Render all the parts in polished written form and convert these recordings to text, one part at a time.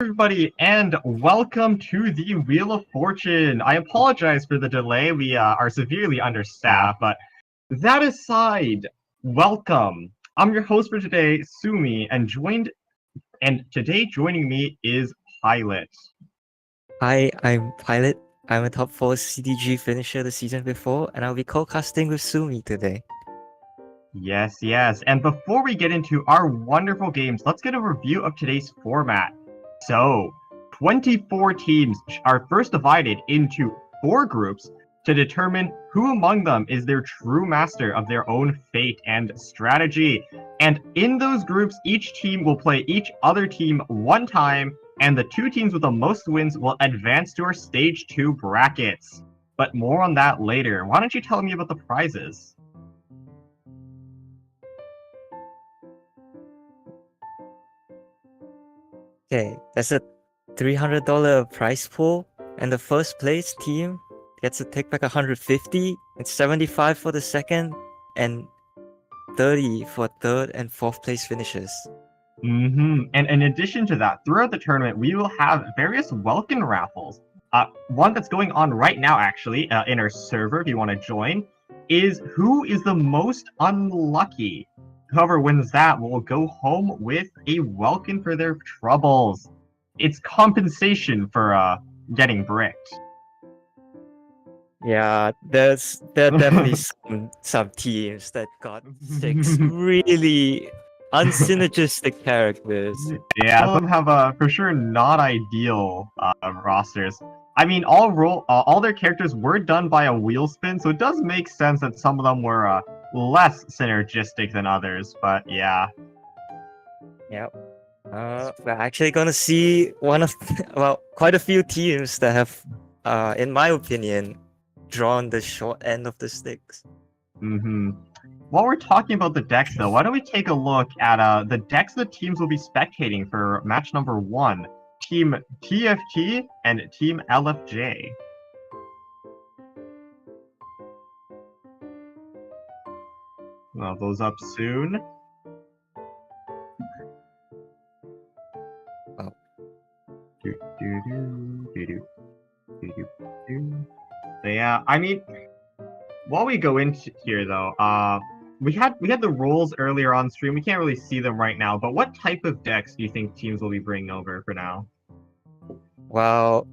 everybody, and welcome to the Wheel of Fortune. I apologize for the delay. We are severely understaffed, but that aside, welcome. I'm your host for today, Sumi, and today joining me is Pilot. Hi, I'm Pilot. I'm a top 4 CDG finisher the season before, and I'll be co-casting with Sumi today. Yes, yes. And before we get into our wonderful games, let's get a review of today's format. So, 24 teams are first divided into 4 groups to determine who among them is their true master of their own fate and strategy. And in those groups, each team will play each other team one time, and the 2 teams with the most wins will advance to our Stage 2 brackets. But more on that later. Why don't you tell me about the prizes? Okay, that's a $300 prize pool, and the first place team gets to take back 150. It's 75 for the second, and 30 for third and fourth place finishes. And in addition to that, throughout the tournament, we will have various welcome raffles. One that's going on right now, actually, in our server, if you want to join, is who is the most unlucky. Whoever wins that will go home with a welcome for their troubles. It's compensation for getting bricked. Yeah, there are definitely some teams that got 6 really unsynergistic characters. Yeah, some of them have for sure not ideal rosters. I mean, all their characters were done by a wheel spin, so it does make sense that some of them were less synergistic than others. But yeah. Yep. We're actually gonna see quite a few teams that have, in my opinion, drawn the short end of the sticks. While we're talking about the decks, though, why don't we take a look at the decks the teams will be spectating for match number 1? Team TFT and Team LFJ. Those up soon. Oh. So yeah, I mean, while we go into here though, we had the rules earlier on stream. We can't really see them right now, but what type of decks do you think teams will be bringing over for now? Well,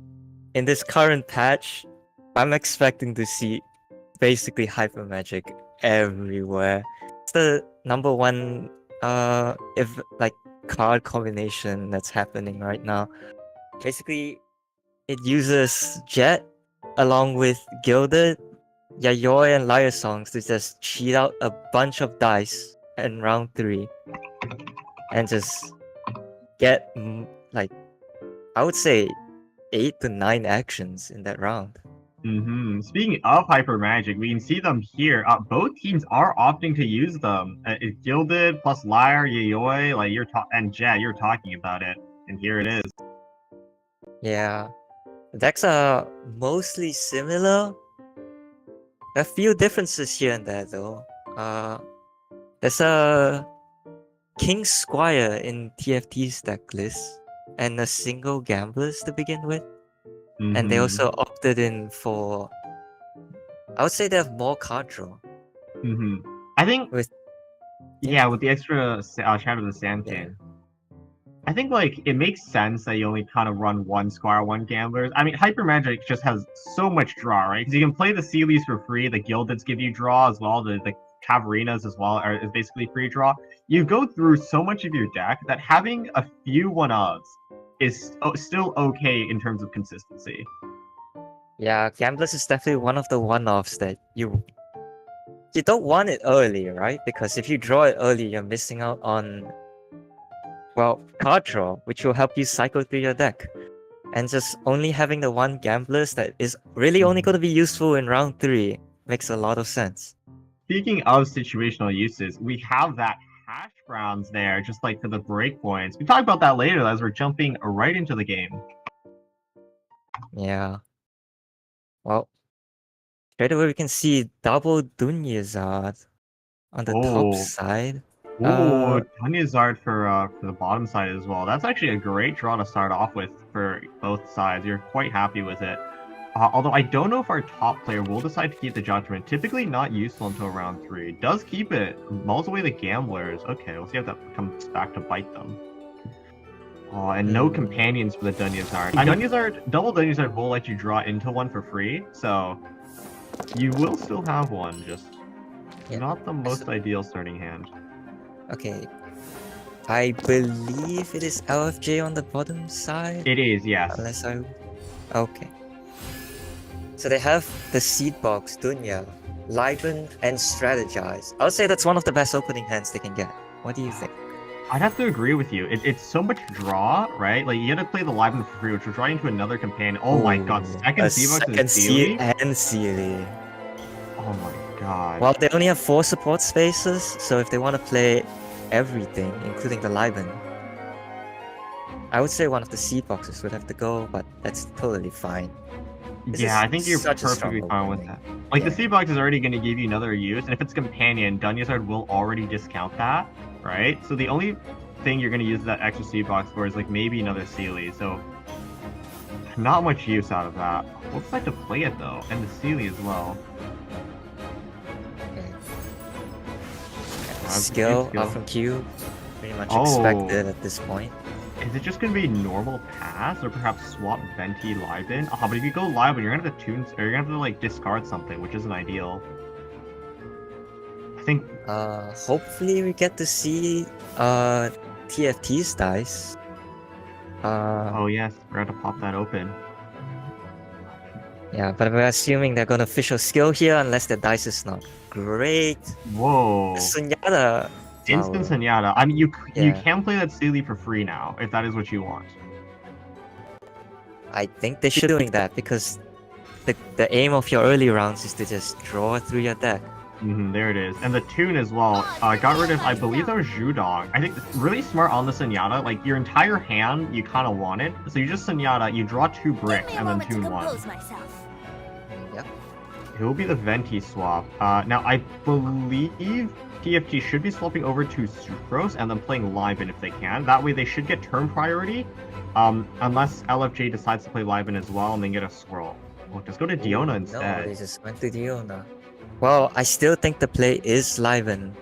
in this current patch, I'm expecting to see basically hyper magic everywhere. It's the number one card combination that's happening right now. Basically, it uses Jet along with Gilded, Yayoi, and Liar Songs to just cheat out a bunch of dice in round 3 and just get I would say 8 to 9 actions in that round. Speaking of hyper magic, we can see them here. Both teams are opting to use them. It's Gilded plus Liar, Yayoi, and Jet. You're talking about it, and here it is. Yeah, the decks are mostly similar. A few differences here and there, though. There's a King Squire in TFT's deck list, and a single Gamblers to begin with. And they also opted in for, I would say they have more card draw. I think with the extra Shadow of the Sand King. I think it makes sense that you only kind of run one Squire, one Gamblers. I mean, Hyper Magic just has so much draw, right? Because you can play the Sealies for free, the Gildeds give you draw as well, the Caverinas as well is basically free draw. You go through so much of your deck that having a few one-ofs is still okay in terms of consistency. Yeah, Gamblers is definitely one of the one-offs that you don't want it early, right? Because if you draw it early, you're missing out on, card draw, which will help you cycle through your deck. And just only having the one Gamblers that is really only going to be useful in round 3 makes a lot of sense. Speaking of situational uses, we have that hash browns there, just for the breakpoints. We talk about that later as we're jumping right into the game. Yeah. Well, straight away we can see double Dunyazad on the top side. Ooh, Dunyazard for the bottom side as well. That's actually a great draw to start off with for both sides. You're quite happy with it. Although I don't know if our top player will decide to keep the Judgment. Typically not useful until round 3. Does keep it. Mulls away the Gamblers. Okay, we'll see if that comes back to bite them. Oh, and no companions for the Dunyazard. Dunyazard, double Dunyazard will let you draw into one for free, so you will still have one, just not the most ideal starting hand. Okay. I believe it is LFJ on the bottom side. It is, yes. Unless I... Okay. So they have the Seed Box, Dunya, Liben, and Strategize. I would say that's one of the best opening hands they can get. What do you think? I'd have to agree with you. It's so much draw, right? Like, you gotta play the Liben for free, which will draw into another companion. Oh my god, second Seed-Box and Sealy? and Sealy. Oh my god. Well, they only have 4 support spaces, so if they want to play everything, including the Liben, I would say one of the Seed Boxes would have to go, but that's totally fine. Yeah, I think you're perfectly fine with that. Like, the Seed-Box is already going to give you another use, and if it's Companion, Dunyazard will already discount that, right? So the only thing you're going to use that extra Seed-Box for is, like, maybe another Sealy, so not much use out of that. Looks like to play it, though, and the Sealy as well. Okay. Skill up from Q, pretty much expected at this point. Is it just going to be normal pass, or perhaps swap Venti Liben? But if you go Liben, you're going to have to tune, or you're going to have to like discard something, which isn't ideal. I think. Hopefully we get to see TFT's dice. Oh yes, we're going to pop that open. Yeah, but we're assuming they're going to official skill here, unless the dice is not great. Whoa. Sunyata. Instant Sunyata. I mean, you can play that Sealy for free now, if that is what you want. I think they should be doing that, because the aim of your early rounds is to just draw through your deck. There it is. And the tune as well. Got rid of, I believe that was Zhudong. I think really smart on the Sunyata. Like, your entire hand, you kind of want it. So you just Sunyata, you draw 2 bricks, and then tune 1. Yep. It will be the Venti swap. Now, I believe TFT should be swapping over to Sucrose and then playing Liben if they can. That way they should get turn priority, unless LFJ decides to play Liben as well and then get a Swirl. Well, just go to Diona instead. No, they just went to Diona. Well, I still think the play is Liben.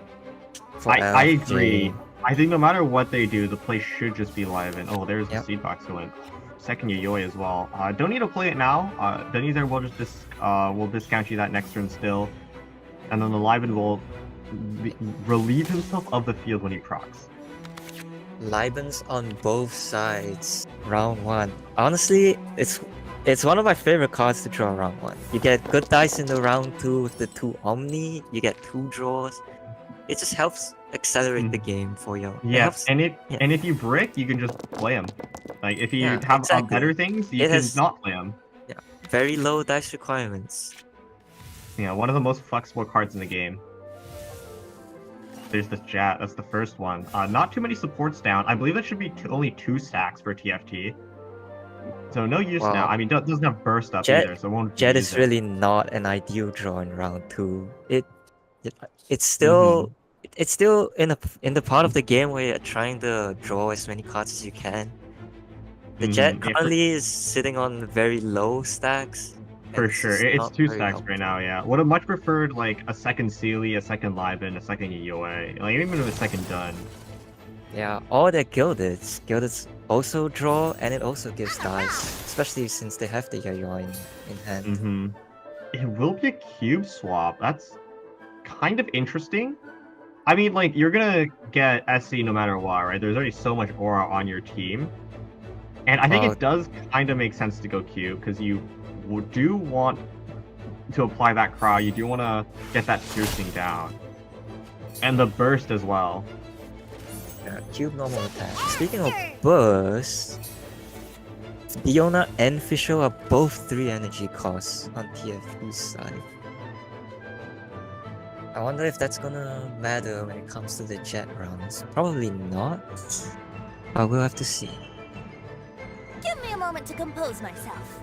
I agree. I think no matter what they do, the play should just be Liben. Oh, there's the Seed Box going. Second Yayoi as well. Don't need to play it now. Dunyazard will just will discount you that next turn still. And then the Liben will relieve himself of the field when he procs. Liben's on both sides. Round 1. Honestly, it's one of my favorite cards to draw round 1. You get good dice in the round 2 with the 2 Omni. You get 2 draws. It just helps accelerate the game for you. Yes, and if you brick, you can just play him. Like, if you have better things, you can not play him. Yeah, very low dice requirements. Yeah, one of the most flexible cards in the game. There's this Jat, that's the first one. Not too many supports down. I believe that should be only 2 stacks for TFT. So no use now. I mean, doesn't have burst up either, so it won't. Jet is really not an ideal draw in round 2. It's still it's still in the part of the game where you're trying to draw as many cards as you can. The Jet currently is sitting on very low stacks. For sure, it's 2 stacks right now, yeah. Would have much preferred, like, a second Sealy, a second Liben, a second Yayoi, like, even with a second Dun. Yeah, all their Gildeds. Gildeds also draw, and it also gives dice, especially since they have the Yayoi in hand. It will be a cube swap. That's kind of interesting. I mean, like, you're gonna get SC no matter what, right? There's already so much aura on your team. And I think it does kind of make sense to go cube, because you do want to apply that Cry. You do want to get that piercing down. And the burst as well. Yeah, cube normal attack. Speaking of burst, Diona and Fischl are both 3 energy costs on TFT's side. I wonder if that's gonna matter when it comes to the Jet rounds. Probably not, but we'll have to see. Give me a moment to compose myself.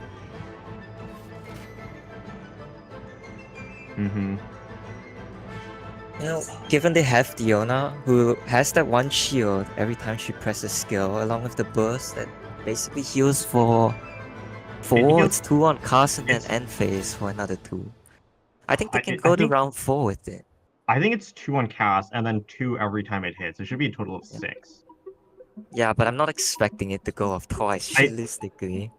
You know, given they have Diona, who has that one shield every time she presses skill, along with the burst that basically heals for 4, heals- it's 2 on cast and then it's- end phase for another 2. I think they can I go to think round 4 with it. I think it's 2 on cast and then 2 every time it hits. It should be a total of 6. Yeah, but I'm not expecting it to go off twice, I- realistically.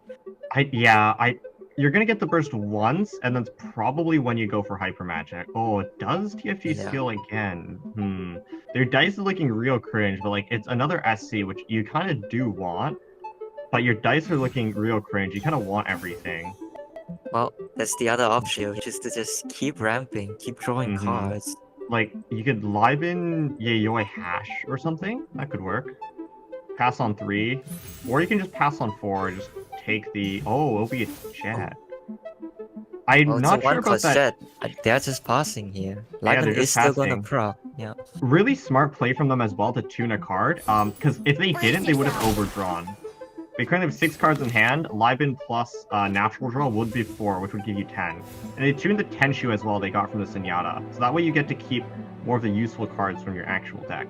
You're gonna get the burst once, and that's probably when you go for hyper magic. Oh, does TFT Yeah. skill again? Their dice is looking real cringe, but like it's another SC, which you kind of do want, but your dice are looking real cringe. You kind of want everything. Well, that's the other option, which is to just keep ramping, keep drawing Mhm. cards. Like you could Liven Yayoi Hash or something. That could work. Pass on 3, or you can just pass on 4. Just take the it'll be a jet. I'm Well, it's not a sure 1 about plus that. jet. They're just passing here. Yeah, Lyman they're is just still gonna passing. proc. Yeah. Really smart play from them as well to tune a card. Because if they didn't, they would have overdrawn. They currently have 6 cards in hand. Liben plus natural draw would be 4, which would give you 10. And they tuned the Tenshu as well they got from the Senyata. So that way you get to keep more of the useful cards from your actual deck.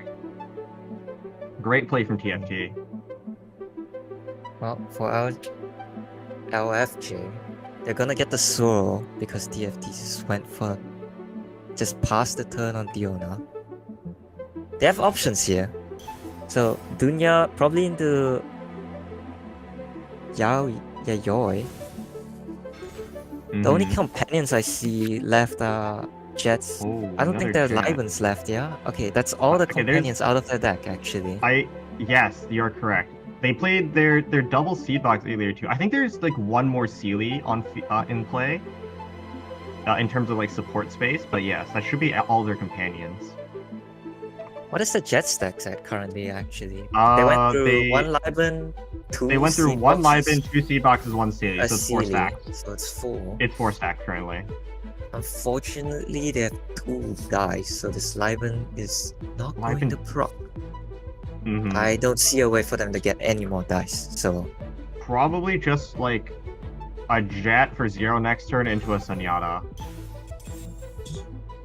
Great play from TFT. Well, for our LFJ, they're gonna get the swirl because TFT just went for just pass the turn on Diona. They have options here. So Dunya probably into Yayoi. The only companions I see left are Jets. I don't think there are Libens left, yeah? Okay, that's all the Okay, companions out of their deck actually. Yes, you're correct. They played their double seed box earlier too. I think there's like one more Sealy on in play. In terms of like support space, but yes, that should be all their companions. What is the Jets deck at currently actually? They Uh, went through they- 1 Liben, 2 They went through seed 1 boxes, Liben, 2 seed boxes, 1 Sealy, a so it's 4 Sealy, stacks. so it's 4. It's 4 stacks currently. Unfortunately, they have 2 dice, so this Liben is not going Liben- to proc. Mhm. I don't see a way for them to get any more dice, so Probably just like a Jet for 0 next turn into a Senyata.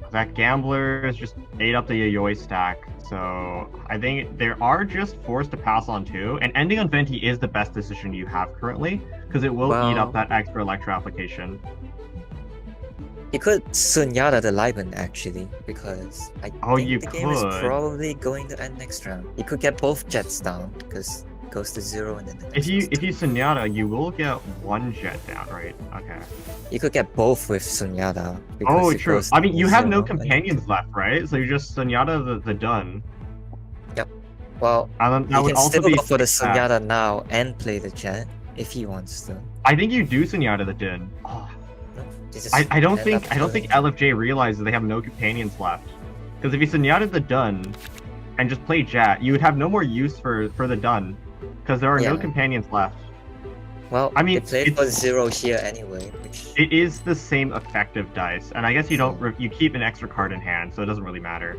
That Gambler is just ate up the Yayoi stack, so I think they are just forced to pass on 2, and ending on Venti is the best decision you have currently, because it will eat up that extra Electro application. you could Sunyata the Liben actually, because I think you the game is could. probably going to end next round. You could get both Jets down, because it goes to 0 and then the next If you one's Senyata, you will get 1 Jet down, right? Okay. You could get both with Sunyata. Oh, it true. goes I mean, to you have no 0 and then- companions left, right? So you just Senyata the done. Well, And then you that would can also still be go for the six stacks. Sunyata now and play the Jet if he wants to. I think you do Senyata the Din. Oh, No, you just I don't end up think doing- LFJ realizes they have no companions left. Because if you Senyata the Dun and just play Jet, you would have no more use for the Dun. Because there are no Yeah. companions left. Well, I mean, they played it's- for 0 here anyway, which It is the same effective dice, and I guess you don't you keep an extra card in hand, so it doesn't really matter.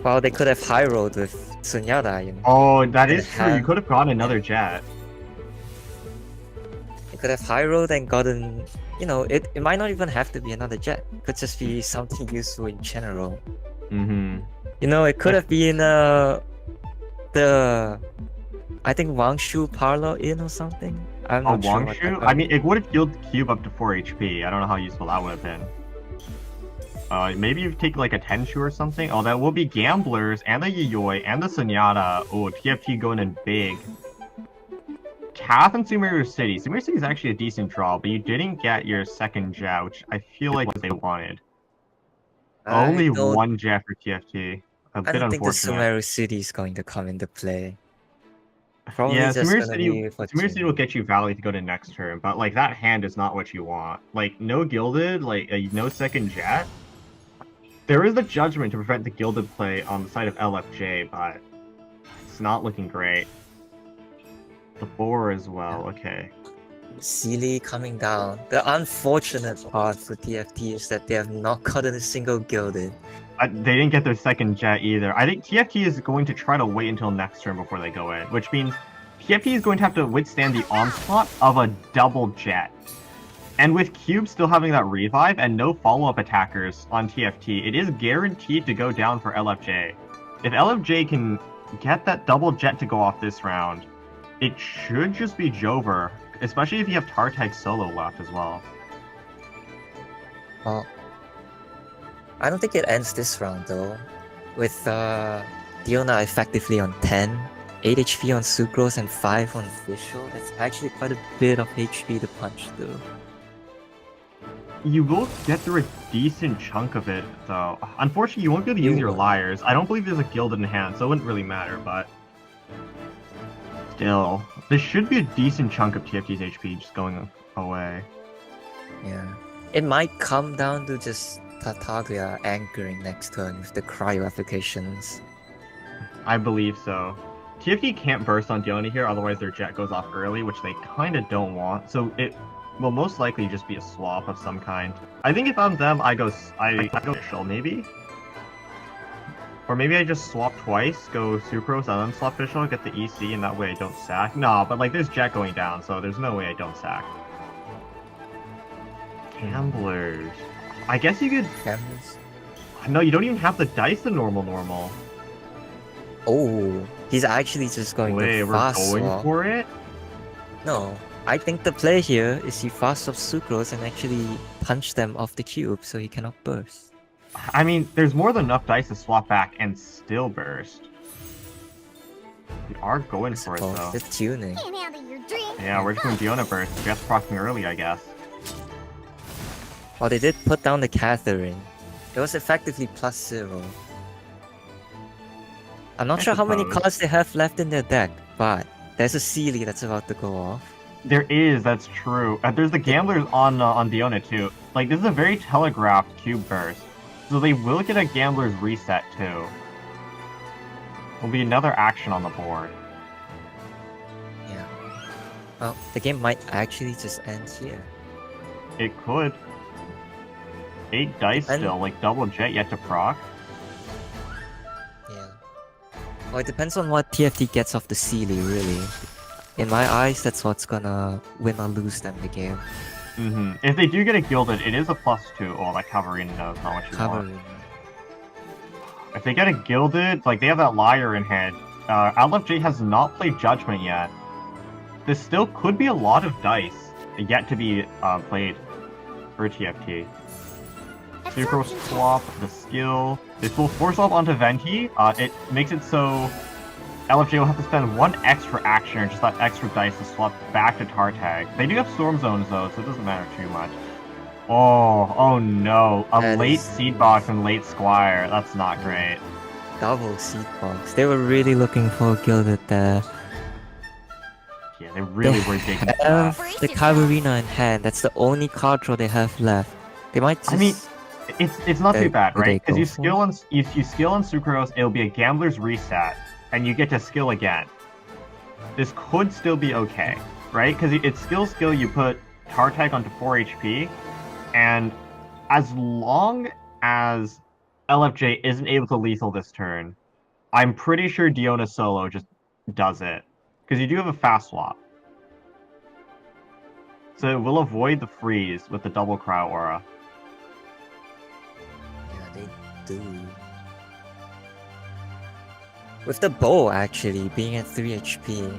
well, they could have high rolled with Sunyata, you know. Oh, that And is true. You have- could have gotten another Jet. They could have high rolled and gotten, you know, it might not even have to be another Jet. It could just be something useful in general. Mm-hmm. You know, it could have been I think Wangshu Parlor Inn or something. I'm A not sure. what Wangshu? that I mean, it would have healed Cube up to 4 HP. I don't know how useful that would have been. Maybe you take like a Tenshu or something. Oh, that will be Gamblers and the Yayoi and the Senyata. Oh, TFT going in big. Kath and Sumeru City. Sumeru City is actually a decent draw, but you didn't get your second Jet, which I feel like what they wanted. I Only don't- 1 Jet for TFT. A I bit don't think the unfortunate. Sumeru City is going to come into play. Probably Yeah, just Sumeru gonna City, be for Sumeru City Jin. will get you Valley to go to next turn, but like that hand is not what you want. Like no Gilded, like no second Jet. There is a judgment to prevent the Gilded play on the side of LFJ, but it's not looking great. The 4 as well, okay. Sealy coming down. The unfortunate part for TFT is that they have not gotten a single gilded. They didn't get their second Jet either. I think TFT is going to try to wait until next turn before they go in, which means TFT is going to have to withstand the onslaught of a double Jet. And with Cube still having that revive and no follow-up attackers on TFT, it is guaranteed to go down for LFJ. If LFJ can get that double jet to go off this round, it should just be Jover, especially if you have Tartag solo left as well. Well, I don't think it ends this round though. With Diona effectively on 10, 8 HP on Sucrose and 5 on Visual, that's actually quite a bit of HP to punch through. You will get through a decent chunk of it, though. Unfortunately, you won't be able to use your liars. I don't believe there's a guild in hand, so it wouldn't really matter, but... Still, there should be a decent chunk of TFT's HP just going away. Yeah. It might come down to just Tartaglia anchoring next turn with the cryo applications. I believe so. TFT can't burst on Diona here, otherwise their jet goes off early, which they kinda don't want, so it will most likely just be a swap of some kind. I think if I'm them, I go Fischl, maybe? Or maybe I just swap twice, go Sucrose and then swap Fischl, get the EC, and that way I don't sack. Nah, but like there's jet going down, so there's no way I don't sack. Gamblers. I guess you could... Gamblers? No, you don't even have the dice the normal. Oh, he's actually just going Wait, to we're fast going swap. for it? No, I think the play here is he fast swaps Sucrose and actually punch them off the cube so he cannot burst. I mean, there's more than enough dice to swap back and still burst. We are going for it, though. The tuning. Can't handle your dream. Yeah, we're just going Diona burst. Just proccing early, I guess. Well, they did put down the Catherine. It was effectively +0. I'm not sure how many suppose. cards they have left in their deck, but there's a Sealy that's about to go off. There is, that's true. There's the Gamblers on Diona, too. Like, this is a very telegraphed cube burst. So they will get a Gambler's reset, too. Will be another action on the board. Yeah. Well, the game might actually just end here. It could. 8 dice And- still, like double jet yet to proc. Yeah. Well, it depends on what TFT gets off the Sealy, really. In my eyes, that's what's gonna win or lose them the game. If they do get a gilded, it is a +2. Oh, that Cavalrina knows how much you want. Covering. If they get a gilded, like they have that liar in hand. LFJ has not played Judgment yet. This still could be a lot of dice yet to be played for TFT. Super swap, the skill. This will force up onto Venti. It makes it so LFJ will have to spend 1 extra action or just that extra dice to swap back to Tartag. They do have Storm Zones though, so it doesn't matter too much. Oh no. A That late is- Seed Box and late Squire. That's not great. Double Seed Box. They were really looking for a Gilded there. Yeah, they really were digging for that. Have the Cavalrina in hand. That's the only card draw they have left. They might just... I mean, it's not They- too bad, they right? Because go you for skill on if you skill on Sucrose, it'll be a Gambler's reset, and you get to skill again. This could still be okay, right? Because it's skill, you put Tartag onto 4 HP, and as long as LFJ isn't able to lethal this turn, I'm pretty sure Diona solo just does it. Because you do have a fast swap. So it will avoid the freeze with the double cryo aura. Yeah, they do. With the bow actually being at 3 HP,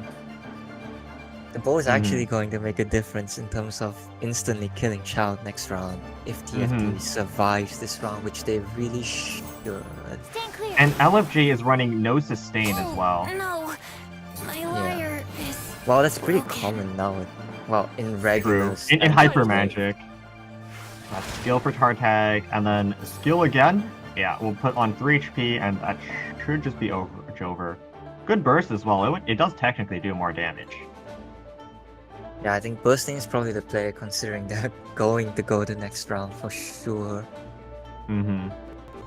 the bow is actually going to make a difference in terms of instantly killing Child next round if TFT survives this round, which they really should. Stand clear. And LFJ is running no sustain as well. No, my liar is. Well, that's pretty common now. Well, in regular. True. In Hyper Magic. Skill for Tartag, and then skill again. Yeah, we'll put on 3 HP, and that should just be over. Good burst as well. It does technically do more damage. Yeah, I think bursting is probably the play considering they're going to go the next round for sure.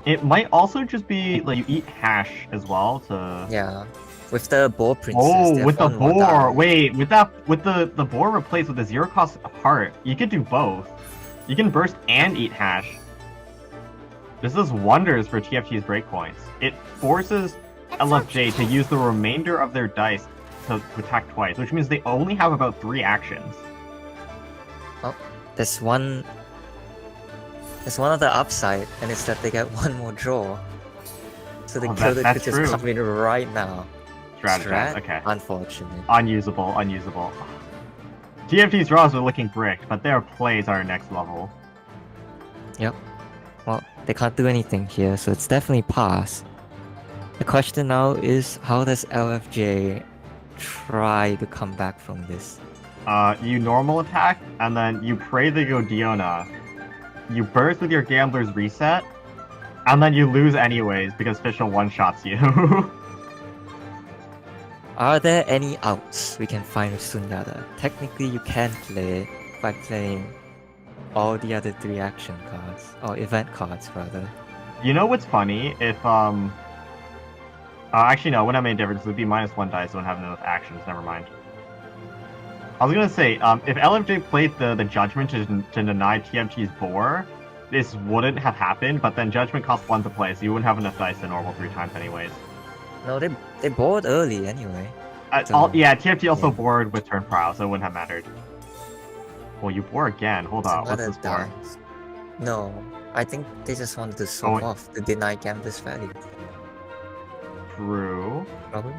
It might also just be like you eat hash as well to. Yeah, with the boar princess. Oh, they with the have one more boar. down. Wait, with the boar replaced with the 0 cost heart, you could do both. You can burst and eat hash. This does wonders for TFT's breakpoints. It forces LFJ to use the remainder of their dice to attack twice, which means they only have about 3 actions. there's one other upside, and it's that they get one more draw. So the Oh, Gilded that's could just true. come in right now. Strategize, Strat? okay. Unfortunate. Unusable. TFT's draws are looking bricked, but their plays are next level. Yep. Well, they can't do anything here, so it's definitely pass. The question now is, how does LFJ try to come back from this? You normal attack, and then you pray they go Diona. You burst with your Gambler's Reset, and then you lose anyways because Fischl one-shots you. Are there any outs we can find with Sunyata? Technically, you can play it by playing all the other 3 action cards, or event cards rather. You know what's funny? If actually no, it wouldn't have any difference. It would be -1 dice, so it wouldn't have enough actions. Never mind. I was gonna say, if LFJ played the Judgment to deny TFT's Boar, this wouldn't have happened. But then Judgment costs 1 to play, so you wouldn't have enough dice to normal 3 times anyways. No, they board early anyway. Yeah, TFT also yeah. bored with turn prow, so it wouldn't have mattered. Well, you bore again. Hold on, what's this for? No, I think they just wanted to swap off to deny Gambler's value. True. Probably.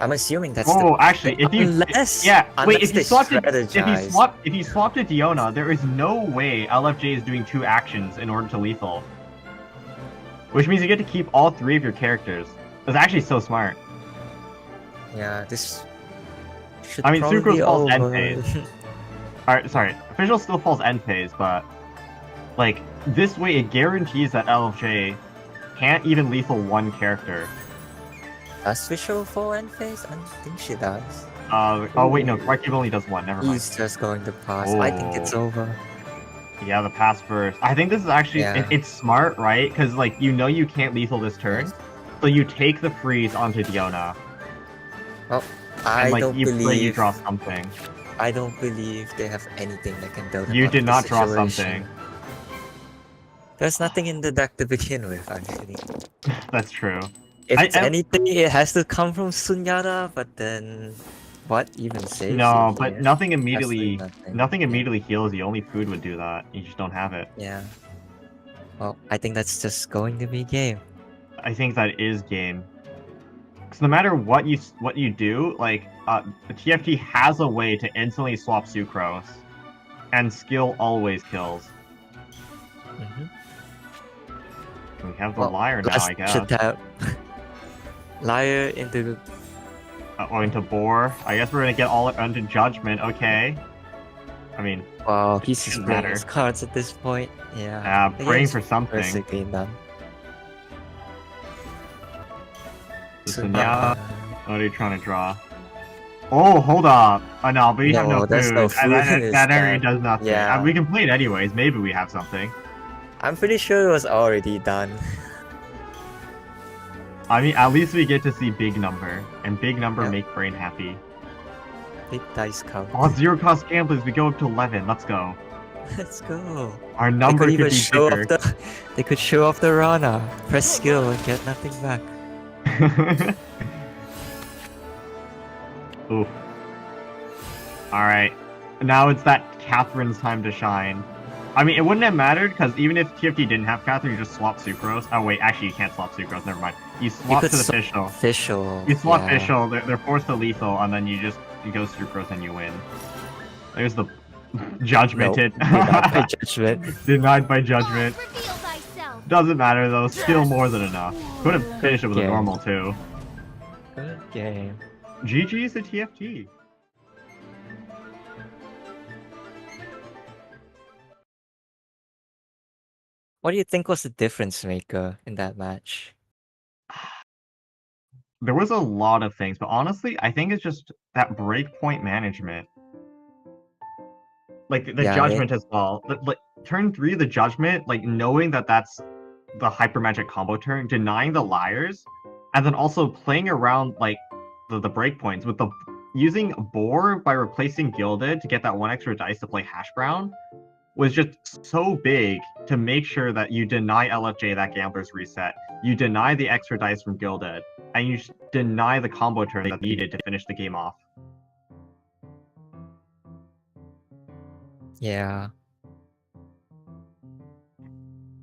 I'm assuming that's actually, if you if you swapped to Diona, there is no way LFJ is doing 2 actions in order to lethal. Which means you get to keep all 3 of your characters. It's actually so smart. Yeah, this should I mean, probably Sucrose be falls end over. phase. Alright, sorry. Fischl still falls end phase, but like this way it guarantees that LFJ can't even lethal 1 character. Does Fischl fall end phase? I don't think she does. Oh wait, no, Quarkcube only does 1, never mind. He's just going to pass. I think it's over. Yeah, the pass first. I think this is actually it's smart, right? Because like you can't lethal this turn, so you take the freeze onto Diona. Well, you draw something. I don't believe they have anything that can build. You did not draw something. There's nothing in the deck to begin with, actually. That's true. If it's anything, it has to come from Sunyata, but then what even saves No, you but here? nothing immediately Nothing. immediately heals you. Only food would do that. You just don't have it. Yeah. Well, I think that's just going to be game. I think that is game. Because no matter what you do, like the TFT has a way to instantly swap Sucrose, and skill always kills. We have the Liar now, I guess. Should have Liar into into Boar. I guess we're gonna get all into Judgment. Okay. I mean, wow, he's just playing his cards at this point. Yeah. Praying for something. Basically done. Sunyata, what are you trying to draw? Oh, hold up. Oh, no, but you have no food. That area does nothing. Yeah. We can play it anyways. Maybe we have something. I'm pretty sure it was already done. I mean, at least we get to see big number. And big number make brain happy. Big dice count. Oh, 0 cost gamblers. We go up to 11. Let's go. Let's go. Our number could be bigger. They could show off the Rana. Press skill and get nothing back. Oof. Alright. Now it's that Catherine's time to shine. I mean, it wouldn't have mattered, because even if TFT didn't have Catherine, you just swap Sucrose. Oh wait, actually you can't swap Sucrose, never mind. You swap to the Fischl. You swap Fischl, they're forced to lethal, and then you go Sucrose and you win. There's the Judgmented. Denied by judgment. Denied by judgment. Doesn't matter though, still more than enough. Could have finished it with a normal too. Good game. GG's to TFT. What do you think was the difference maker in that match? There was a lot of things, but honestly, I think it's just that breakpoint management. Like the Judgment as well. Like turn 3, the Judgment, like knowing that that's the hyper magic combo turn, denying the Liars, and then also playing around like the breakpoints with the using Boar by replacing Gilded to get that 1 extra dice to play Hash Brown was just so big to make sure that you deny LFJ that Gambler's Reset, you deny the extra dice from Gilded, and you deny the combo turn that's needed to finish the game off. Yeah.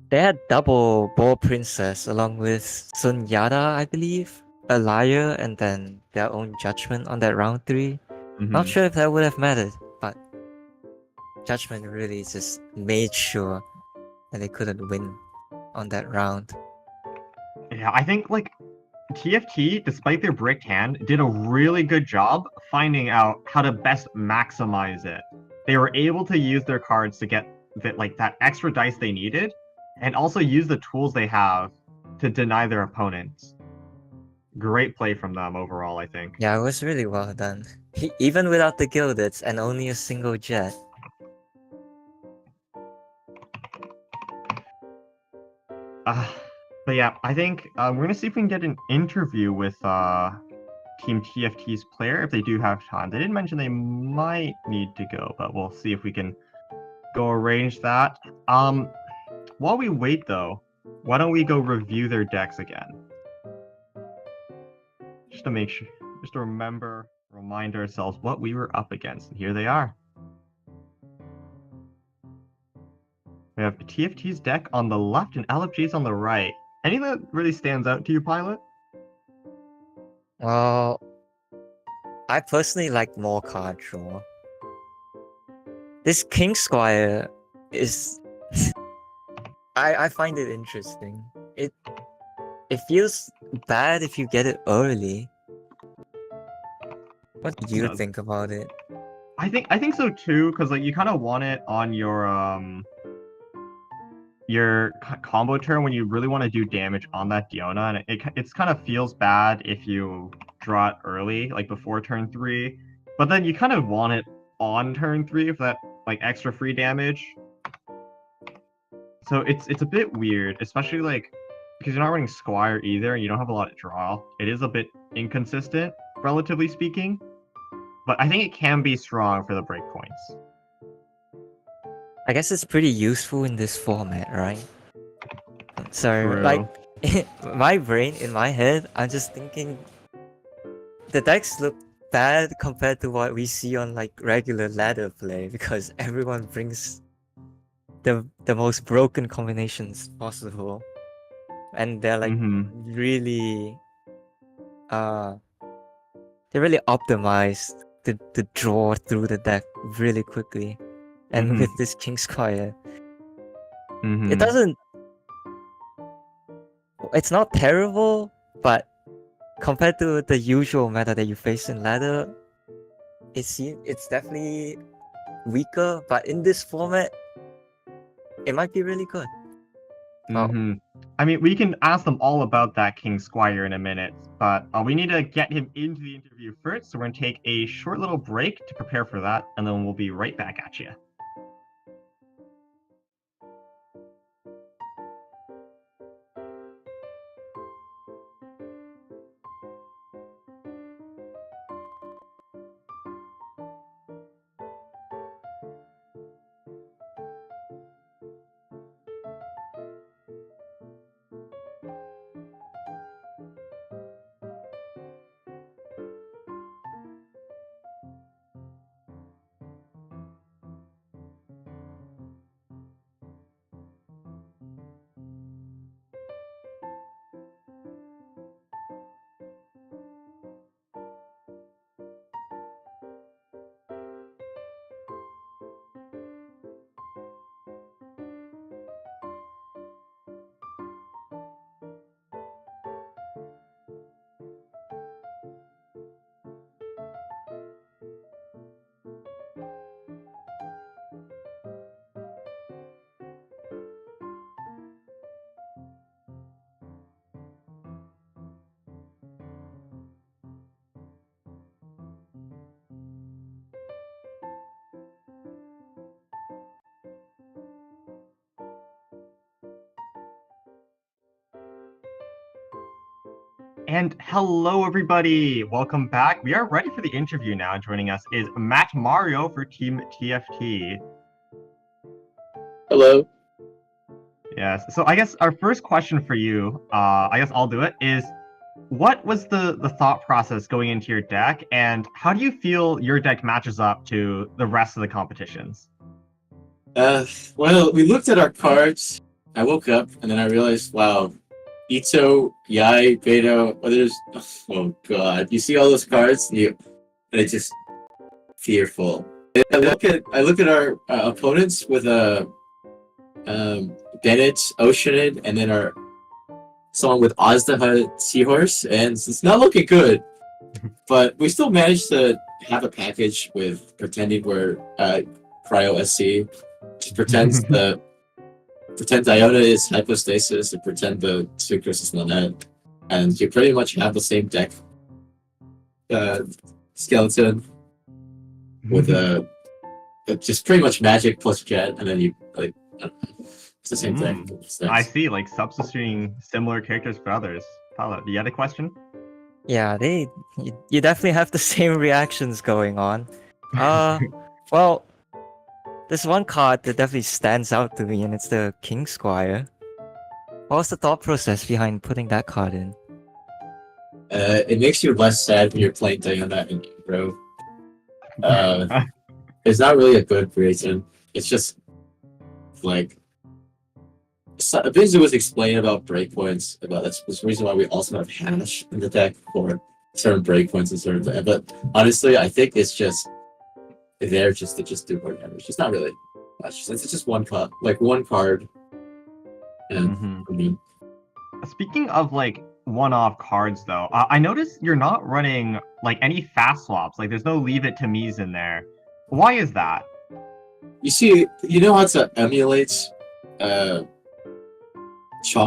They had double Ball Princess along with Sunyata, I believe, a liar, and then their own judgment on that round 3. Not Mhm. sure if that would have mattered, but judgment really just made sure that they couldn't win on that round. Yeah, I think like TFT, despite their bricked hand, did a really good job finding out how to best maximize it. They were able to use their cards to get that extra dice they needed, and also use the tools they have to deny their opponents. Great play from them overall, I think. Yeah, it was really well done. Even without the Gildeds and only a single jet. Uh, but yeah, I think we're gonna see if we can get an interview with Team TFT's player if they do have time. They didn't mention they might need to go, but we'll see if we can go arrange that. While we wait though, why don't we go review their decks again? Just to make sure, just to remind ourselves what we were up against. And here they are. We have TFT's deck on the left and LFG's on the right. Anything that really stands out to you, Pilot? Well, I personally like more card draw. This King Squire is I find it interesting. It feels bad if you get it early. What do you does. think about it? I think so too, because like you kind of want it on your combo turn when you really want to do damage on that Diona, and it's kind of feels bad if you draw it early, like before turn 3, but then you kind of want it on turn 3 for that like extra free damage. So it's a bit weird, especially like because you're not running Squire either, and you don't have a lot of draw. It is a bit inconsistent, relatively speaking, but I think it can be strong for the breakpoints. I guess it's pretty useful in this format, right? So, True. like, my brain, in my head, I'm just thinking the decks look bad compared to what we see on like regular ladder play because everyone brings the most broken combinations possible, and they're like really they're really optimized to draw through the deck really quickly. And with this King Squire, it doesn't. It's not terrible, but compared to the usual meta that you face in ladder, it's definitely weaker. But in this format, it might be really good. I mean, we can ask them all about that King Squire in a minute, but we need to get him into the interview first, so we're going to take a short little break to prepare for that, and then we'll be right back at you. And hello, everybody. Welcome back. We are ready for the interview now. Joining us is Matt Mario for Team TFT. Hello. Yes. So I guess our first question for you, I guess I'll do it, is what was the thought process going into your deck, and how do you feel your deck matches up to the rest of the competitions? Well, we looked at our cards. I woke up and then I realized, wow, Ito, Yai, Beto. Oh, there's. Oh God! You see all those cards? And it's just fearful. I look at our opponents with Bennett, Oceanid, and then our someone with Ozda Seahorse, and it's not looking good. But we still managed to have a package with pretending we're Cryo SC. Just pretend Iona is hypostasis and pretend the Sucrose is Lynette. And you pretty much have the same deck skeleton with just pretty much magic plus jet, and then you like it's the same thing. It's I nice. see, like substituting similar characters for others. Paolo, you had a question? Yeah, you definitely have the same reactions going on. Well, there's one card that definitely stands out to me, and it's the King Squire. What was the thought process behind putting that card in? It makes you less sad when you're playing Diana and Bro. It's not really a good reason. It's just like Vinzu was explaining about breakpoints. About that's the reason why we also have hash in the deck for certain breakpoints and certain. But honestly, I think it's just there just to just do more damage. It's not really much. It's just one card, like one card. And I mean, Speaking of like one-off cards, though, I noticed you're not running like any fast swaps. Like, there's no leave it to me's in there. Why is that? you see, you know how to emulate Chong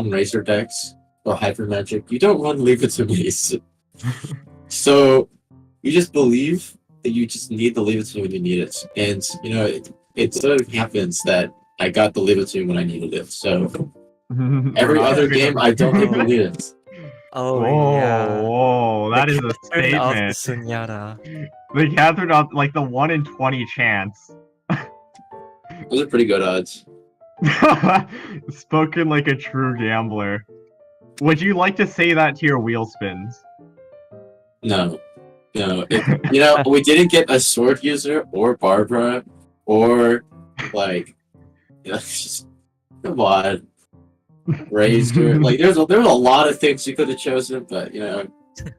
Razor decks or Hyper Magic? You don't run Leave It to Me. So you just believe that you just need the Leave It to Me when you need it. And, you know, it sort of happens that I got the Leave It to Me when I needed it. So every other game, I don't think we need it. Oh Whoa, yeah, whoa, that is a Turn of the statement. Sunyata. The Catherine of like the 1 in 20 chance. Those are pretty good odds. Spoken like a true gambler. Would you like to say that to your wheel spins? No. No. You know, we didn't get a sword user or Barbara or, like, you know, just, come on. Razor. Like, there's a lot of things you could have chosen, but, you know,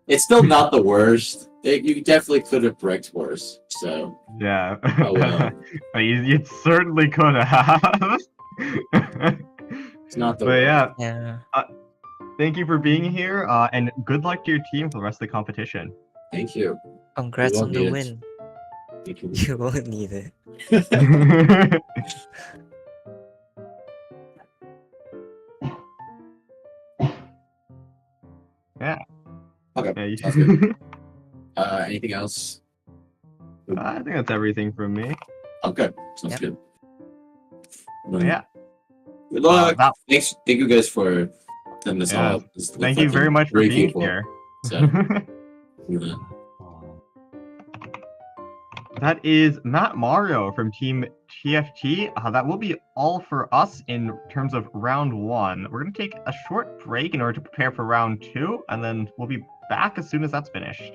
it's still not the worst. You definitely could have bricked worse, so. Yeah. Oh, well. You certainly could have. It's not the But worst. yeah, Yeah. thank you for being here, and good luck to your team for the rest of the competition. Thank you. Congrats won't on the need it. win. Thank you. You won't need it. Yeah. Okay. Yeah, Sounds good. Anything else? I think that's everything from me. Okay. Sounds Yep. good. So yeah. Good luck. that- Thank you guys for setting this Yeah. all up. This Thank you very fucking much for 3 being people. here. So, yeah. That is Matt Mario from Team TFT. That will be all for us in terms of round 1. We're going to take a short break in order to prepare for round 2, and then we'll be back as soon as that's finished.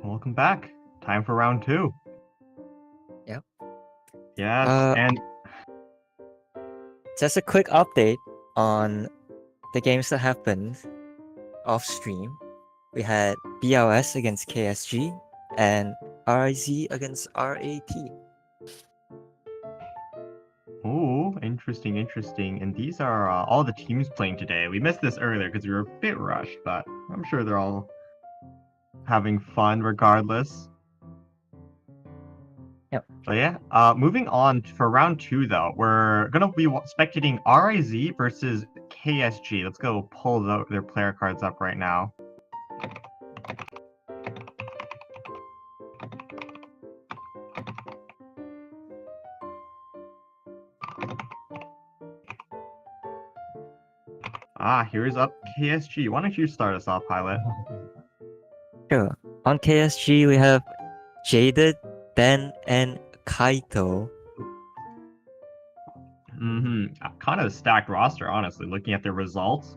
Welcome back. Time for round 2. Yep. Yes, Uh, and Just a quick update on the games that happened off stream. We had BLS against KSG and RIZ against RAT. ooh, interesting. And these are all the teams playing today. We missed this earlier because we were a bit rushed, but I'm sure they're all having fun regardless. Yep. So yeah, moving on for round 2 though, we're gonna be spectating RIZ versus KSG. Let's go pull their player cards up right now. Here's up KSG. Why don't you start us off, Pilot? Sure. On KSG, we have Jaded, Ben, and Kaito. Kind of a stacked roster, honestly, looking at their results.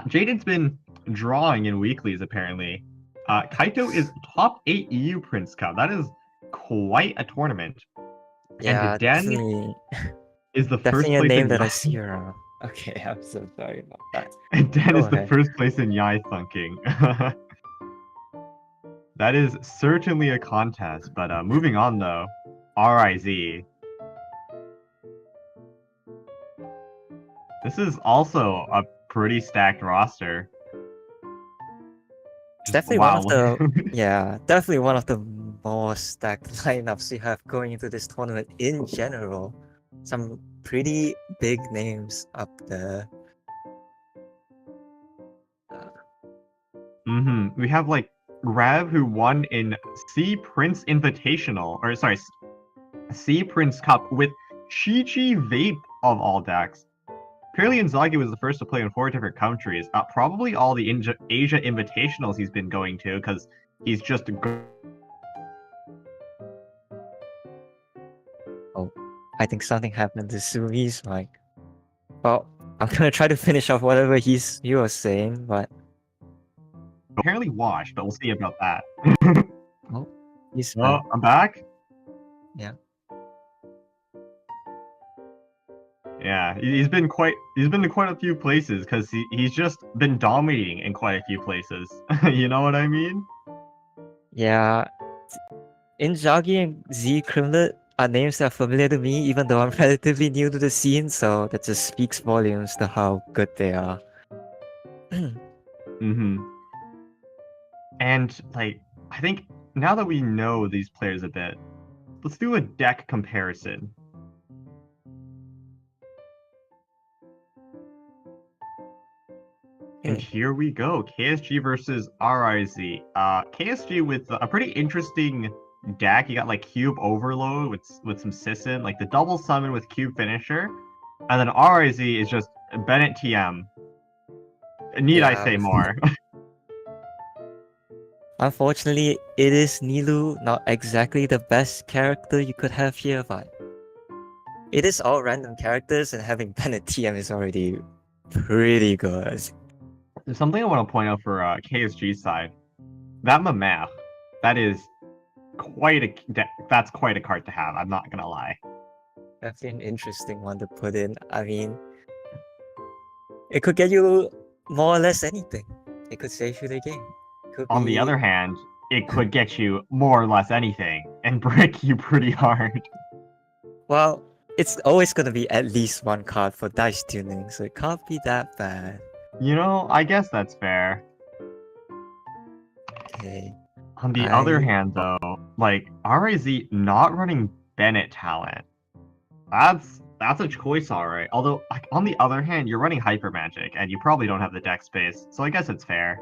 Jaden's been drawing in weeklies, apparently. Kaito is top 8 EU Prince Cup. That is quite a tournament. Yeah, And Den definitely, is the first definitely a place name in that I Yai. see around. Okay, I'm so sorry about that. And Den Go is the ahead. first place in Yai Thunking. That is certainly a contest, but moving on though, RIZ. This is also a pretty stacked roster. It's definitely one of Wow. definitely one of the more stacked lineups we have going into this tournament in general. Some pretty big names up there. We have like Rev who won in Sea Prince Invitational, or sorry, Sea Prince Cup with Chi Vape of all decks. Apparently, Inzaghi was the first to play in 4 different countries. Probably all the Asia invitationals he's been going to, because he's just. I think something happened to Sumi's mic. Well, I'm gonna try to finish off whatever he was saying, but Apparently washed, but we'll see about that. he's Oh, back. I'm back? Yeah. Yeah, he's been to quite a few places because he's just been dominating in quite a few places. You know what I mean? Yeah. Inzaghi and Z Crimlet are names that are familiar to me, even though I'm relatively new to the scene, so that just speaks volumes to how good they are. Mm-hmm. And like, I think now that we know these players a bit, let's do a deck comparison. And here we go, KSG versus RIZ. KSG with a pretty interesting deck. You got like Cube Overload with some Sisson, like the double summon with Cube Finisher. And then RIZ is just Bennett TM. Need I say more? Unfortunately, it is Nilu, not exactly the best character you could have here, but it is all random characters, and having Bennett TM is already pretty good. There's something I want to point out for KSG's side. That Mammoth, that is that's quite a card to have. I'm not gonna lie. That's an interesting one to put in. I mean, it could get you more or less anything. It could save you the game. On the other hand, it could get you more or less anything and break you pretty hard. Well, it's always gonna be at least one card for dice tuning, so it can't be that bad. You know, I guess that's fair. Okay. On the other hand, though, like RIZ not running Bennett talent, that's a choice, alright. Although, like, on the other hand, you're running Hyper Magic, and you probably don't have the deck space, so I guess it's fair.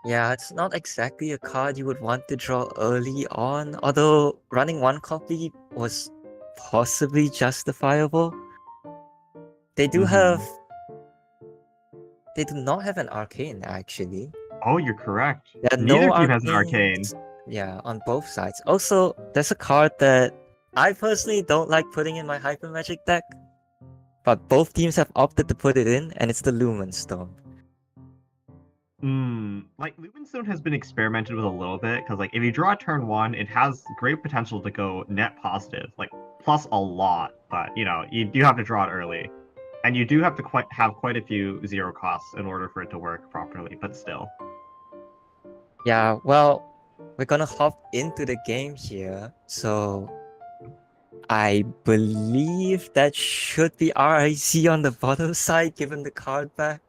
Yeah, it's not exactly a card you would want to draw early on, although running one copy was possibly justifiable. They do have... They do not have an arcane, actually. Oh, you're correct. There are Neither no team has an arcane. Yeah, on both sides. Also, there's a card that I personally don't like putting in my Hyper Magic deck, but both teams have opted to put it in, and it's the Lumen Stone. Like Lumenstone has been experimented with a little bit, because like if you draw turn 1, it has great potential to go net positive, like plus a lot, but you know, you do have to draw it early. And you do have to have quite a few 0 costs in order for it to work properly, but still. Yeah, well, we're gonna hop into the game here, so I believe that should be RIC on the bottom side, given the card back.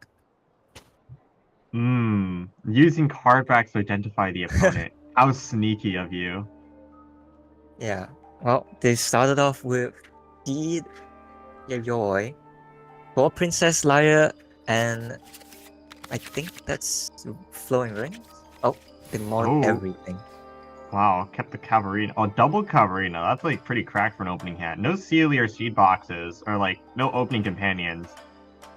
Using card backs to identify the opponent. How sneaky of you. Yeah, well, they started off with Deed Yayoi, 4 Princess Lyra, and I think that's Flowing Rings? Oh, they mod everything. Wow, kept the Cavarina. Oh, double Cavarina. That's like pretty cracked for an opening hand. No Sealy or Seed Boxes, or like no opening companions.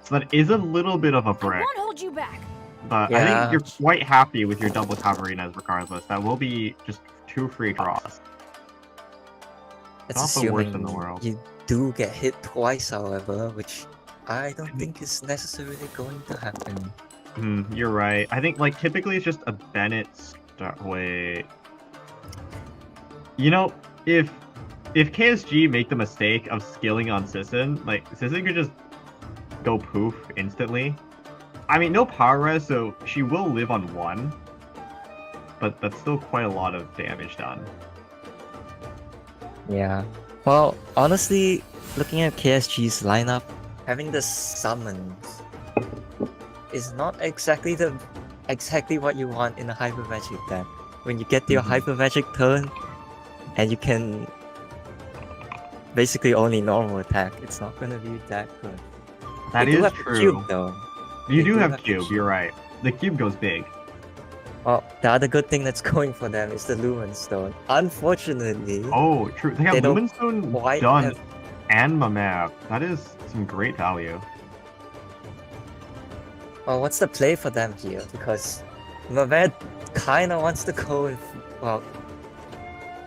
So that is a little bit of a brick. I won't hold you back. But I think you're quite happy with your double Cavarinas regardless. That will be just 2 free draws. That's not the worst in the world. You do get hit twice, however, which I don't think is necessarily going to happen. You're right. I think like typically it's just a Bennett wait. You know, if KSG make the mistake of skilling on Sisson, like Sisson could just go poof instantly. I mean, no power res, so she will live on 1, but that's still quite a lot of damage done. Yeah. Well, honestly, looking at KSG's lineup, having the summons is not exactly what you want in a Hyper Magic deck. When you get to your Hyper Magic turn, and you can basically only normal attack, it's not gonna be that good. That is true. Cube, though. You do have Cube, you're right. The Cube goes big. Well, the other good thing that's going for them is the Lumen Stone. Unfortunately... Oh, true. They have Lumen Stone done and Mammoth. That is Great value. Well, what's the play for them here? Because Mehmed kind of wants to go with, well,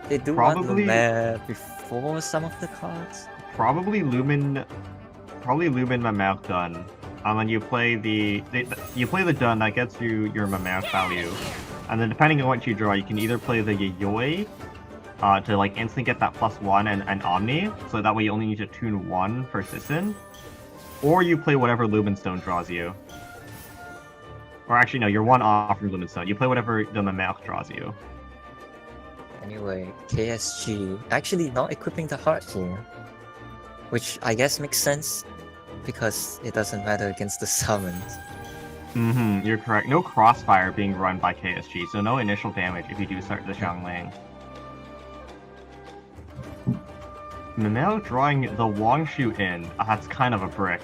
they do want Probably- Mehmed before some of the cards. Probably Lumen Mammoth Dun. When you play the Dun, that gets you your Mammoth value. And then depending on what you draw, you can either play the Yayoi to like instantly get that +1 and Omni, so that way you only need to tune 1 for Sisson. Or you play whatever Lumenstone draws you. Or actually no, you're 1 off from Lumenstone. You play whatever the Mammoth draws you. Anyway, KSG actually not equipping the heart here, which I guess makes sense because it doesn't matter against the summons. You're correct. No crossfire being run by KSG, so no initial damage if you do start the Xiangling. Mammoth drawing the Wangshu in. That's kind of a brick.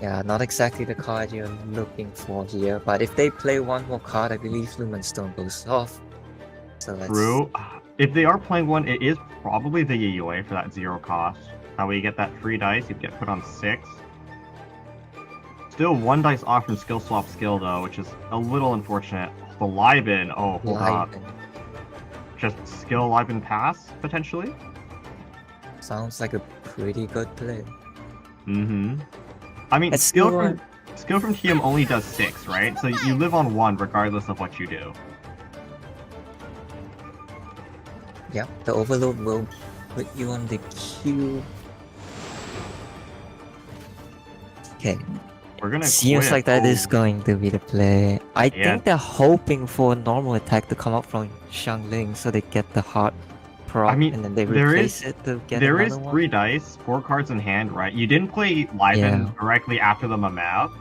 Yeah, not exactly the card you're looking for here, but if they play one more card, I believe Lumenstone goes off. So let's... True. If they are playing one, it is probably the Yayoi for that 0 cost. That way you get that free dice, you get put on 6. Still 1 dice off from skill swap skill though, which is a little unfortunate. The Liben, oh hold up. Just skill Liben pass, potentially? Sounds like a pretty good play. I mean, It's skill still from TM only does 6, right? So you live on 1 regardless of what you do. Yeah, the overload will put you on the queue. Okay, We're gonna seems quit. like that is Oh. going to be the play. I Yeah. think they're hoping for a normal attack to come up from Xiangling so they get the heart prop I mean, and then they there replace is- it to get There another is one. 3 dice, 4 cards in hand, right? You didn't play Liven Yeah. directly after the Mammoth,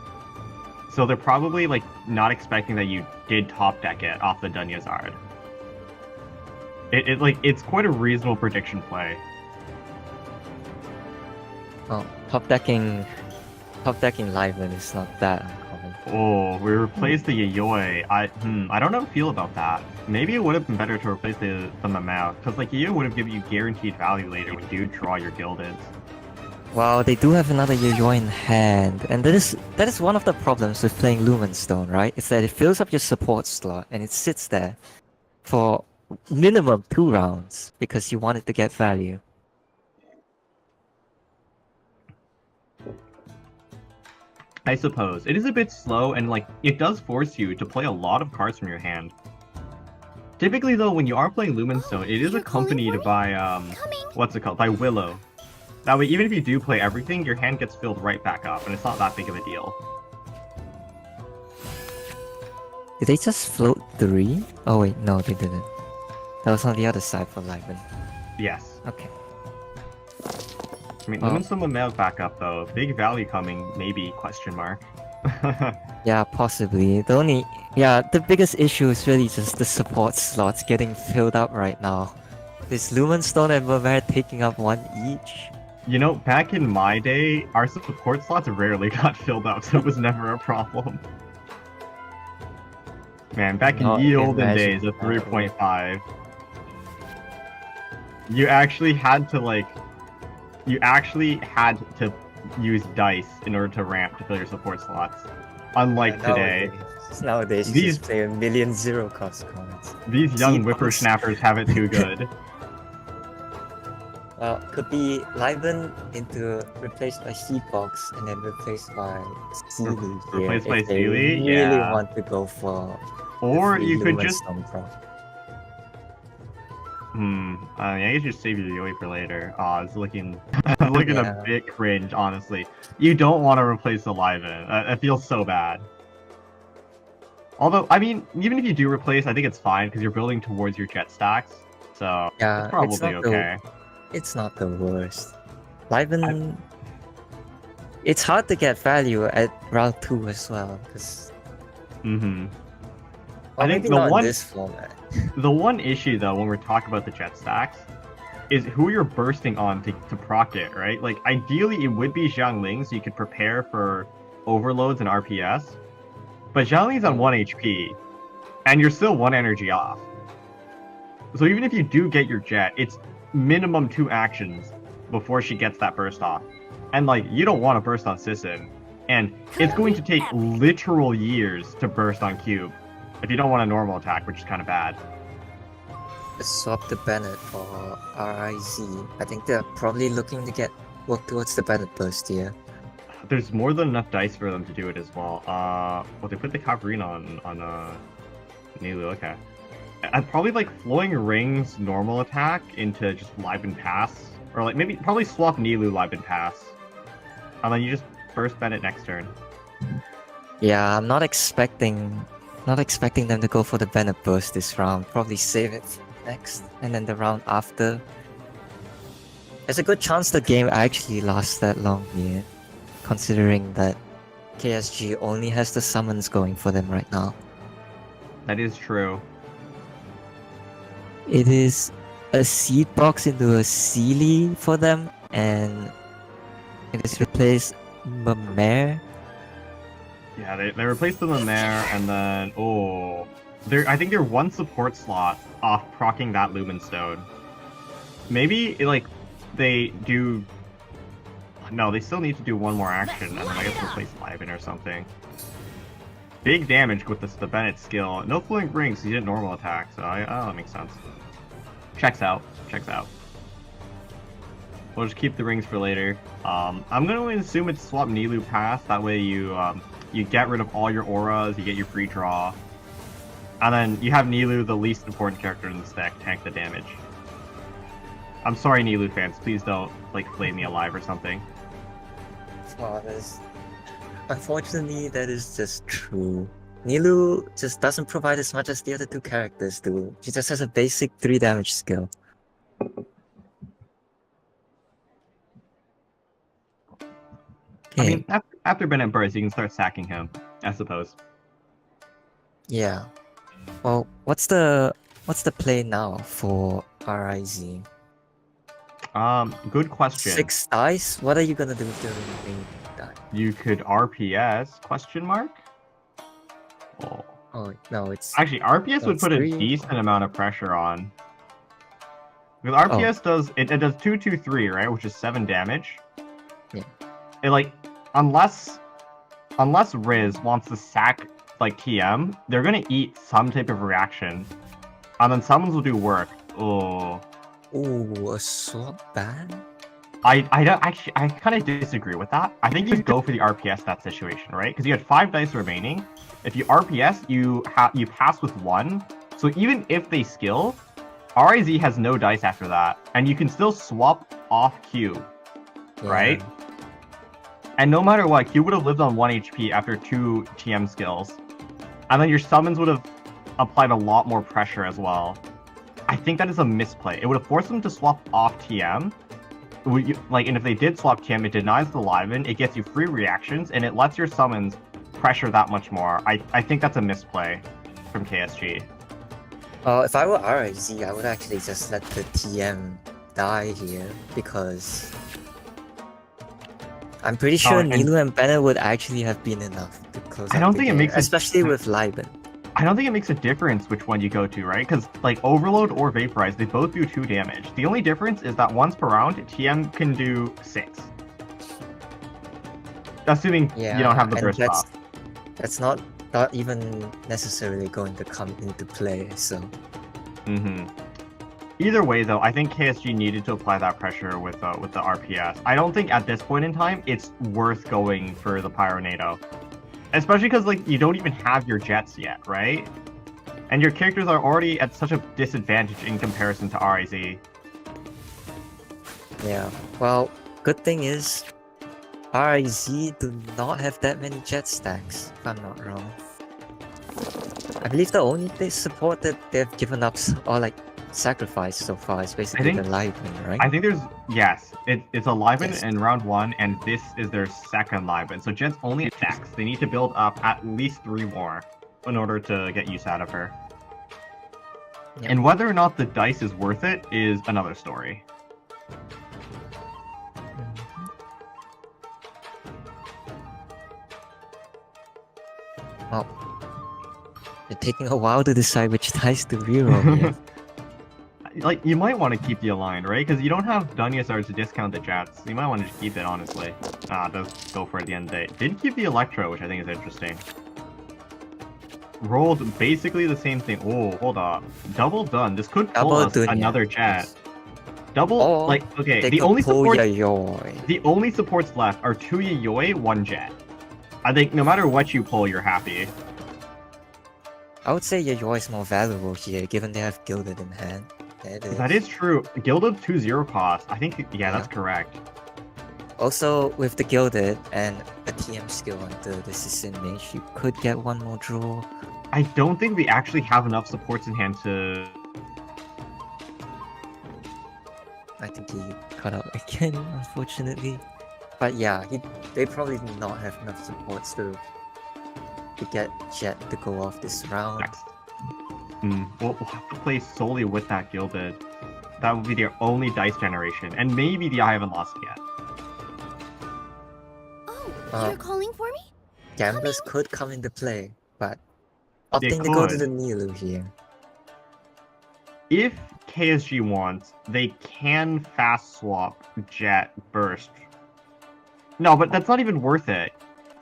so they're probably like not expecting that you did top deck it off the Dunyazard. It's quite a reasonable prediction play. Oh, top decking Liveland is not that uncommon. Oh, we replaced the Yayoi. I don't know how to feel about that. Maybe it would have been better to replace the Mammoth, because like Yayoi would have given you guaranteed value later when you draw your gilded. Well, they do have another Yo-Yo in hand, and that is one of the problems with playing Lumenstone, right? It's that it fills up your support slot, and it sits there for minimum 2 rounds, because you want it to get value. I suppose. It is a bit slow, and like it does force you to play a lot of cards from your hand. Typically though, when you are playing Lumenstone, it is You're calling accompanied for me? by Coming. what's it called? By Willow. That way, even if you do play everything, your hand gets filled right back up, and it's not that big of a deal. Did they just float 3? Oh wait, no, they didn't. That was on the other side for Liven. Yes. Okay. I mean, Oh. Lumenstone with mail back up though. Big value coming, maybe, question mark. Yeah, possibly. The biggest issue is really just the support slots getting filled up right now. Is Lumenstone and Mermaid taking up 1 each? You know, back in my day, our support slots rarely got filled up, so it was never a problem. Man, back in Not ye olden imagine days of that way. 3.5, you actually had to use dice in order to ramp to fill your support slots. Unlike today, Nowadays, you These- just play a million 0-cost cards. these young See, whippersnappers have it too good. Well, could be Liven into replaced by Seafox and then replaced by Sealy here. Replaced by if they Sealy? really Yeah. want to go for Or the you could just Lumenstone prop. I guess just save your Yoi for later. Aw, it's looking looking Yeah. a bit cringe, honestly. You don't want to replace the Liven. It feels so bad. Although, I mean, even if you do replace, I think it's fine because you're building towards your jet stacks. So Yeah, it's probably not okay. It's not the worst. Liven... It's hard to get value at round 2 as well, because... Mm-hmm. Well, I think maybe the not in one- this format. The one issue, though, when we're talking about the jet stacks, is who you're bursting on to proc it, right? Like, ideally, it would be Xiangling, so you could prepare for overloads and RPS. But Xiangling's on 1 HP, and you're still 1 energy off. So even if you do get your jet, it's minimum 2 actions before she gets that burst off. And like, you don't want to burst on Sisson. And it's going to take literal years to burst on Cube if you don't want a normal attack, which is kind of bad. Swap the Bennett for RIZ. I think they're probably looking to work towards the Bennett burst here. There's more than enough dice for them to do it as well. Well, they put the Cavalrina on Nilu, okay. I'd probably like Flowing Rings normal attack into just Live and Pass. Or like maybe probably swap Nilu Live and Pass. And then you just burst Bennett next turn. Yeah, I'm not expecting them to go for the Bennett burst this round. Probably save it for next, and then the round after. There's a good chance the game actually lasts that long here, considering that KSG only has the summons going for them right now. That is true. It is a seed box into a Sealy for them, and it is replaced Mamere. Yeah, they replaced the Mamere, and then I think they're one support slot off proccing that Lumen Stone. Maybe like they do. No, they still need to do one more action, and then I guess replace Liven or something. Big damage with the Bennett skill. No Flowing Rings, he didn't normal attack, so that makes sense. Checks out. We'll just keep the rings for later. I'm gonna assume it's swap Nilu Pass. That way you get rid of all your auras, you get your free draw, and then you have Nilu, the least important character in this deck, tank the damage. I'm sorry, Nilu fans. Please don't like flame me alive or something. Unfortunately, that is just true. Nilu just doesn't provide as much as the other two characters do. She just has a basic 3 damage skill. I mean, after Bennett burst, you can start sacking him, I suppose. Yeah. Well, what's the play now for RIZ? Good question. 6 dice? What are you gonna do with the remaining die? You could RPS ? Oh no, it's Actually, RPS would That's put a 3. decent amount of pressure on. Because RPS does it does 2/2/3, right? Which is 7 damage. Yeah. It like unless Riz wants to sack like TM, they're gonna eat some type of reaction. And then summons will do work. Ooh, a swap ban? I don't actually, I kind of disagree with that. I think you go for the RPS that situation, right? Because you had 5 dice remaining. If you RPS, you pass with 1. So even if they skill, RIZ has no dice after that, and you can still swap off Q, right? And no matter what, Q would have lived on 1 HP after 2 TM skills, and then your summons would have applied a lot more pressure as well. I think that is a misplay. It would have forced them to swap off TM. And if they did swap TM, it denies the Liven, it gets you free reactions, and it lets your summons pressure that much more. I think that's a misplay from KSG. If I were RIZ, I would actually just let the TM die here, because I'm pretty sure Nilu and Bennett would actually have been enough to close out I don't the think it game, makes especially with Liben. I don't think it makes a difference which one you go to, right? Because like Overload or Vaporize, they both do 2 damage. The only difference is that once per round, TM can do 6. Assuming you don't have the burst off. That's not even necessarily going to come into play, so... Either way, though, I think KSG needed to apply that pressure with the RPS. I don't think at this point in time, it's worth going for the Pyronado. Especially because, like, you don't even have your jets yet, right? And your characters are already at such a disadvantage in comparison to RIZ. Yeah, well, good thing is, RIZ do not have that many jet stacks, if I'm not wrong. I believe the only support that they've given up, or like, sacrificed so far is basically the Liven, right? I think it's a Liven in round 1, and this is their second Liven. So Jet's only at stacks. They need to build up at least 3 more in order to get use out of her. Yep. And whether or not the dice is worth it is another story. Well, it's taking a while to decide which dice to reroll here. like you might want to keep the Align, right? Because you don't have Dunyasars to discount the Jets. You might want to just keep it, honestly. Does go for it at the end of the day. Didn't keep the Electro, which I think is interesting. Rolled basically the same thing. Oh, hold up. Double done. This could pull us another Jet. Double, Or like, okay, they the could only pull supports, Yayoi. the only supports left are 2 Yayoi, 1 Jet. I think no matter what you pull, you're happy. I would say Yayoi is more valuable here, given they have Gilded in hand. That is true. Gilded 2-0 cost. I think, yeah, that's correct. Also, with the Gilded and a TM skill on the Assassin Mage, you could get one more draw. I don't think we actually have enough supports in hand to... I think he cut out again, unfortunately. But yeah, they probably did not have enough supports to get Jet to go off this round. Next. We'll have to play solely with that Gilded. That would be their only dice generation. And maybe the I haven't lost yet. Oh, you're calling for me? Gamblers could come into play, but opting They to go to could. the Nilu here. If KSG wants, they can fast swap Jet Burst. No, but that's not even worth it.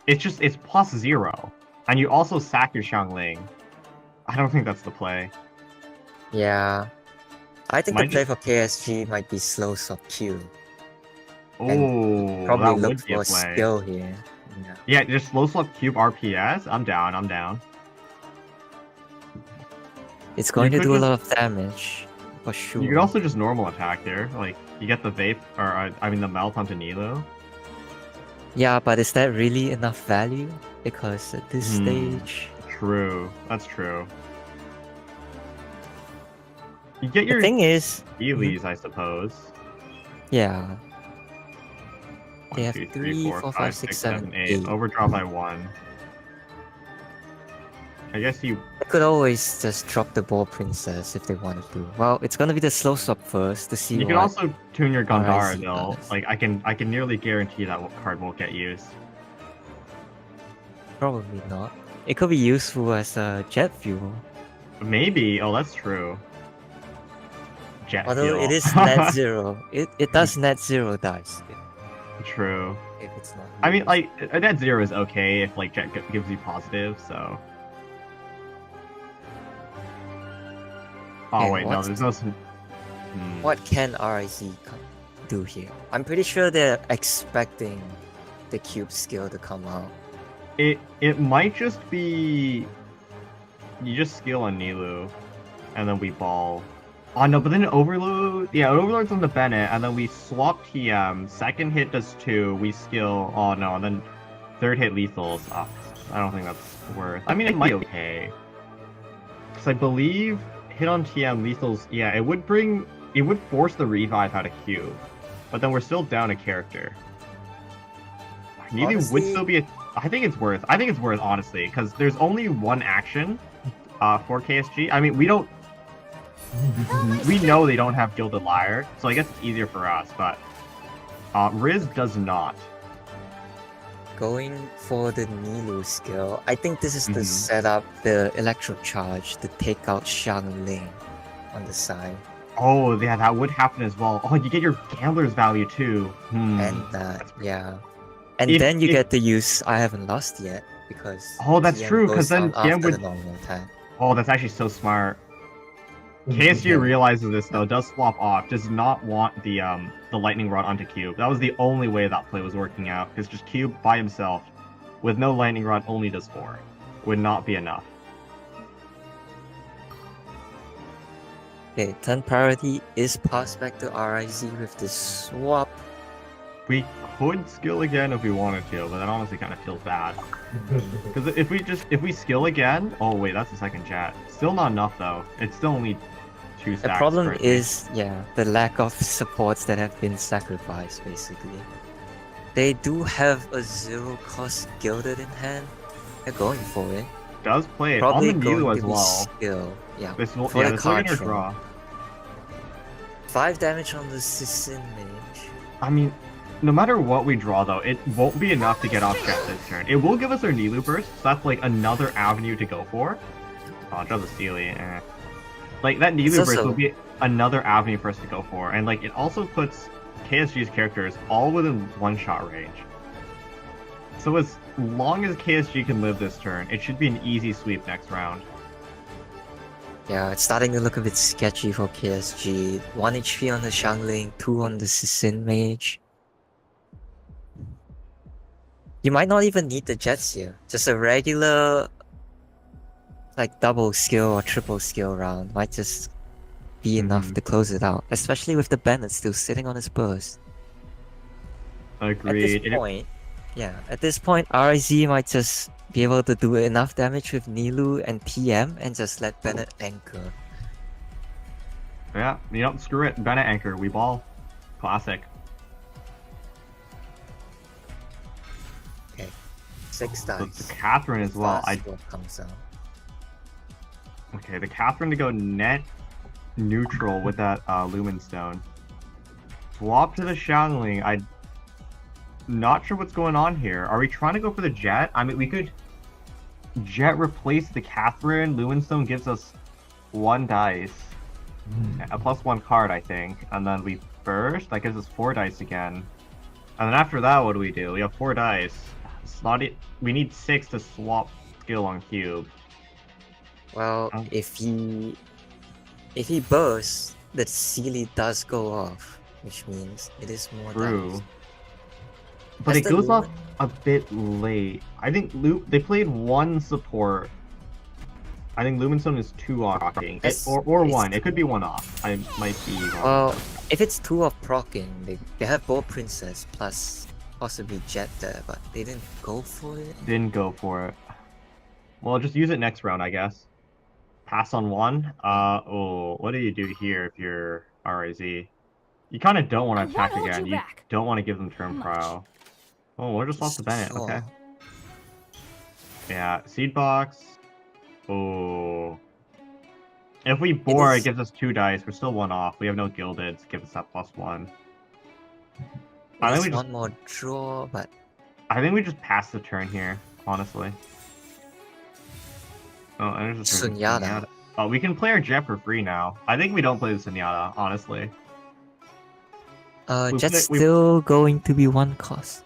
It's +0. And you also sack your Xiangling. I don't think that's the play. Yeah. I think Might the play for KSG might be slow sub Q. Oh, Probably that look would be for a a play. skill here. Yeah. Yeah, just slow slot cube RPS. I'm down. It's going You to could do a just- lot of damage, for sure. You could also just normal attack there. Like, you get the vape, or the melt onto Nilo. Yeah, but is that really enough value? Because at this stage... True. That's true. You get The your thing is... Elise, I suppose. Yeah. They 1, have 2, 3, 4, 5, 6, 7, 8. Overdraw by 1. I guess you... They could always just drop the Ball Princess if they wanted to. Well, it's gonna be the slow swap first to see You what... can also tune your Gandhara RIZ though. does. Like I can nearly guarantee that card won't get used. Probably not. It could be useful as a jet fuel. Maybe. Oh, that's true. Jet Although fuel. it is net 0. It does net 0 dice. True. If it's not I mean, used. like a net 0 is okay if like Jet gives you positive. So. Oh Yeah, wait, no, what's- there's no. What can RIZ do here? I'm pretty sure they're expecting the cube skill to come out. It might just be. You just skill on Nilu, and then we ball. Oh no, but then Overload. Yeah, Overload's on the Bennett, and then we swap TM. Second hit does 2. We skill. Oh no, and then third hit lethals. Oh, I don't think that's worth. I mean, it might be okay. Because I believe hit on TM lethals. Yeah, it would force the revive out of Q, but then we're still down a character. Neither would Honestly- still be. I think it's worth. Honestly, because there's only one action for KSG. I mean, we don't. We know they don't have Gilded Lyre, so I guess it's easier for us. But Riz does not. Going for the Nilu skill, I think this is the Mhm. setup, the Electro Charge to take out Xiangling on the side. Oh, yeah, that would happen as well. Oh, you get your Gambler's value too. And yeah. And If- then you if- get to use I haven't lost yet because Oh, that's TM true, goes 'cause then down TM after would- the normal attack. Oh, that's actually so smart. KSG realizes this though, does swap off, does not want the lightning rod onto Cube. That was the only way that play was working out, because just Cube by himself, with no lightning rod, only does 4. Would not be enough. Okay, turn priority is passed back to RIZ with the swap. We could skill again if we wanted to, but that honestly kind of feels bad. Because if we skill again, oh wait, that's the second Jet. Still not enough though. It's still only 2 stacks. The problem currently. is, yeah, the lack of supports that have been sacrificed, basically. They do have a 0 cost Gilded in hand. They're going for it. does play it Probably on the going Nilu to as be well. skill. Yeah, This will, for yeah, the this will get card your draw. 5 damage on the Assassin Mage. I mean, no matter what we draw though, it won't be enough to get off Jet this turn. It will give us our Nilu burst, so that's like another avenue to go for. Oh, it does a Steely. Like that Nilu It's burst also- will be another avenue for us to go for, and like it also puts KSG's characters all within one-shot range. So as long as KSG can live this turn, it should be an easy sweep next round. Yeah, it's starting to look a bit sketchy for KSG. 1 HP on the Xiangling, 2 on the Sin Mage. You might not even need the Jets here. Just a regular, like, double skill or triple skill round might just be enough to close it out. Especially with the Bennett still sitting on his burst. Agreed. At this point, RIZ might just be able to do enough damage with Nilu and TM and just let Bennett anchor. Yeah, you don't screw it. Bennett anchor, we ball. Classic. Okay, 6 dice. The Catherine as well. Comes out. Okay, the Catherine to go net neutral with that Lumen Stone. Swap to the Xiangling. I'm not sure what's going on here. Are we trying to go for the Jet? I mean, we could Jet replace the Catherine. Lumen Stone gives us 1 dice. A +1 card, I think. And then we burst. That gives us 4 dice again. And then after that, what do? We have 4 dice. We need 6 to swap skill on cube. Well, if he bursts, the Sealy does go off, which means it is more dice. But That's it the goes off Lumen. a bit late. I think they played 1 support. I think Lumenstone is 2 off rocking. Or 1. It could be 1 off. I might be wrong. Well, if it's 2 off proccing, they have both Princess plus possibly Jet there, but they didn't go for it. Didn't go for it. Well, just use it next round, I guess. Pass on 1. What do you do here if you're RIZ? You kind of don't want to attack again. You don't want to give them turn prio. Oh, we're just lost the Bennett. Sure. Okay. Yeah, seed box. Oh. If we bore, it gives us 2 dice. We're still 1 off. We have no gilded to give us that +1. I think we just one more draw, but I think we just pass the turn here, honestly. Oh, and there's just Sunyata. Oh, we can play our Jet for free now. I think we don't play the Sunyata, honestly. Jet's still going to be 1 cost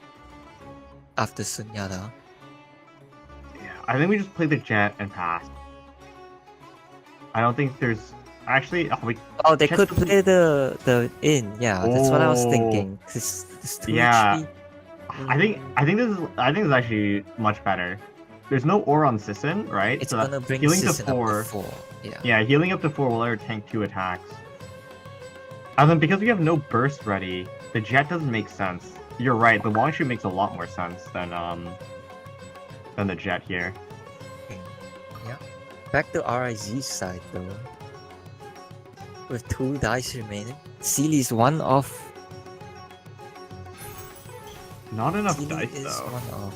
after Sunyata. Yeah, I think we just play the Jet and pass. I don't think there's actually. They could play the in. Yeah, that's what I was thinking. This 2 Yeah. HP. I think this is actually much better. There's no aura on Sisson, right? It's So gonna bring healing to Sisson up 4. to 4. Yeah. Yeah, healing up to 4 will let her tank 2 attacks. And then because we have no burst ready, the Jet doesn't make sense. You're right, the long shoot makes a lot more sense than the Jet here. Yeah. Back to RIZ's side though. With 2 dice remaining. Sealy's 1 off. Not enough Sealy dice is though. 1 off.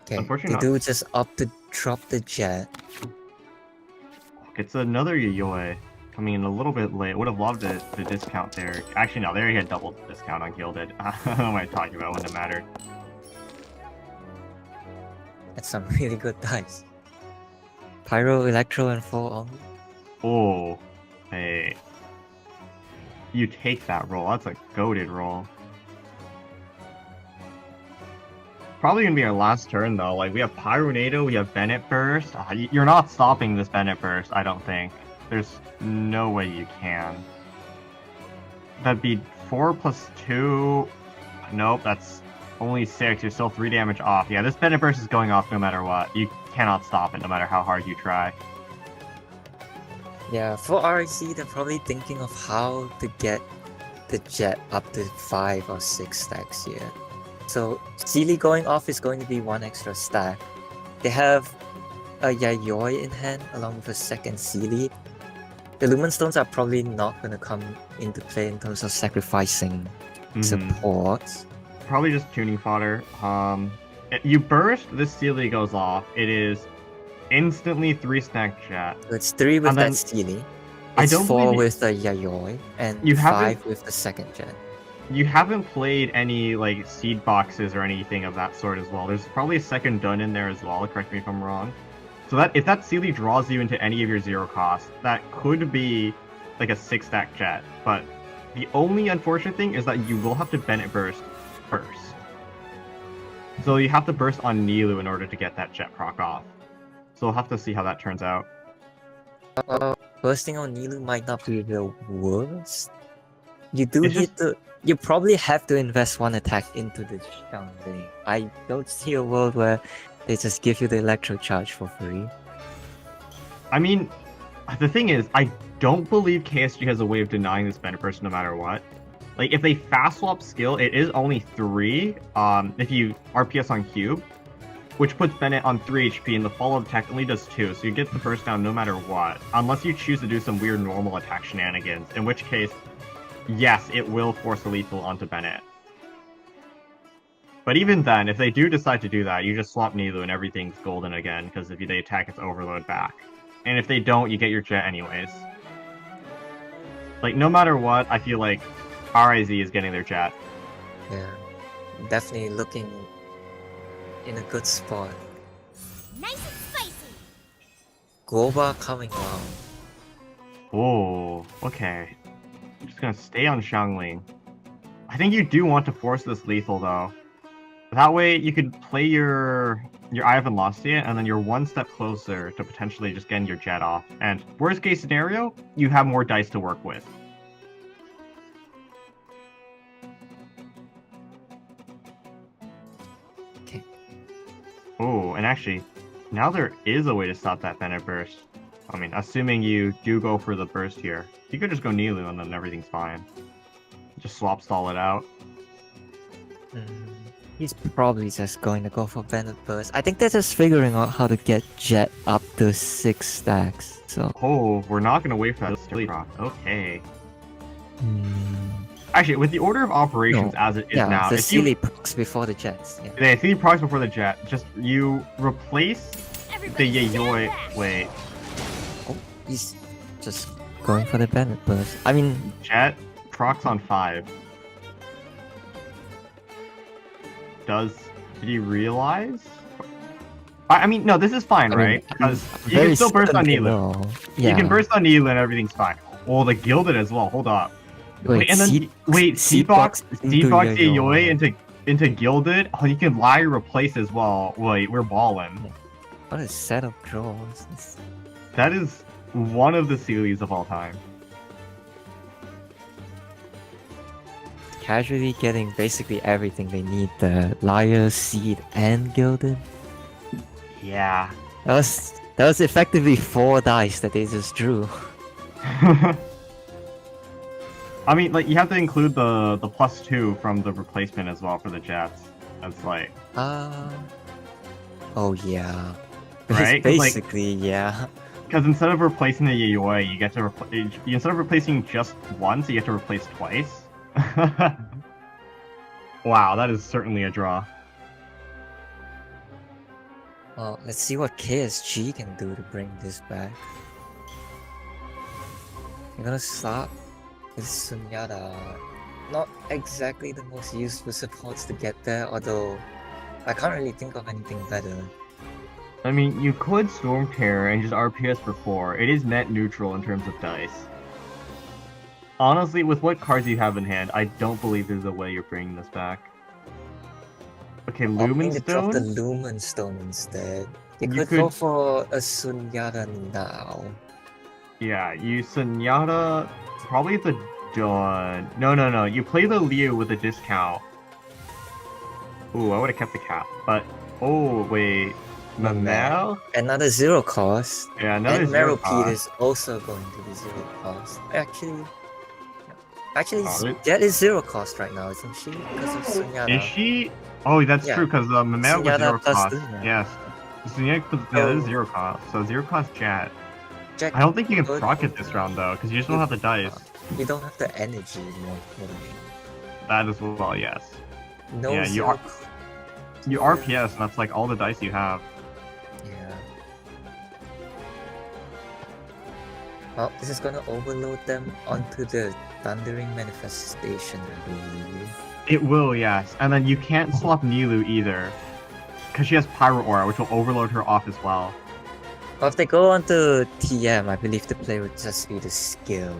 Okay, Unfortunately they do just opt to drop the Jet. It's another Yayoi coming in a little bit late. Would have loved the discount there. Actually, no, there he had double discount on Gilded. What am I talking about when it mattered? That's some really good dice. Pyro, Electro, and 4 on. Oh, hey. You take that roll. That's a goated roll. Probably gonna be our last turn though. Like we have Pyronado, we have Bennett Burst. You're not stopping this Bennett Burst, I don't think. There's no way you can. That'd be 4 plus 2. Nope, that's only 6. You're still 3 damage off. Yeah, this Bennett Burst is going off no matter what. You cannot stop it no matter how hard you try. Yeah, for RIC, they're probably thinking of how to get the Jet up to 5 or 6 stacks here. So Sealy going off is going to be 1 extra stack. They have a Yayoi in hand along with a second Sealy. The Lumen Stones are probably not going to come into play in terms of sacrificing supports. Probably just tuning fodder. You burst, this Sealy goes off. It is instantly 3 stack Jet. So it's 3 with And then- that Sealy. I It's don't 4 believe with the Yayoi and You 5 with the second Jet. You haven't played any like seed boxes or anything of that sort as well. There's probably a second Dun in there as well, correct me if I'm wrong. So that if that Sealy draws you into any of your 0 cost, that could be like a 6-stack jet. But the only unfortunate thing is that you will have to Bennett burst first. So you have to burst on Nilu in order to get that jet proc off. So we'll have to see how that turns out. Bursting on Nilu might not be the worst. You do It's need to. You probably have to invest 1 attack into the Xiangling. I don't see a world where they just give you the electro charge for free. I mean, the thing is, I don't believe KSG has a way of denying this Bennett burst no matter what. Like, if they fast swap skill, it is only 3 if you RPS on Cube, which puts Bennett on 3 HP, and the follow-up attack only does 2, so you get the burst down no matter what, unless you choose to do some weird normal attack shenanigans, in which case, yes, it will force a lethal onto Bennett. But even then, if they do decide to do that, you just swap Nilu and everything's golden again, because if they attack, it's overload back. And if they don't, you get your jet anyways. Like, no matter what, I feel like RIZ is getting their jet. Yeah, definitely looking in a good spot. Nice and spicy. Goba coming along. Oh, okay. I'm just gonna stay on Xiangling. I think you do want to force this lethal though. That way you could play your Eye of Velocity and then you're 1 step closer to potentially just getting your jet off. And worst case scenario, you have more dice to work with. Okay. Oh, and actually, now there is a way to stop that Bennett burst. I mean, assuming you do go for the burst here. You could just go Nilu and then everything's fine. Just swap stall it out. He's probably just going to go for Bennett burst. I think they're just figuring out how to get jet up to 6 stacks. So. Oh, we're not gonna wait for that silly drop. Okay. Actually, with the order of operations as it is now, the if Sealy procs before the jets. Yeah. the Sealy procs before the jet, just you replace Everybody the stand Yayoi. back. Wait, Oh, he's just going for the Bennett burst. I mean, jet procs on 5. Did he realize? I mean, no, this is fine, right? Because you can still burst on Nilu. Yeah. You can burst on Nilu and everything's fine. Oh, the Gilded as well. Hold up. And then C-Box Yayoi into Gilded. Oh, you can lie replace as well. Wait, we're balling. What a set of draws. That is one of the Sealies of all time. Casually getting basically everything they need, the Liar, Seed, and Gilded. Yeah. That was effectively 4 dice that they just drew. I mean, like, you have to include the +2 from the replacement as well for the Jets. That's like... Oh yeah. Right? 'Cause, like- Basically, yeah. Because instead of replacing the Yayoi, you get to instead of replacing just once, you get to replace twice. Wow, that is certainly a draw. Well, let's see what KSG can do to bring this back. I'm gonna start with Sunyata. Not exactly the most useful supports to get there, although I can't really think of anything better. I mean, you could Storm Terror and just RPS for 4. It is net neutral in terms of dice. Honestly, with what cards you have in hand, I don't believe there's a way you're bringing this back. Okay, Lumen Drop the Stone? Lumen Stone instead. You You could go could- for a Sunyata now. Yeah, you Sunyata, probably the Dawn. No, you play the Liu with a discount. Ooh, I would have kept the cap, but... Oh, wait. Mamel? Another 0 cost. Yeah, another And zero Meropede cost. is also going to be 0 cost. Actually, Oh, Jet is 0 cost right now, isn't she? Because of Sunyata. Is she? Oh, that's Yeah. true, because Mamel was Sunyata 0 plus cost. Luna. Yes. Sunyata is 0 cost, so 0 cost Jet. Jet I don't think you can could proc it open this round, though, because you just don't have the dice. You don't have the energy more importantly. That as well, yes. No Yeah, you 0 are- You RPS, and that's like all the dice you have. Yeah. Well, this is gonna overload them onto the Thundering Manifestation, I believe. It will, yes. And then you can't swap Nilu either, because she has Pyro Aura, which will overload her off as well. Well, if they go on to TM, I believe the play would just be the skill.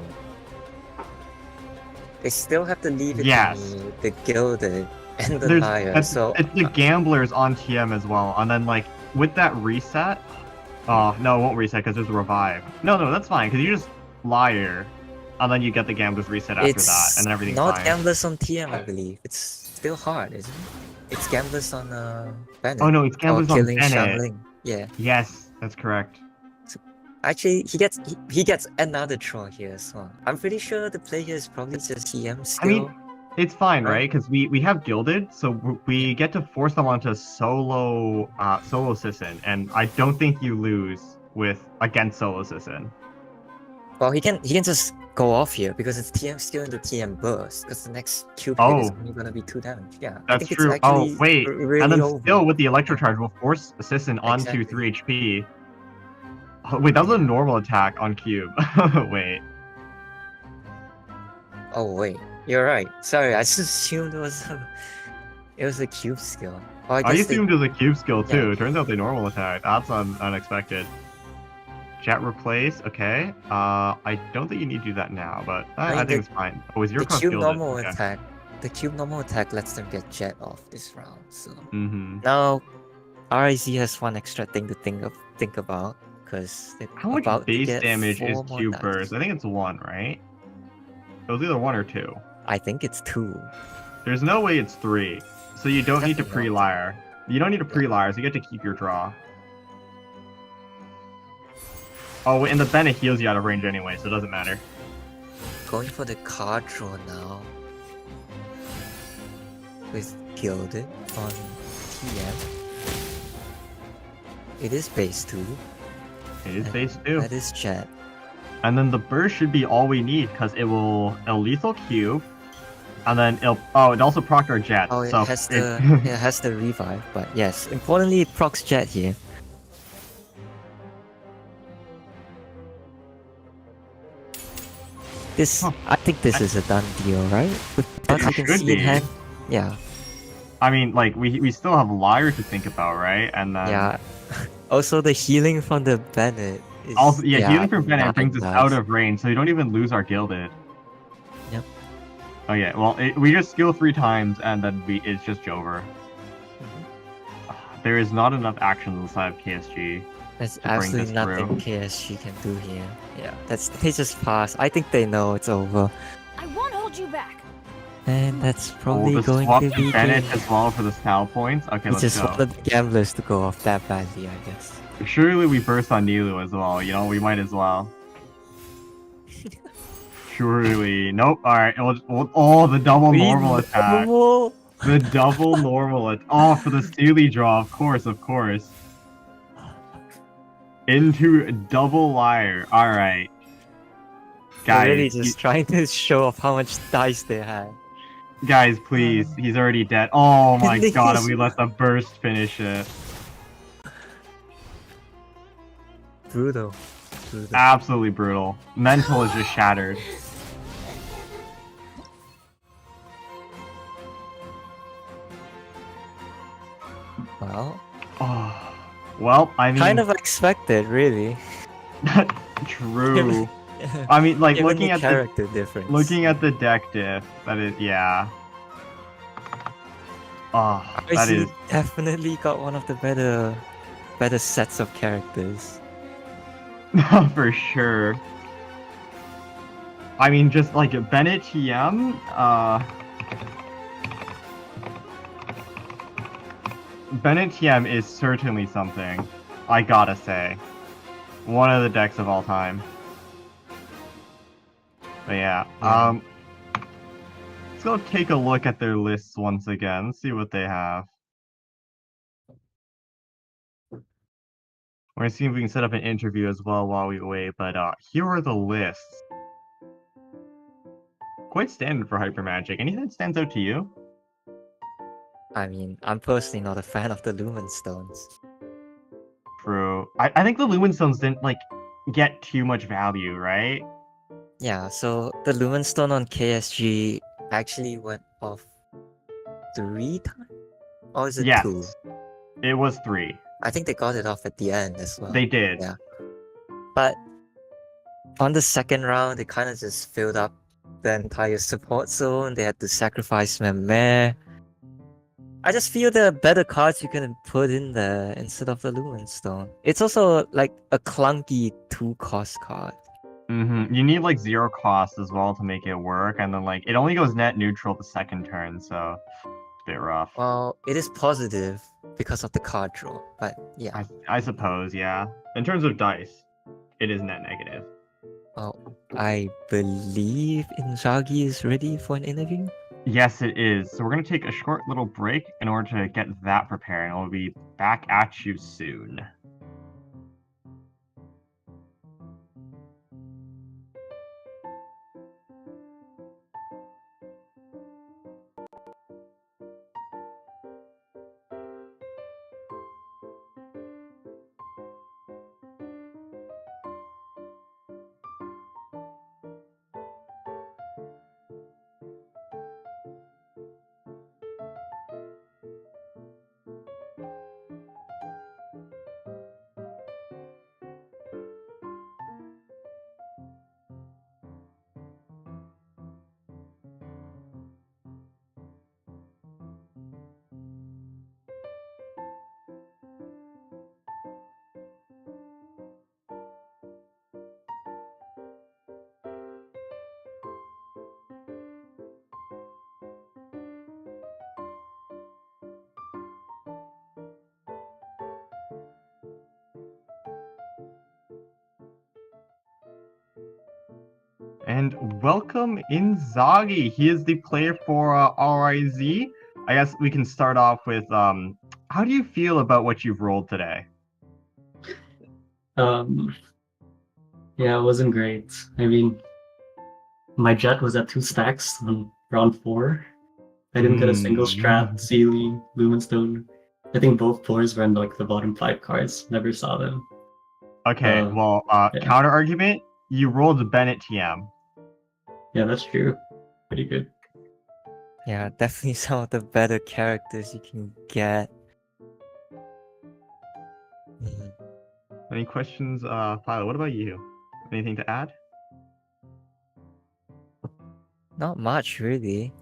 They still have to leave it Yes. to me, the gilded and the There's liar. it's, So it's the gamblers on TM as well, and then like with that reset. Oh no, it won't reset because there's a revive. No, that's fine because you just liar, and then you get the gamblers reset after it's that, and then everything's not fine. gamblers on TM, I believe. It's still hard, isn't it? It's gamblers on Bennett. Oh no, it's gamblers or on killing Bennett. Xiangling. Yeah. Yes, that's correct. Actually, he gets another draw here as well. I'm pretty sure the play here is probably just TM skill. I mean, it's fine, Right. right? Because we have gilded, so we get to force them onto solo Sissin, and I don't think you lose against solo Sissin. Well, he can just go off here because it's TM skill into TM burst. Because the next cube hit is Oh. only gonna be 2 damage. Yeah, I That's think true. it's actually Oh wait, really and then over. still with the electro charge, we'll force Sissin onto Exactly. 3 HP. Oh, wait, that was a normal attack on cube. Wait. Oh wait, you're right. Sorry, I just assumed it was a cube skill. Oh, I guess they- assumed it was a cube skill too. Turns out they normal attack. That's unexpected. Chat replace. Okay. I don't think you need to do that now, but I mean, think it's fine. Oh, is your the cross cube gilded? normal Okay. attack. The cube normal attack lets them get jet off this round. So Mm-hmm. now RIZ has one extra thing to think about because How much about to base get damage 4 is more 2 dice. burst? I think it's 1, right? It was either 1 or 2. I think it's 2. There's no way it's 3. So you don't need to Definitely not. pre-liar. You don't need to pre-liar, so you get to keep your draw. Oh, and the Bennett heals you out of range anyway, so it doesn't matter. Going for the card draw now. With Gilded on TM. It is base 2. It is and base 2. That is jet. And then the burst should be all we need, because it'll lethal cube, and then it also proc our jet. Oh, it so has the it has the revive, but yes, importantly it procs jet here. This I think this is a done deal, right? With what you can should see in be. hand. Yeah. I mean, like, we still have Liar to think about, right? And then... Yeah. Also the healing from the Bennett is Also, healing from Bennett not brings us nice. out of range, so you don't even lose our Gilded. Yep. Okay, well, we just skill 3 times, and then it's just Jover. There is not enough action on the side of KSG. There's to bring absolutely this nothing through. KSG can do here. Yeah, they just pass. I think they know it's over. I won't hold you back. And that's Oh, probably the going swap to be Bennett game. as well for the style points? Okay, We let's just go. wanted the gamblers to go off that badly, I guess. Surely we burst on Nilu as well, you know, we might as well. Surely. Nope, alright, the double normal attack. Normal. The double normal attack. Oh, for the Steely draw, of course. Into double liar. Alright. They're really Guys, just trying to show off how much dice they had. guys, please. He's already dead. Oh my god, and we let the burst finish it. Brutal. Absolutely brutal. Mental is just shattered. Well, Oh. Well, I mean... kind of expected, really. True. I mean, like, Given looking the at character difference. Looking at the deck diff, that is, yeah. Oh, that RIC is... definitely got one of the better sets of characters. for sure. I mean, just like Bennett TM, Bennett TM is certainly something, I gotta say. One of the decks of all time. But yeah, Yeah. let's go take a look at their lists once again, see what they have. We're gonna see if we can set up an interview as well while we wait, but here are the lists. Quite standard for Hyper Magic. Anything that stands out to you? I mean, I'm personally not a fan of the Lumen Stones. True. I think the Lumen Stones didn't, like, get too much value, right? Yeah, so the Lumen Stone on KSG actually went off 3 times? Or is it Yes. 2? It was 3. I think they got it off at the end as well. They did. Yeah. But on the second round, they kind of just filled up the entire support zone. They had to sacrifice Meh. I just feel there are better cards you can put in there instead of the Lumen Stone. It's also like a clunky 2-cost card. You need like 0 cost as well to make it work, and then like it only goes net neutral the second turn, so it's a bit rough. Well, it is positive because of the card draw, but yeah. I suppose, yeah. In terms of dice, it is net negative. Well, I believe Inzaghi is ready for an interview. Yes, it is. So we're going to take a short little break in order to get that prepared, and we'll be back at you soon. And welcome Inzaghi. He is the player for RIZ. I guess we can start off with how do you feel about what you've rolled today? Yeah, it wasn't great. I mean, my jet was at 2 stacks on round 4. I didn't get a single strat, Sealy, Lumenstone. I think both floors were in like the bottom 5 cards. Never saw them. Okay, yeah. Counter argument, you rolled Bennett TM. Yeah, that's true. Pretty good. Yeah, definitely some of the better characters you can get. Any questions, Philo? What about you? Anything to add? Not much, really.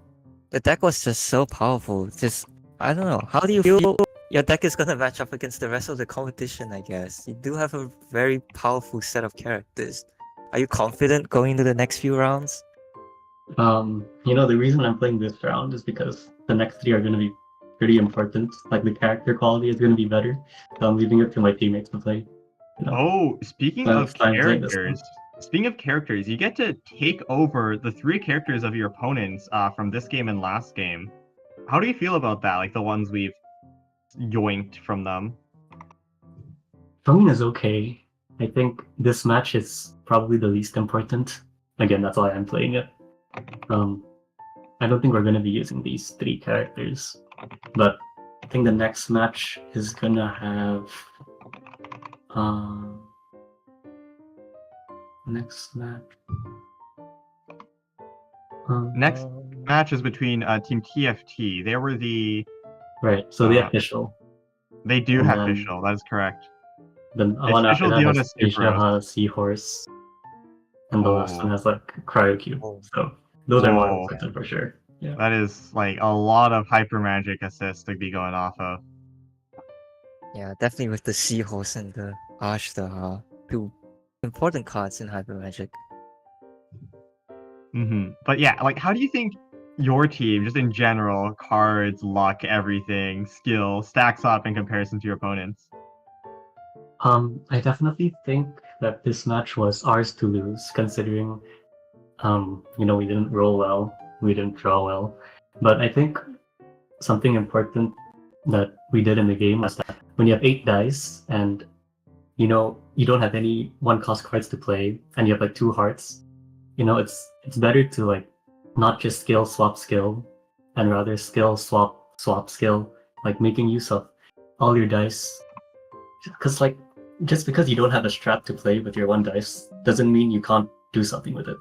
The deck was just so powerful. Just, I don't know. How do you feel your deck is gonna match up against the rest of the competition, I guess? You do have a very powerful set of characters. Are you confident going into the next few rounds? You know, the reason I'm playing this round is because the next 3 are going to be pretty important. Like, the character quality is going to be better. So I'm leaving it to my teammates to play. You know? Oh, speaking of characters, you get to take over the 3 characters of your opponents from this game and last game. How do you feel about that? Like the ones we've yoinked from them? Feeling is okay. I think this match is probably the least important. Again, that's why I'm playing it. I don't think we're going to be using these 3 characters. But I think the next match is going to have... Next match. Next match is between Team TFT. They were the... Right, so the official. They do have official, that is correct. Then one after official that has Asia Seahorse. And the last one has like Cryocube. So those are more important for sure. Yeah. That is like a lot of hyper magic assists to be going off of. Yeah, definitely with the Seahorse and the Ashtar, 2 important cards in hyper magic. But yeah, like how do you think your team, just in general, cards, luck, everything, skill, stacks up in comparison to your opponents? I definitely think that this match was ours to lose, considering, you know, we didn't roll well, we didn't draw well. But I think something important that we did in the game was that when you have 8 dice and, you know, you don't have any 1-cost cards to play, and you have like 2 hearts, you know, it's better to like not just skill swap skill, and rather skill swap skill, like making use of all your dice. Because like, just because you don't have a strat to play with your 1 dice doesn't mean you can't do something with it.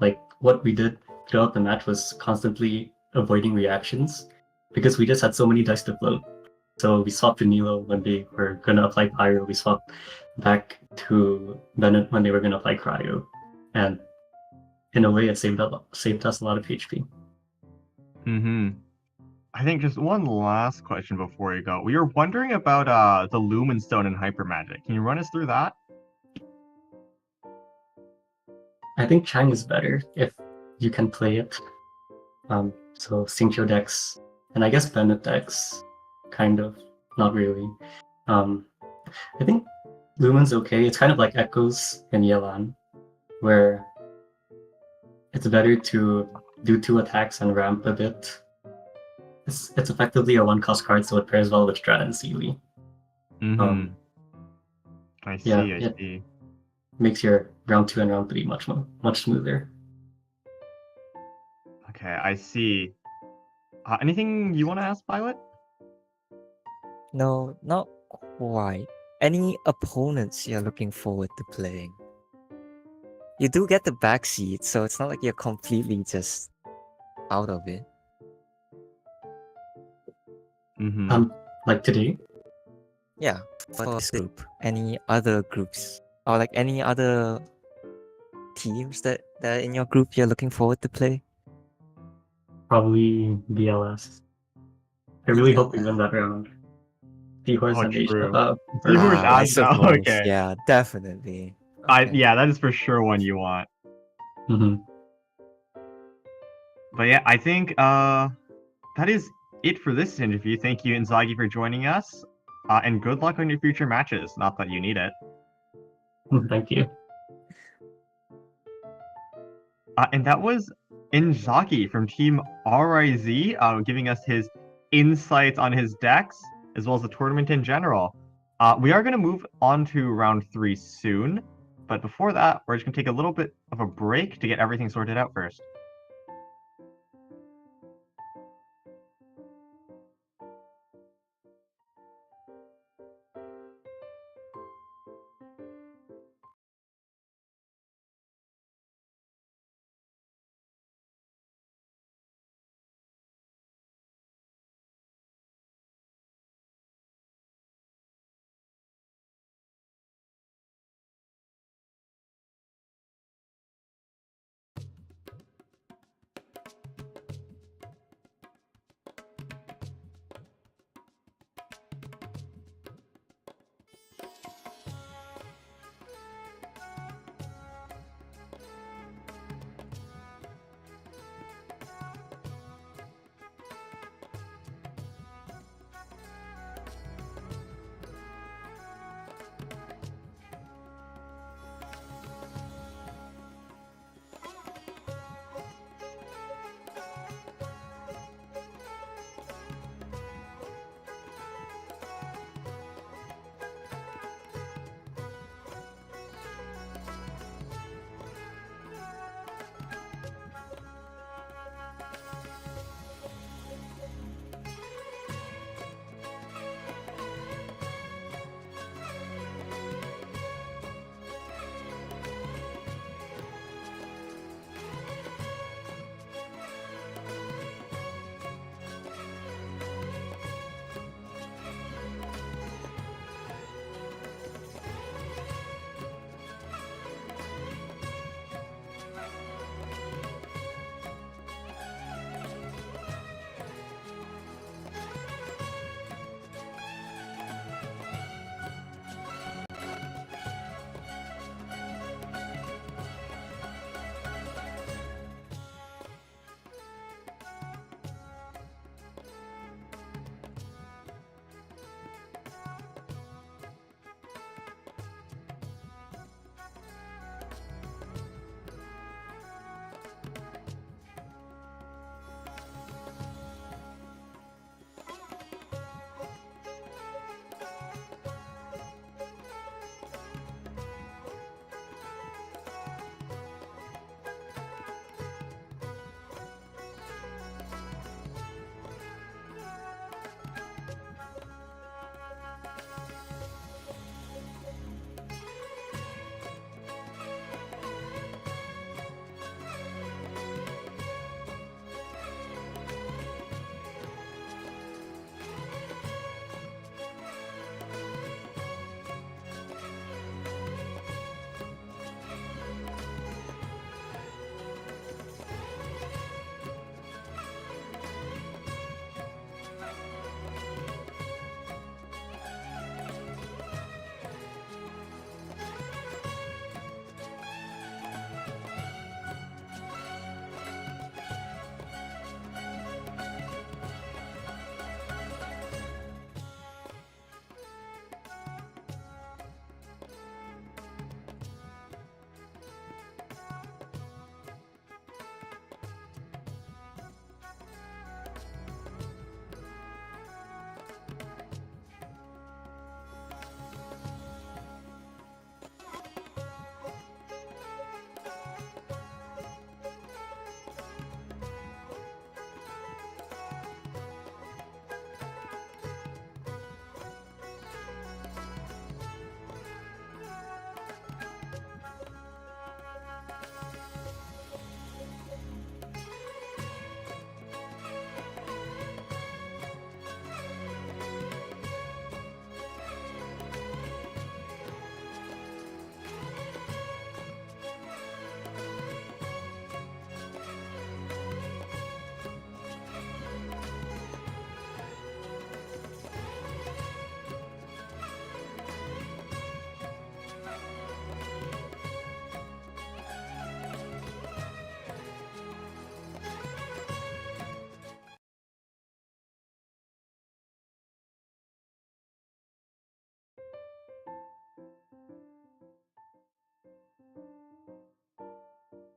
Like what we did throughout the match was constantly avoiding reactions because we just had so many dice to float. So we swapped to Nilo when they were gonna apply Pyro. We swapped back to Bennett when they were gonna apply Cryo, and in a way, it saved us a lot of HP. Mm-hmm. I think just one last question before you go. We were wondering about the Lumen Stone and Hyper Magic. Can you run us through that? I think Chang is better if you can play it. So Xingqiu decks, and I guess Bennett decks, kind of, not really. I think Lumen's okay. It's kind of like Echoes in Yelan, where it's better to do 2 attacks and ramp a bit. It's effectively a 1-cost card, so it pairs well with Drat and Sealy. Mm-hmm. I Yeah, see, I it see. makes your round 2 and round 3 much smoother. Okay, I see. Anything you want to ask, Violet? No, not quite. Any opponents you're looking forward to playing? You do get the backseat, so it's not like you're completely just out of it. Mm-hmm. Like today, Yeah, for this group. Any other groups? Or like any other teams that are in your group you're looking forward to play? probably BLS. I really hope we win that round. Seahorse Oh, and Asia. true. Versus Seahorse I Asha, suppose. okay. Yeah, definitely. Yeah, that is for sure one you want. hmm But yeah, I think that is it for this interview. Thank you, Inzaghi, for joining us. And good luck on your future matches. Not that you need it. Thank you. And that was Inzaghi from Team RIZ, giving us his insights on his decks, as well as the tournament in general. We are going to move on to round 3 soon. But before that, we're just going to take a little bit of a break to get everything sorted out first.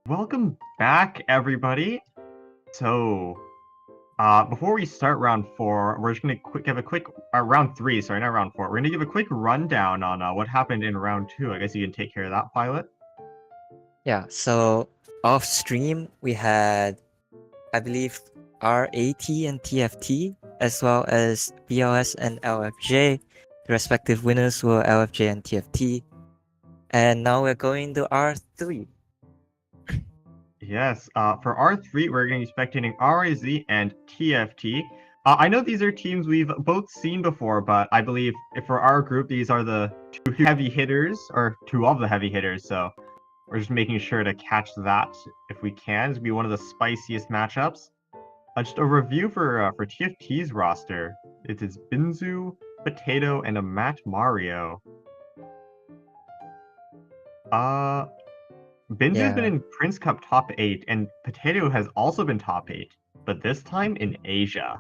Welcome back, everybody. So, before we start round 4, we're just gonna give a quick round 3. Sorry, not round 4. We're gonna give a quick rundown on what happened in round 2. I guess you can take care of that, Pilot. Yeah, so off stream we had, I believe, RAT and TFT, as well as BLS and LFJ. The respective winners were LFJ and TFT. And now we're going to R3. Yes. For R3, we're going to be spectating RIZ and TFT. I know these are teams we've both seen before, but I believe for our group, these are the two heavy hitters, or two of the heavy hitters. So we're just making sure to catch that if we can. It's going to be one of the spiciest matchups. Just a review for TFT's roster. It is Binzu, Potato, and a Matt Mario. Binzu's been Yeah. in Prince Cup top 8, and Potato has also been top 8, but this time in Asia.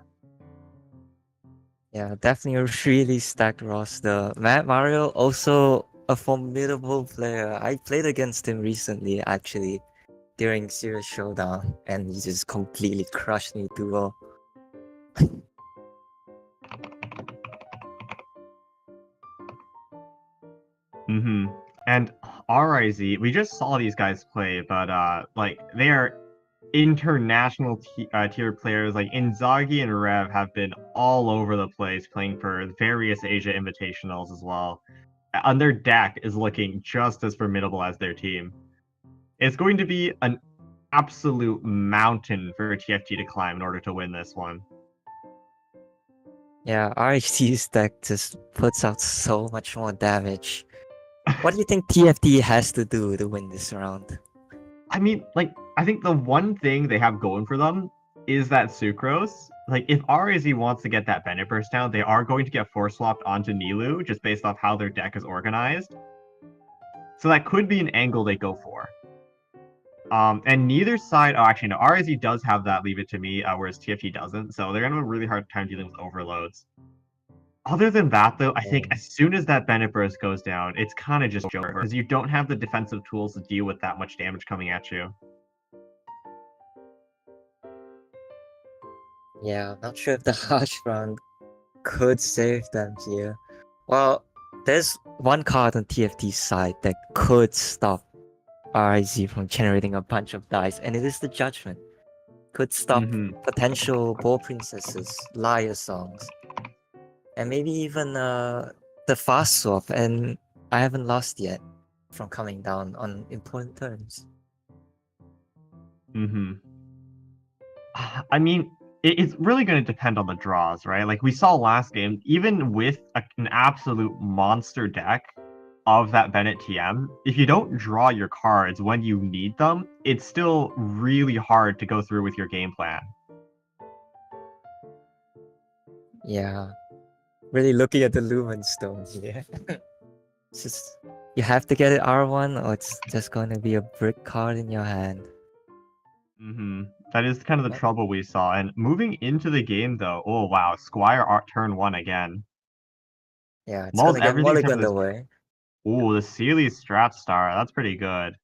Yeah, definitely a really stacked roster. Matt Mario, also a formidable player. I played against him recently, actually, during Serious Showdown, and he just completely crushed me too well. And RIZ, we just saw these guys play, but like they are international tier players. Like Inzaghi and Rev have been all over the place playing for various Asia invitationals as well. And their deck is looking just as formidable as their team. It's going to be an absolute mountain for TFT to climb in order to win this one. Yeah, RHT's deck just puts out so much more damage. What do you think TFT has to do to win this round? I mean, like, I think the one thing they have going for them is that Sucrose. Like, if RAZ wants to get that Bennett burst down, they are going to get force swapped onto Nilu just based off how their deck is organized. So that could be an angle they go for. And neither side. Oh, actually, no. RAZ does have that Leave It to Me, whereas TFT doesn't. So they're gonna have a really hard time dealing with overloads. Other than that, though, I think as soon as that Bennett burst goes down, it's kind of just joke because you don't have the defensive tools to deal with that much damage coming at you. Yeah, not sure if the Harsh round could save them here. Well, there's one card on TFT's side that could stop RIZ from generating a bunch of dice, and it is the Judgment. Could stop potential Ball Princesses, Liar Songs, and maybe even the Fast Swap, and I haven't lost yet from coming down on important terms. I mean, it's really going to depend on the draws, right? Like we saw last game, even with an absolute monster deck of that Bennett TM, if you don't draw your cards when you need them, it's still really hard to go through with your game plan. Yeah, really looking at the Lumen Stones here. It's just, you have to get it R1 or it's just going to be a brick card in your hand. That is kind of the trouble we saw. And moving into the game, though, oh wow, Squire turn 1 again. Yeah, it's gonna get mulliganed away. Oh, the Sealy Strat Star, that's pretty good.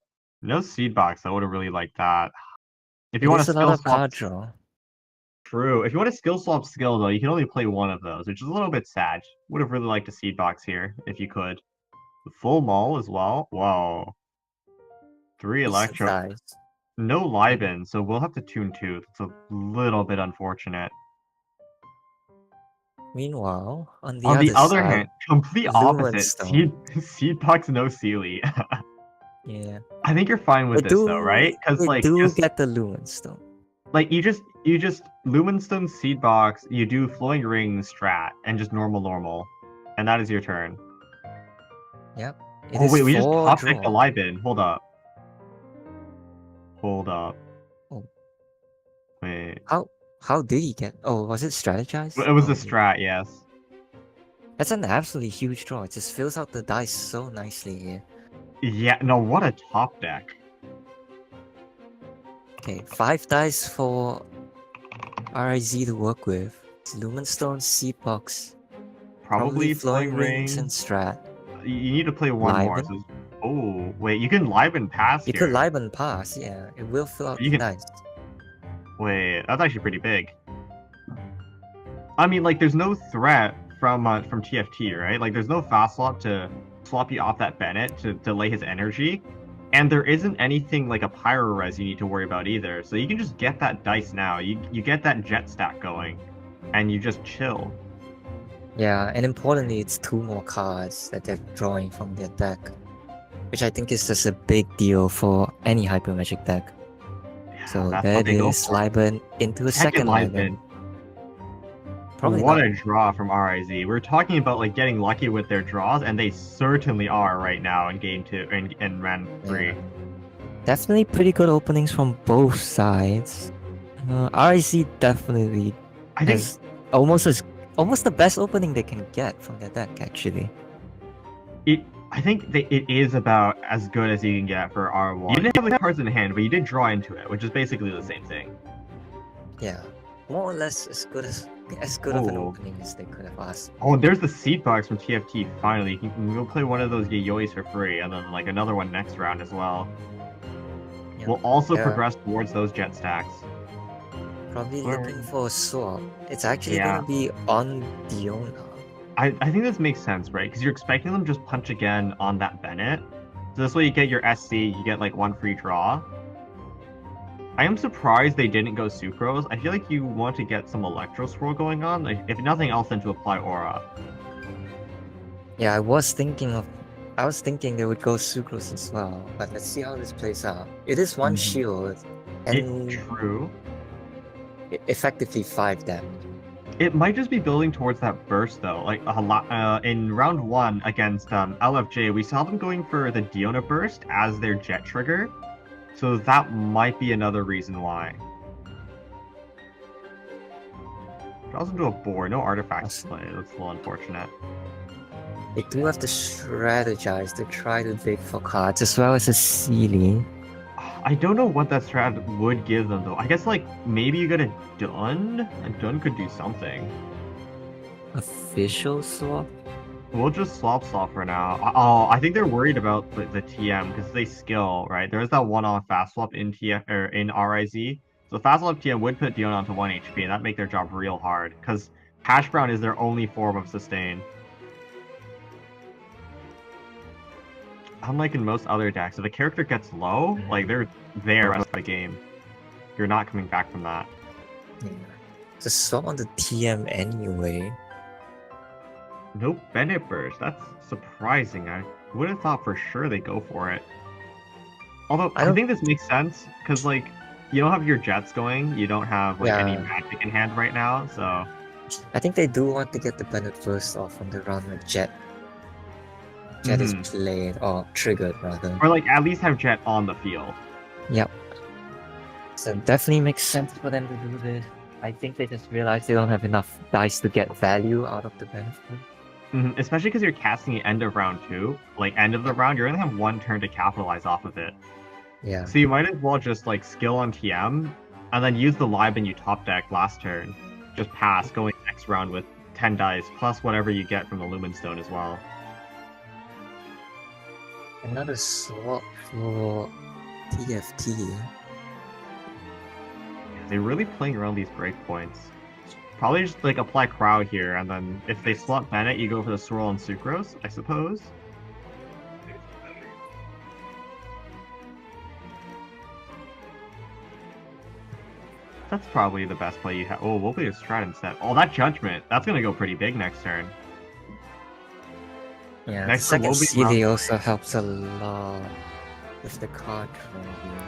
No Seed Box, I would have really liked that. If you want to skill swap, draw. True. If you want to skill swap skill, though, you can only play one of those, which is a little bit sad. Would have really liked a Seed Box here, if you could. The full Maul as well. Whoa. 3 Electro. No Liben, so we'll have to tune 2. It's a little bit unfortunate. Meanwhile, on the other side, hand, complete opposite. Seed Box, no Sealy. Yeah. I think you're fine with this though, right? Because like get the Lumenstone. Like you just Lumenstone Seed Box, you do Flowing Ring Strat, and just normal, and that is your turn. Yep. Oh wait, we just top decked the Liben. Hold up. Oh. Wait. How did he get? Oh, was it strategized? It was a strat, yes. That's an absolutely huge draw. It just fills out the dice so nicely here. Yeah, no, what a top deck. Okay, 5 dice for RIZ to work with. It's Lumenstone, Seed Box. Probably Flowing Rings Ring and Strat. You need to play one more. So Oh, wait, you can live and pass You here. could live and pass, yeah. It will fill out You can- nice. Wait, that's actually pretty big. I mean, like, there's no threat from TFT, right? Like, there's no fast swap to swap you off that Bennett to delay his energy. And there isn't anything like a Pyro Res you need to worry about either. So you can just get that dice now. You get that jet stack going, and you just chill. Yeah, and importantly, it's 2 more cards that they're drawing from their deck, which I think is just a big deal for any Hyper Magic deck. Yeah, So that's there what it they go is, for. Liben into a Second second Liben. Liben. Probably What not. a draw from RIZ. We're talking about like getting lucky with their draws, and they certainly are right now in game 2 in round 3. Yeah. Definitely pretty good openings from both sides. RIC definitely I think has almost the best opening they can get from their deck, actually. it is about as good as you can get for R1. You didn't have the cards in hand, but you did draw into it, which is basically the same thing. Yeah, more or less as good of an Ooh. opening as they could have asked. Oh, there's the seed box from TFT. Finally, you can go play one of those Yayois for free, and then like another one next round as well. Yeah. We'll also Yeah. progress towards those jet stacks. Probably Or- looking for a swap. It's actually Yeah. gonna be on Diona. I think this makes sense, right? Because you're expecting them to just punch again on that Bennett. So this way you get your SC, you get like 1 free draw. I am surprised they didn't go Sucrose. I feel like you want to get some Electro Swirl going on, like, if nothing else than to apply Aura. Yeah, I was thinking they would go Sucrose as well, but let's see how this plays out. It is 1 Mhm. shield, and True. effectively 5 damage. It might just be building towards that burst though. Like a lot in round 1 against LFJ, we saw them going for the Diona burst as their jet trigger. So that might be another reason why. Draws into a board, no artifacts to play. That's a little unfortunate. They do have to strategize to try to dig for cards as well as a ceiling. I don't know what that strat would give them though. I guess like maybe you get a Dun. A Dun could do something. Official swap? We'll just swap for now. Oh, I think they're worried about the TM because they skill, right? There is that one-off fast swap in TF or in RIZ. So fast swap TM would put Dion onto 1 HP, and that'd make their job real hard because Hash Brown is their only form of sustain. Unlike in most other decks, if a character gets low, like they're there the rest of the game. You're not coming back from that. Yeah. Just swap on the TM anyway. Nope, Bennett Burst. That's surprising. I would have thought for sure they go for it. Although I I don't- think this makes sense because like you don't have your jets going, you don't have like any Yeah. magic in hand right now, so I think they do want to get the Bennett first off from the round where Jet is played or triggered rather. or like at least have jet on the field. So it definitely makes sense for them to do this. I think they just realized they don't have enough dice to get value out of the benefit. Especially because you're casting the end of round 2, like end of the round, you're gonna have 1 turn to capitalize off of it. Yeah. So you might as well just like skill on TM, and then use the Liben you top deck last turn. Just pass, going next round with 10 dice, plus whatever you get from the Lumen Stone as well. Another swap for TFT. They're really playing around these breakpoints. Probably just like apply crowd here, and then if they swap Bennett, you go for the swirl and sucrose, I suppose. That's probably the best play you have. Oh, we'll play a strat instead. Oh, that judgment. That's gonna go pretty big next turn. Yeah, Next the one will second be CD round also helps a lot with the card draw here.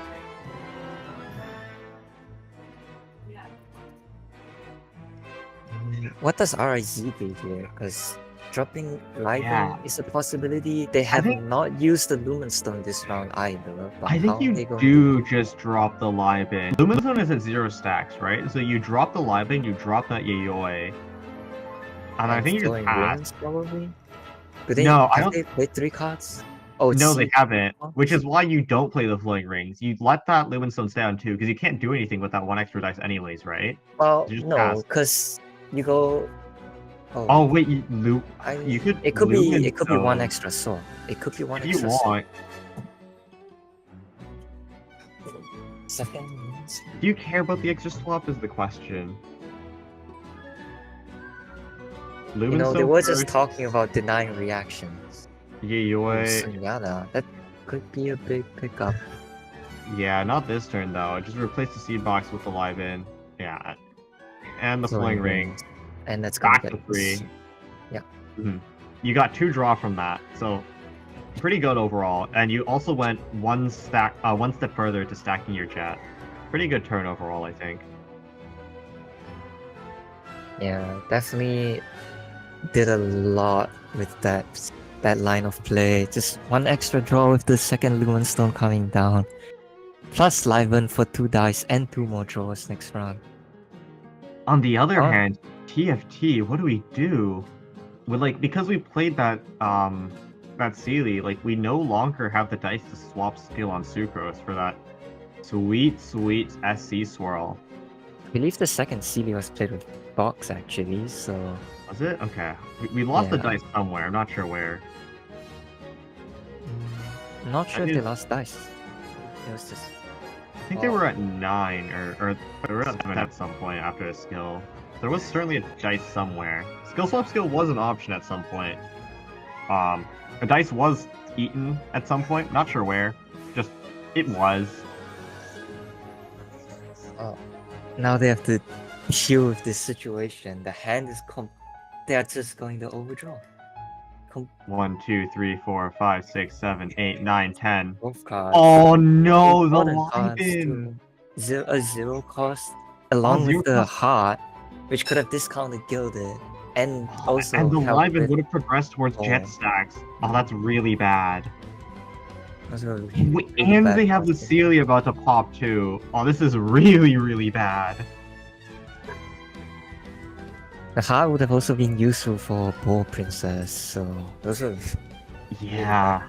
What does RIZ do here? Because dropping Lighting Yeah. is a possibility. They have think- not used the Lumen Stone this round either. But I how think are you they going do just drop the Liben. Lumen Zone is at 0 stacks, right? So you drop the Liben, you drop that Yayoi. And I think you throwing just pass. rings probably? Do they, No, I have don't- they played 3 cards? Oh, it's No, they C- haven't. Which is why you don't play the flowing rings. You let that Lumen Stone stay on 2, because you can't do anything with that 1 extra dice anyways, right? Well, You just no, pass. because you go Oh wait, you could. It could be. Lumen, It could be one though. extra sword. It could be one If you extra sword. want. Second. Do you care about the extra swap? Is the question. You know, they were just talking about denying reactions. Yayoi. Sunyana, that could be a big pickup. Yeah, not this turn though. Just replace the seed box with the live in. Yeah. And the flowing ring. And that's gonna Back get to 3. Yeah. You got 2 draw from that, so pretty good overall. And you also went one step further to stacking your jet. Pretty good turn overall, I think. Yeah, definitely did a lot with that line of play. Just one extra draw with the second Lumen Stone coming down. Plus Liven for 2 dice and 2 more draws next round. On the other hand, TFT, what do we do? Because we played that Sealy, we no longer have the dice to swap skill on Sucrose for that sweet SC swirl. I believe the second Sealy was played with Box actually, so... Was it? Okay. We lost the Yeah. dice somewhere, I'm not sure where. I'm not sure if they lost dice. It was just... I think they were at 9, or they were at 7 at some point after a skill. There was certainly a dice somewhere. Skill swap skill was an option at some point. A dice was eaten at some point, not sure where. Just, it was. Now they have to deal with this situation. The hand is they are just going to overdraw. 1, 2, 3, 4, 5, 6, 7, 8, 9, 10. Both cards. Oh no, the Important cards live-in! to a 0 cost along zero with the cost? heart, which could have discounted Gilded, and also And the helped live-in with- would have progressed towards jet stacks. Oh, that's really bad. also a Wait, really and bad they have the card. Celia about to pop too. Oh, this is really bad. The heart would have also been useful for Ball Princess, so those are Yeah.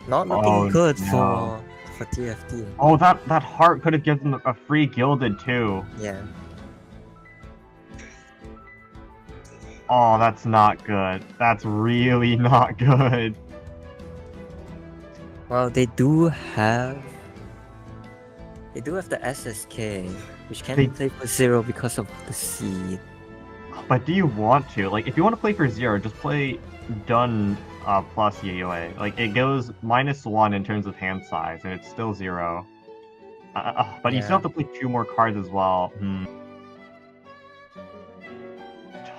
not looking Oh, good no. for TFT. Oh, that heart could have given them a free gilded too. Yeah. Oh, that's not good. That's really not good. Well, they do have the SSK, which can They- be played for 0 because of the seed. But do you want to? If you want to play for 0, just play Dun plus Yayoi. It goes -1 in terms of hand size, and it's still 0. But you still have to play 2 more cards as well.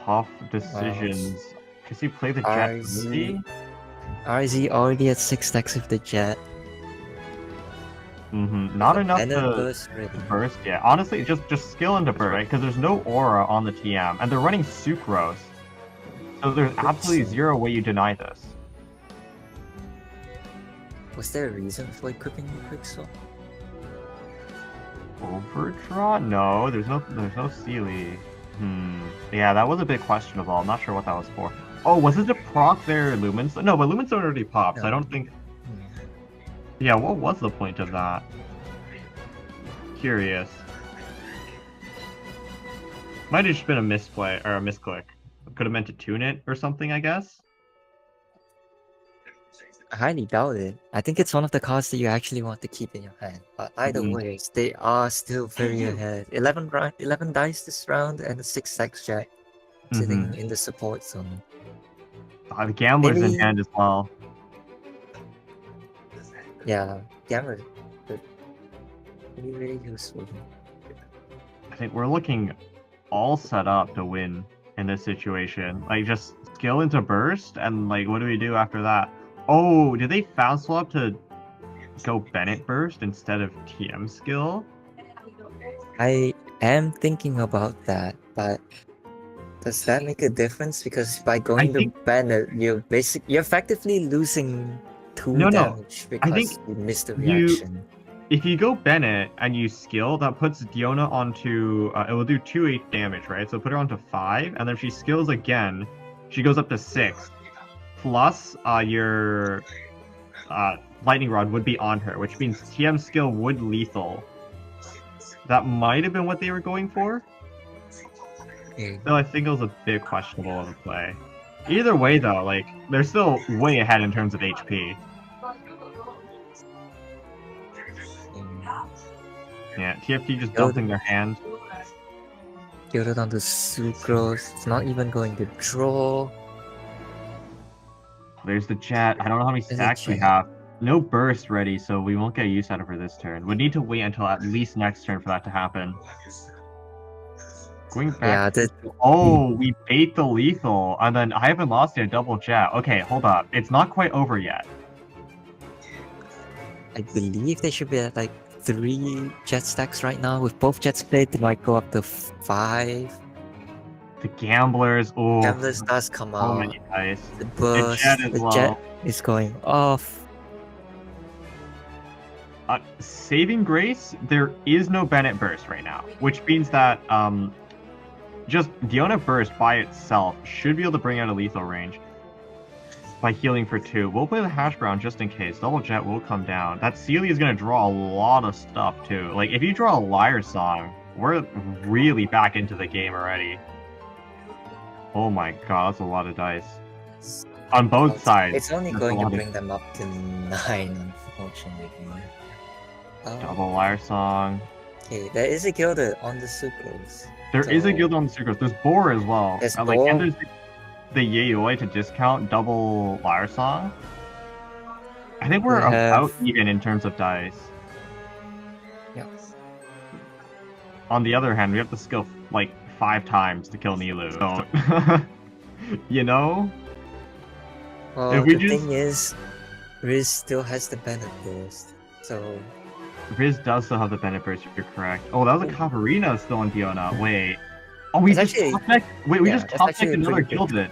Tough decisions. Because you play the Jet early? RZ already at 6 stacks with the Jet. Not enough And then to burst ready. burst yet. Honestly, just skill into burst, right? Because there's no aura on the TM, and they're running Sucrose. So there's absolutely 0 way you deny this. Was there a reason for equipping the Quicksword? Overdraw? No, there's no Sealy. Yeah, that was a bit questionable. I'm not sure what that was for. Oh, was it to proc their Lumens? No, but Lumens already popped, so I don't think... Yeah, what was the point of that? Curious. Might have just been a misplay, or a misclick. Could have meant to tune it or something, I guess? I highly doubt it. I think it's one of the cards that you actually want to keep in your hand. But either way, they are still very ahead. 11 dice this round and a 6 stacks Jet sitting in the support zone. The Gambler's in Maybe- hand as well. Yeah, Gamma. Really useful. I think we're looking all set up to win in this situation. Just skill into burst, and what do we do after that? Oh, did they foul swap to go Bennett burst instead of TM skill? I am thinking about that, but does that make a difference? Because by going to think- Bennett, you're effectively losing 2 No, damage because think you missed the you- reaction. If you go Bennett and you skill, that puts Diona onto... it will do 2 8 damage, right? So put her onto 5, and then if she skills again, she goes up to 6. Plus, your Lightning Rod would be on her, which means TM skill would lethal. That might have been what they were going for. Okay. So I think it was a bit questionable of a play. Either way, though, like they're still way ahead in terms of HP. Yeah, TFT just dumping their hand. Gilded onto Sucrose. It's not even going to draw. There's the Jet. I don't know how many There's a stacks we Jet. have. No burst ready, so we won't get use out of her this turn. We need to wait until at least next turn for that to happen. Going back. Yeah, the Oh, we bait the lethal, and then I haven't lost yet. Double Jet. Okay, hold up. It's not quite over yet. I believe they should be at like 3 jet stacks right now. With both jets played, they might go up to 5. The gamblers. Oh, Gamblers does come so out. many dice. The burst, Jet as the well. jet is going off. Saving Grace, there is no Bennett Burst right now, which means that just Diona Burst by itself should be able to bring out a lethal range by healing for 2. We'll play the Hash Brown just in case. Double Jet will come down. That Celia is going to draw a lot of stuff too. Like, if you draw a Liar Song, we're really back into the game already. Oh my god, that's a lot of dice. On both sides. It's only that's going a to lot of- bring them up to 9, unfortunately. Double Liar Song. Okay, there is a Gilded on the Sucrose. There is a So- guild on the Sucrose. There's Boar as well. There's And Boar. there's the Yayoi to discount double Liar Song. I think we're We have- about even in terms of dice. Yeah. On the other hand, we have to skill like 5 times to kill Nilu. So, you know? Well, If we the just- thing is, Riz still has the Bennett Burst. So, Riz does still have the Bennett Burst, if you're correct. Oh, that was a Cavarina still on Diona. Wait. Oh, we It's just actually- top decked. Wait, we yeah, just that's top actually decked a another pretty good- Gilded.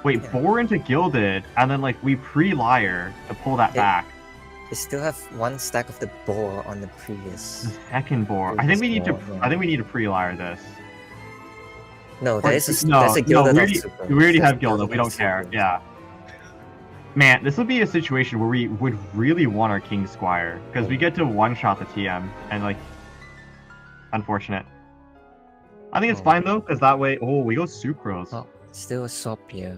Wait, Yeah. Boar into Gilded, and then like we pre-Liar to pull that Yeah. back. they still have 1 stack of the Boar on the The previous. second Boar. I Previous think we need to. Boar, yeah. I think we need to pre-Liar this. No, Or- there's a, no, there's a no, Gilded we on already, Sucrose. we already There's have a Gilded. We on don't care. Sucrose. Yeah. Man, this would be a situation where we would really want our King Squire because we get to one-shot the TM and like, unfortunate. I think it's Oh. fine though because that way, oh, we go Sucrose. Oh, still a swap here.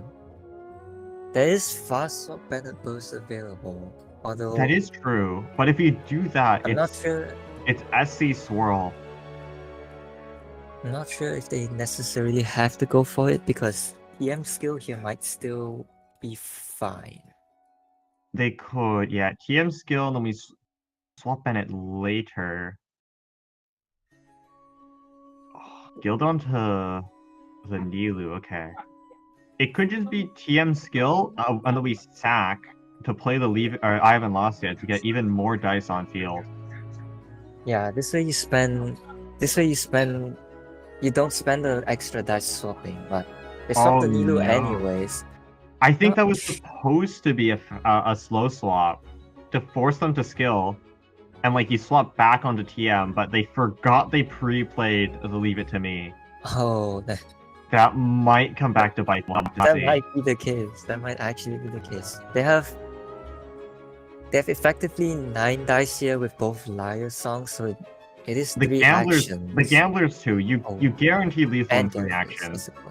There is fast swap Bennett Burst available. Although, That is true, but if you do that, I'm not it's sure. it's SC Swirl. I'm not sure if they necessarily have to go for it because TM skill here might still be fine. They could, yeah. TM skill, and then we swap Bennett later. Oh, Gildon to the Nilu, okay. It could just be TM skill, and then we sack to play the leave, or I haven't lost yet, to get even more dice on field. Yeah, this way you spend. This way you spend. You don't spend the extra dice swapping, but they swap the Oh, Nilu no. anyways. I think that was Oh. supposed to be a slow swap to force them to skill, and like you swap back onto TM, but they forgot they pre-played the Leave It to Me. Oh, That might come back to bite them. that might be the case. That might actually be the case. They have effectively 9 dice here with both Liar Songs, so it is The 3 gamblers, actions. the gamblers too. You Oh. guarantee lethal in and 3 gamblers, actions. basically.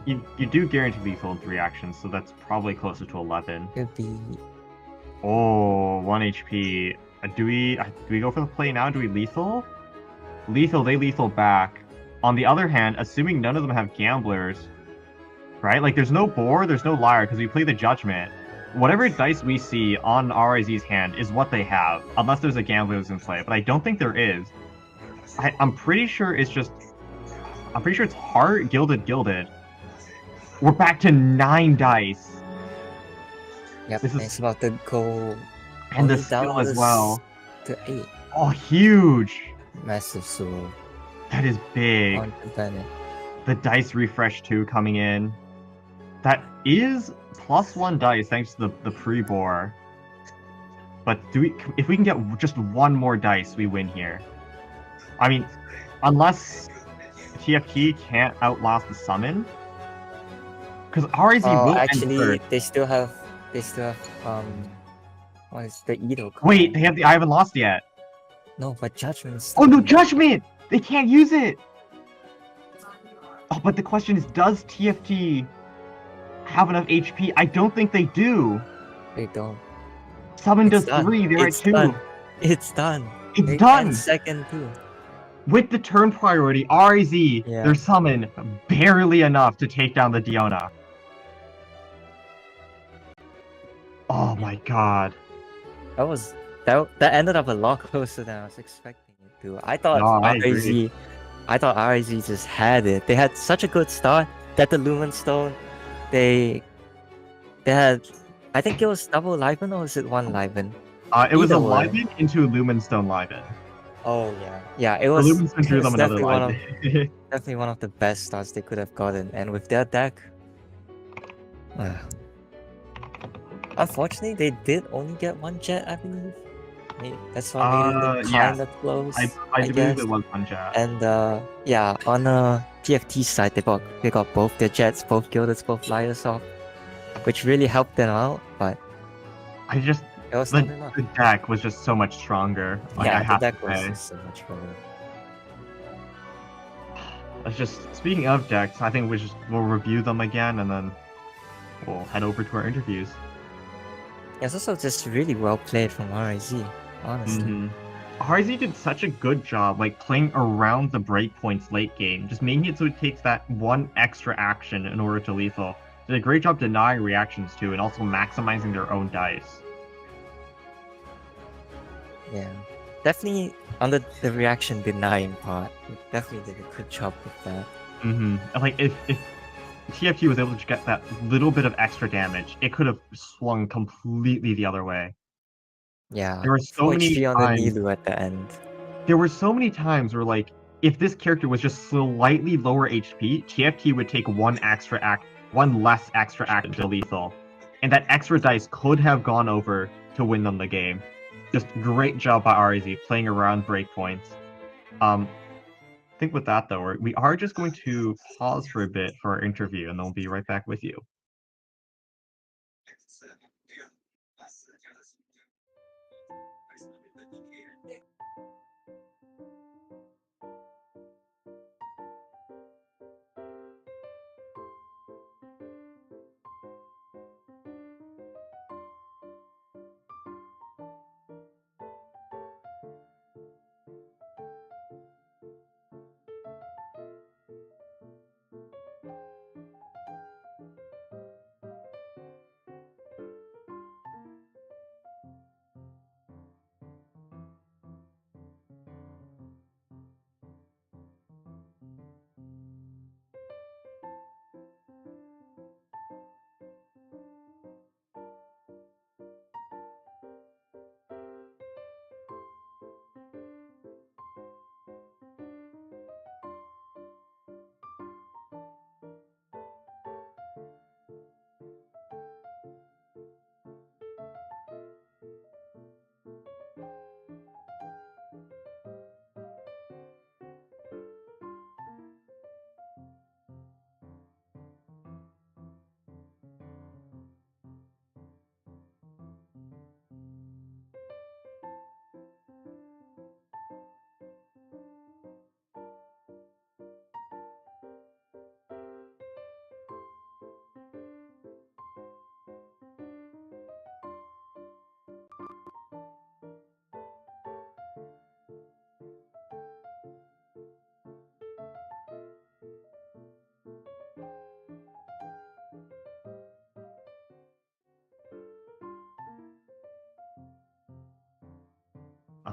You do guarantee lethal in 3 actions, so that's probably closer to 11. Could be. Oh, 1 HP. Do we go for the play now? Do we lethal? Lethal, they lethal back. On the other hand, assuming none of them have gamblers, right? Like there's no Boar, there's no Liar, because we play the Judgment. Whatever dice we see on RIZ's hand is what they have, unless there's a gamblers in play, but I don't think there is. I'm pretty sure it's just... I'm pretty sure it's Heart, Gilded. We're back to 9 dice. Yep, This is- and it's about to go. And the only down skill as to well. To 8. Oh, huge! Massive sword That is big. on the Bennett. The dice refresh 2 coming in. That is +1 dice thanks to the pre-bore. But if we can get just 1 more dice, we win here. I mean, unless TFT can't outlast the summon. Because RIZ Oh, will end actually, first. they still have. What is the Edo card? Wait, they have the I haven't lost yet. No, but Judgment. Oh no, Judgment! They can't use it! Oh, but the question is, does TFT have enough HP? I don't think they do. They don't. Summon It's does done. 3, they're It's at 2. done. It's done. It's They done! can second too. With the turn priority, RAZ, Yeah. their summon barely enough to take down the Diona. Oh my god. That ended up a lot closer than I was expecting it to. I thought No, I agree. RAZ just had it. They had such a good start that the Lumen Stone, they had, I think it was double Liven or was it one Liven? It was a Either way. Liven into a Lumenstone Liven. Oh yeah, yeah. It The was. Lumenstone It drew was them another definitely Liven. definitely one of the best starts they could have gotten, and with their deck, unfortunately, they did only get one jet, I believe. That's what made it look Yeah. kind of close. I believe guess. it was one jet. And yeah, on TFT side, they got both their jets, both Gildeds, both Liars off, which really helped them out. But I just it was not enough. the deck was just so much stronger. Like, I Yeah, the have deck to was say. just so much better. Let's just, speaking of decks, I think we'll review them again and then we'll head over to our interviews. Yeah, it's also just really well played from RIZ, honestly. RZ did such a good job, like, playing around the breakpoints late game, just making it so it takes that one extra action in order to lethal. Did a great job denying reactions too, and also maximizing their own dice. Yeah, definitely under the reaction denying part, definitely did a good job with that. And like, if TFT was able to get that little bit of extra damage, it could have swung completely the other way. Yeah, There were so many HP on the times. Nilu at the end. There were so many times where, like, if this character was just slightly lower HP, TFT would take one less extra action to lethal, and that extra dice could have gone over to win them the game. Just great job by RZ playing around breakpoints. I think with that though, we are just going to pause for a bit for our interview, and then we'll be right back with you.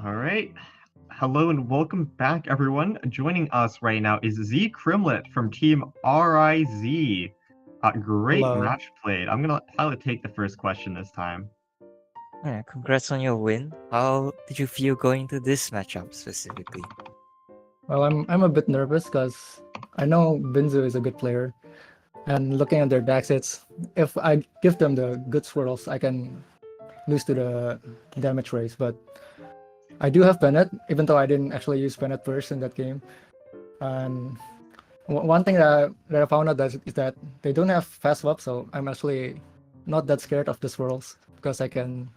All right. Hello and welcome back, everyone. Joining us right now is Z Crimlet from Team RIZ. Great Hello. match played. I'm gonna let Tyler take the first question this time. Yeah, congrats on your win. How did you feel going to this matchup specifically? Well, I'm a bit nervous because I know Binzu is a good player, and looking at their decks, if I give them the good swirls, I can lose to the damage race. But I do have Bennett, even though I didn't actually use Bennett first in that game. And one thing that I found out is that they don't have fast swap, so I'm actually not that scared of the swirls because I can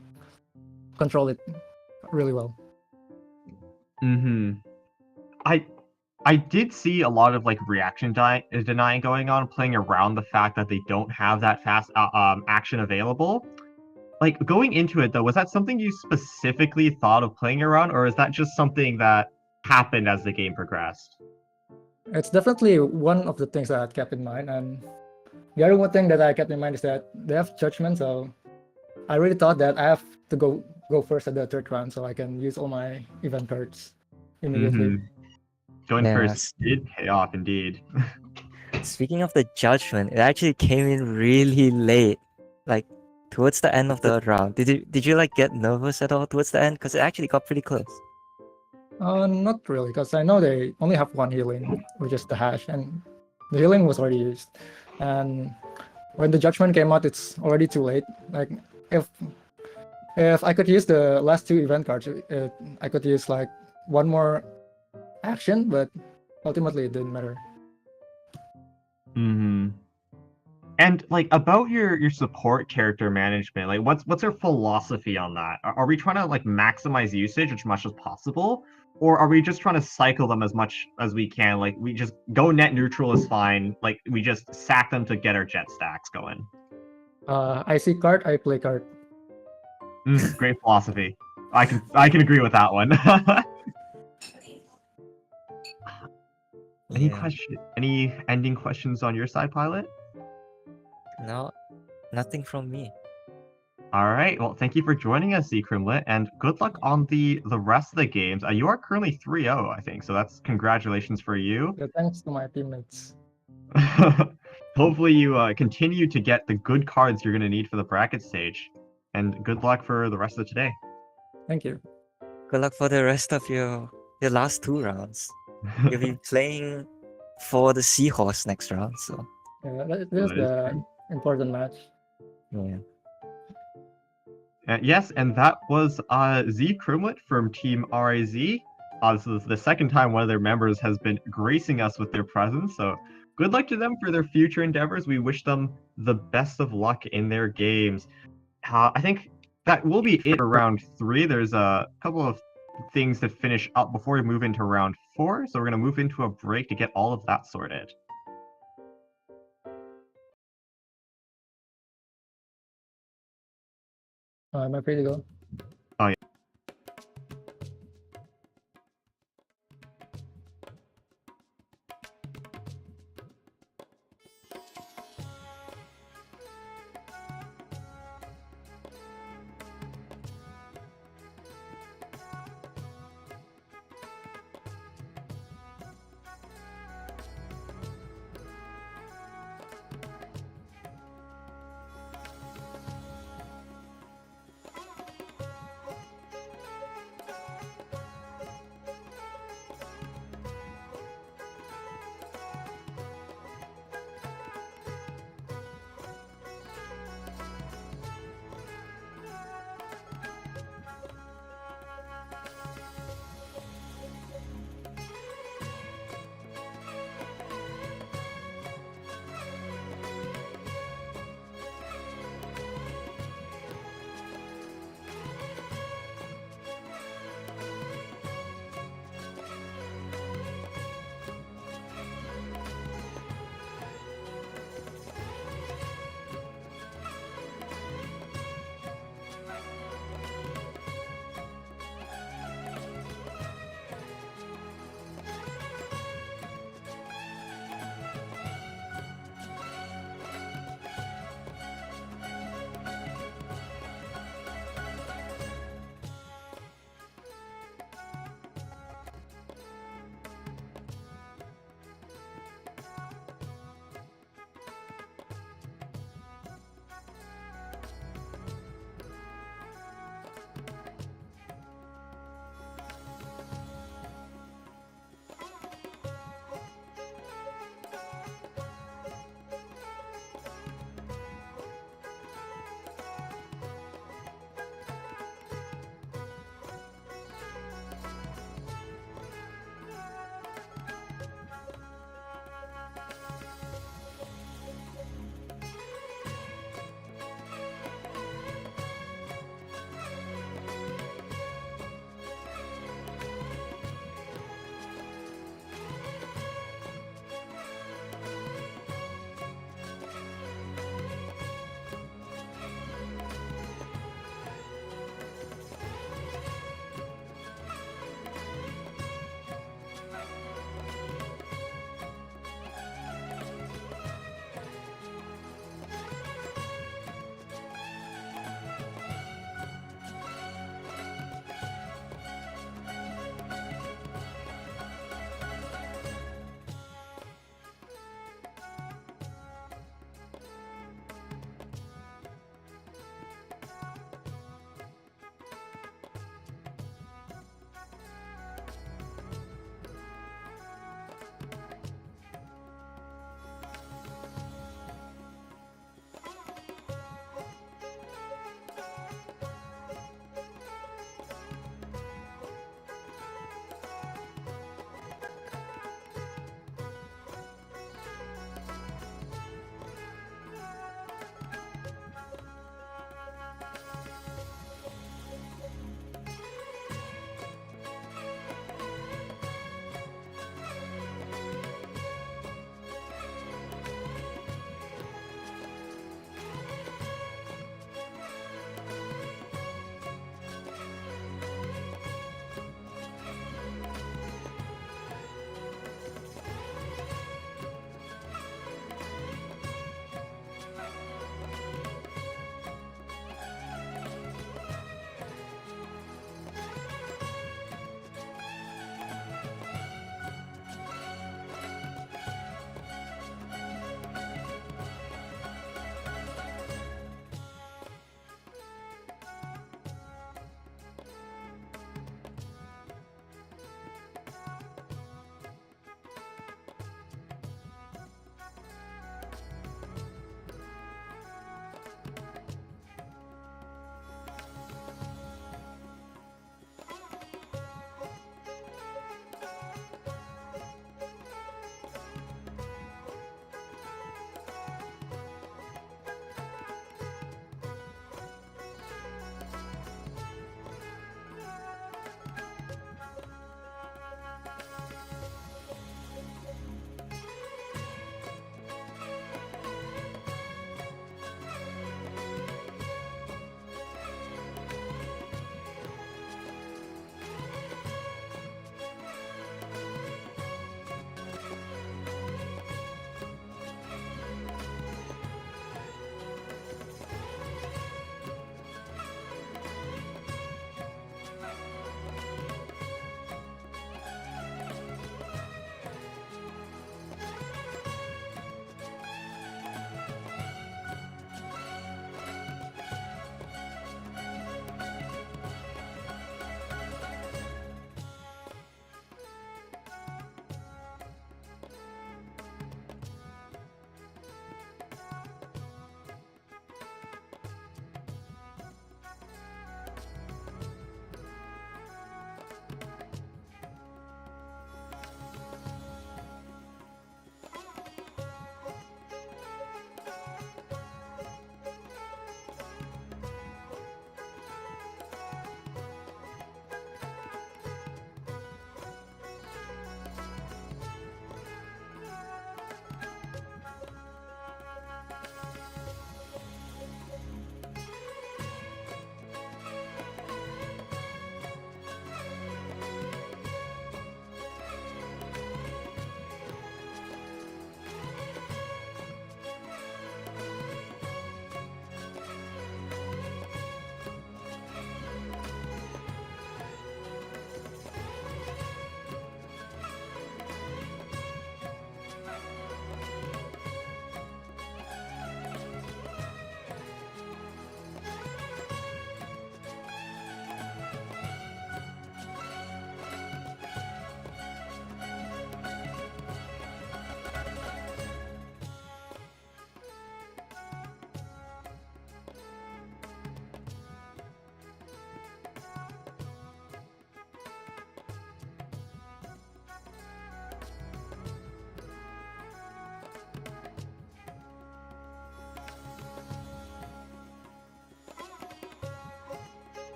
control it really well. I I did see a lot of like denying going on, playing around the fact that they don't have that fast action available. Like going into it though, was that something you specifically thought of playing around, or is that just something that happened as the game progressed? It's definitely one of the things that I kept in mind, and the other one thing that I kept in mind is that they have judgment, so I really thought that I have to go first at the third round so I can use all my event cards immediately. Mhm. Going first Yes. did pay off indeed. Speaking of the judgment, it actually came in really late, like towards the end of the round. Did you like get nervous at all towards the end? Because it actually got pretty close. Not really, because I know they only have one healing, which is the hash, and the healing was already used. And when the judgment came out, it's already too late. Like if I could use the last two event cards, I could use like one more action, but ultimately it didn't matter. Hmm. And like about your support character management, like what's our philosophy on that? Are we trying to like maximize usage as much as possible, or are we just trying to cycle them as much as we can? Like we just go net neutral is fine. Like we just sack them to get our jet stacks going. I see card, I play card. Great philosophy. I can agree with that one. Yeah. Any ending questions on your side, Pilot? No, nothing from me. All right. Well, thank you for joining us, Zcrimlet, and good luck on the rest of the games. You are currently 3-0, I think, so that's congratulations for you. Yeah, thanks to my teammates. Hopefully, you continue to get the good cards you're going to need for the bracket stage, and good luck for the rest of today. Thank you. Good luck for the rest of your last two rounds. You'll be playing for the Seahorse next round, so Yeah, this is That is the important match. yeah. Yes, and that was Zcrimlet from Team RIZ. This is the second time one of their members has been gracing us with their presence, so good luck to them for their future endeavors. We wish them the best of luck in their games. I think that will be it for round 3. There's a couple of things to finish up before we move into round 4, so we're going to move into a break to get all of that sorted. Am I free to go? Oh, yeah.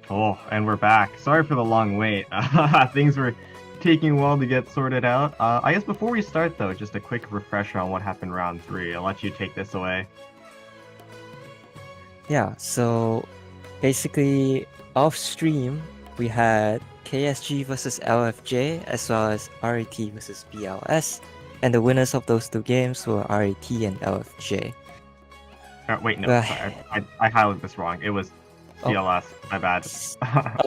Oh, and we're back. Sorry for the long wait. Things were taking a while to get sorted out. I guess before we start, though, just a quick refresher on what happened round 3. I'll let you take this away. Yeah, so basically off stream we had KSG versus LFJ as well as RAT versus BLS, and the winners of those two games were RAT and LFJ. Wait, no, Well- sorry. I highlighted this wrong. It was Oh. CLS. My bad.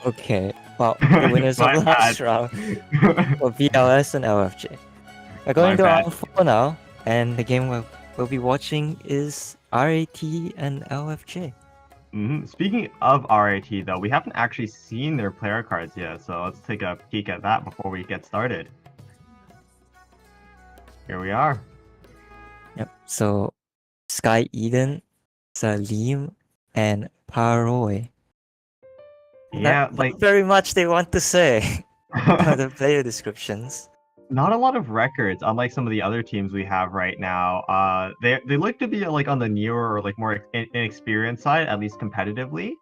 Okay, well, the winners of My last bad. round were BLS and LFJ. We're going My to bad. round 4 now, and the game we'll be watching is RAT and LFJ. Speaking of RAT, though, we haven't actually seen their player cards yet, so let's take a peek at that before we get started. Here we are. Yep. So Sky Eden, Salim, and Paroy. Yeah, Not very much they want to say on the player descriptions. not a lot of records, unlike some of the other teams we have right now. They look to be like on the newer or like more inexperienced side, at least competitively.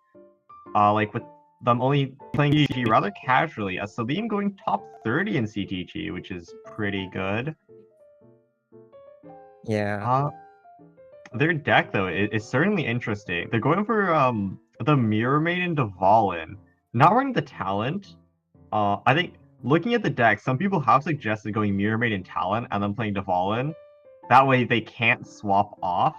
Like with them only playing CTG rather casually. Salim going top 30 in CTG, which is pretty good. Yeah. Their deck though is certainly interesting. They're going for the Mirror Maiden Dvalin, not running the talent. I think looking at the deck, some people have suggested going Mirror Maiden Talent and then playing Dvalin. That way they can't swap off,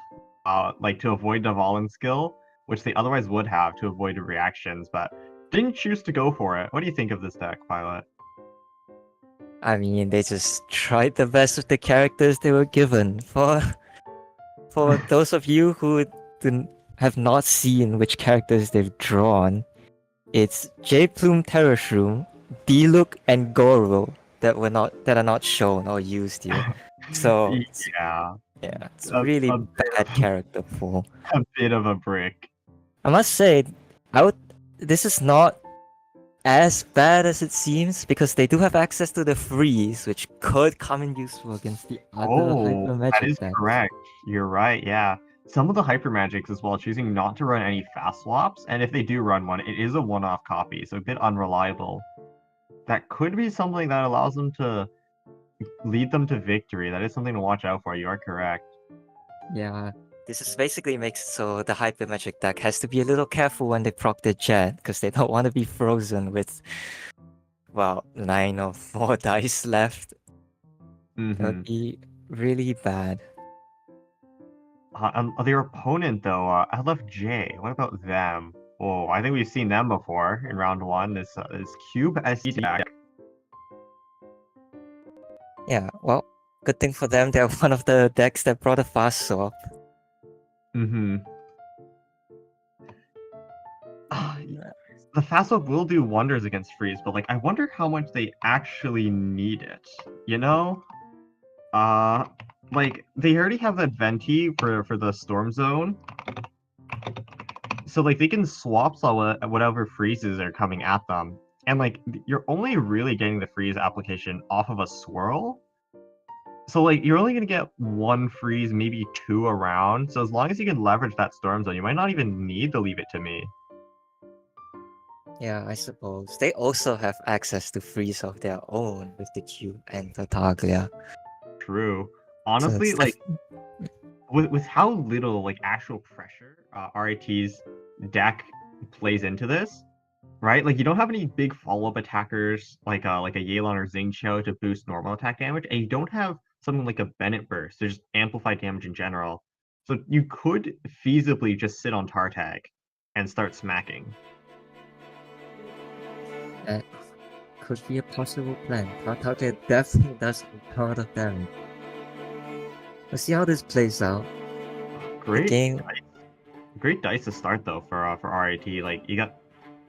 like to avoid Dvalin's skill, which they otherwise would have to avoid the reactions, but didn't choose to go for it. What do you think of this deck, Violet? I mean, they just tried the best with the characters they were given. For those of you who have not seen which characters they've drawn, it's J Plume Terrashroom, Diluc, and Goro that are not shown or used here. So yeah, it's A- really a bad character pool. a bit of a brick. I must say, this is not as bad as it seems because they do have access to the freeze, which could come in useful against the other hyper Oh, magic that is decks. correct. You're right, yeah. Some of the hyper magics as well, choosing not to run any fast swaps, and if they do run one, it is a one-off copy, so a bit unreliable. That could be something that allows them to lead them to victory. That is something to watch out for. You are correct. Yeah, this is basically makes so the hyper magic deck has to be a little careful when they proc the jet because they don't want to be frozen with 9 or 4 dice left. That Mhm. would be really bad. Their opponent, though, LFJ, what about them? Oh, I think we've seen them before in round 1. This Cube SC deck. Yeah, well, good thing for them, they're one of the decks that brought a fast swap. Mm-hmm. The fast swap will do wonders against freeze, but like I wonder how much they actually need it. You know? Like they already have that Venti for the Storm Zone. So like they can swap whatever freezes are coming at them. And like you're only really getting the freeze application off of a swirl. So like you're only gonna get 1 freeze, maybe 2 around. So as long as you can leverage that Storm Zone, you might not even need to leave it to me. Yeah, I suppose. They also have access to freeze of their own with the Cube and the Taglia. True. Honestly, it's like with how little like actual pressure RAT's deck plays into this, right? Like you don't have any big follow-up attackers like a Yelan or Xingqiu to boost normal attack damage, and you don't have something like a Bennett burst to just amplify damage in general. So you could feasibly just sit on Tartag and start smacking. That could be a possible plan. Taglia definitely does a lot of damage. Let's see how this plays out. Great, game- great dice to start though for RAT. Like you got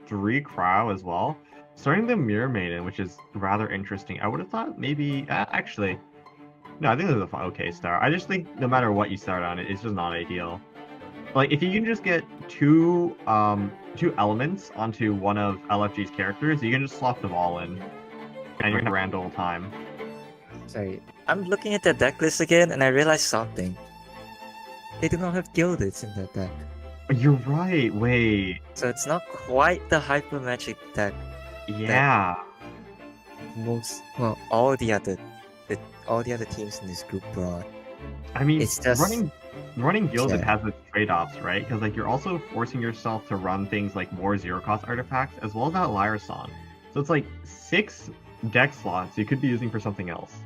3 Crow as well. Starting the Mirror Maiden, which is rather interesting. I would have thought maybe actually, no, I think this is a okay start. I just think no matter what you start on, it's just not ideal. Like if you can just get two elements onto one of LFG's characters, you can just swap them all in, and you're gonna rand all the time. Sorry, I'm looking at the deck list again and I realized something. They do not have Gildeds in their deck. You're right. Wait. So it's not quite the hyper magic deck Yeah. all the other teams in this group brought. I mean, It's just running guilds, it Yeah. has its trade-offs, right? Because like you're also forcing yourself to run things like more zero-cost artifacts as well as that Lyra Song. So it's like 6 deck slots you could be using for something else.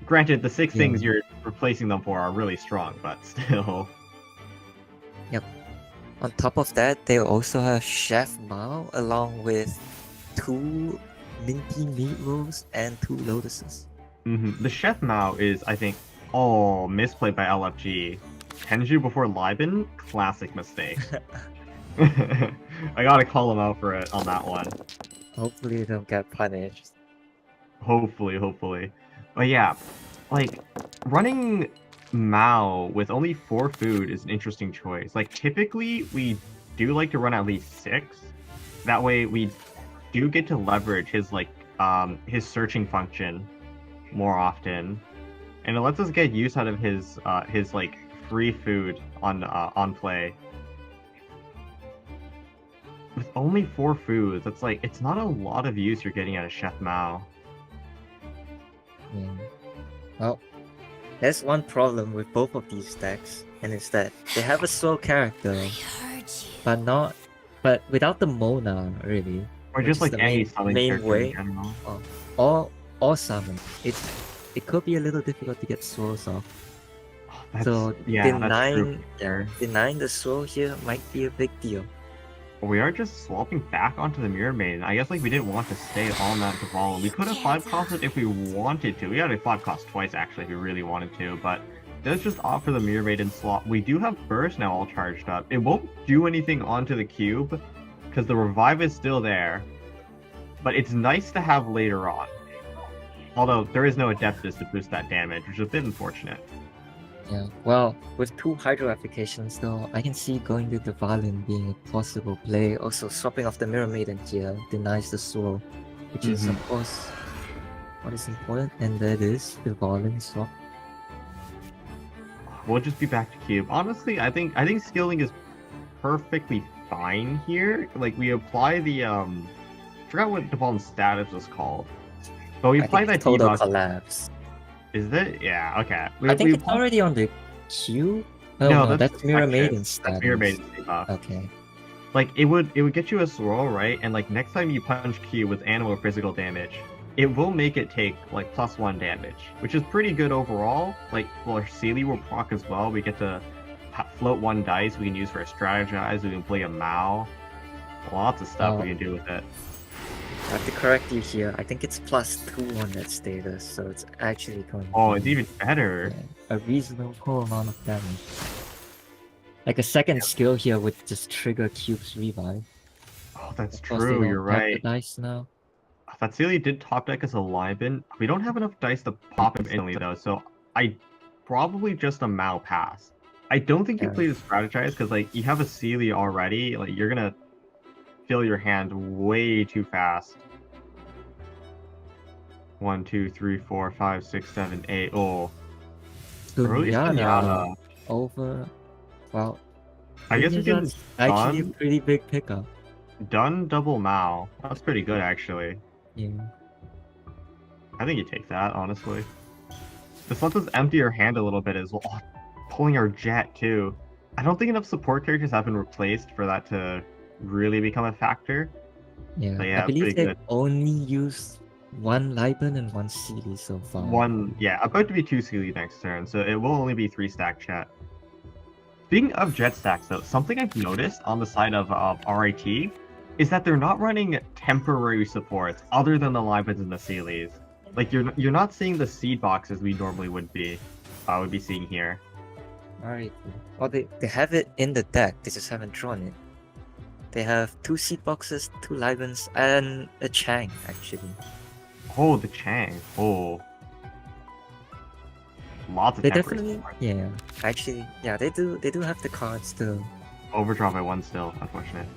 Granted, the 6 Yeah. things you're replacing them for are really strong, but still. On top of that, they also have Chef Mao along with 2 minty meat rolls and 2 lotuses. The Chef Mao is, I think, misplayed by LFG. Tenju before Liben, classic mistake. I gotta call him out for it on that one. Hopefully, they don't get punished. Hopefully. But yeah, like, running Mao with only 4 food is an interesting choice. Like, typically, we do like to run at least 6. That way, we do get to leverage his, like, his searching function more often. And it lets us get use out of his like, free food on play. With only 4 foods, it's like, it's not a lot of use you're getting out of Chef Mao. Yeah. Well, there's one problem with both of these decks, and it's that they have a slow character, I heard you. but without the Mona, really. Or Which just is like the any main- selling main character way. in general. Or summon. It could be a little difficult to get swirls off. That's, So yeah, that's true. denying the swirl here might be a big deal. We are just swapping back onto the Mirror Maiden. I guess like we didn't want to stay on that Cavallo. We could have 5-cost it if we wanted to. We had a 5-cost twice actually if we really wanted to, but let's just opt for the Mirror Maiden slot. We do have Burst now all charged up. It won't do anything onto the cube because the Revive is still there, but it's nice to have later on. Although there is no Adeptus to boost that damage, which is a bit unfortunate. Yeah. Well, with 2 Hydro applications though, I can see going to the Valin being a possible play. Also, swapping off the Mirror Maiden here denies the swirl, which is of course what is important, and that is the Valin swap. We'll just be back to cube. Honestly, I think skilling is perfectly fine here. Like we apply the forgot what Deval's status was called. But we I apply think that it's total debuff. collapse. Is it? Yeah, okay. I think we it's already on the queue. Oh, No, no, that's that's Mirror protection. Maiden status. That's Mirror Maiden debuff. Okay. Like it would get you a swirl, right? And like next time you punch Q with animal or physical damage, it will make it take like +1 damage, which is pretty good overall. Like, well, Sealy will proc as well. We get to float 1 dice we can use for a strategize. We can play a Mao. Lots of stuff we can do with it. I have to correct you here. I think it's +2 on that status, so it's actually going to Oh, be, it's even better. a reasonable amount of damage. Like a second skill here would just trigger Cube's revive. Oh, that's Of course, they true. don't You're have right. the dice now. Fatsili did top deck as a Liben. We don't have enough dice to pop him instantly though, so I probably just a Mao pass. I don't think you Yeah. play the strategize because like you have a Sealy already. Like you're gonna fill your hand way too fast. 1, 2, 3, 4, 5, 6, 7, 8. Oh, early Sunyata Sunyata. over. Well, I guess we can Sunyata's actually a stun. pretty big pickup. Done double Mao. That's pretty good actually. Yeah. I think you take that, honestly. This lets us empty our hand a little bit as well. Oh, pulling our jet, too. I don't think enough support characters have been replaced for that to really become a factor. Yeah. But yeah, I believe pretty they've good. only used 1 Liben and 1 CD so far. About to be 2 Sealy next turn, so it will only be 3-stack jet. Speaking of jet stacks, though, something I've noticed on the side of RIT is that they're not running temporary supports other than the Libens and the Sealies. Like you're not seeing the seed boxes we normally would be seeing here. Alright. Well, they have it in the deck, they just haven't drawn it. They have 2 seed boxes, 2 Libens, and a Chang, actually. Oh, the Chang. Oh. Lots of They temporary definitely, support. yeah. Actually, yeah, they do have the cards still. Overdraw by 1 still, unfortunate.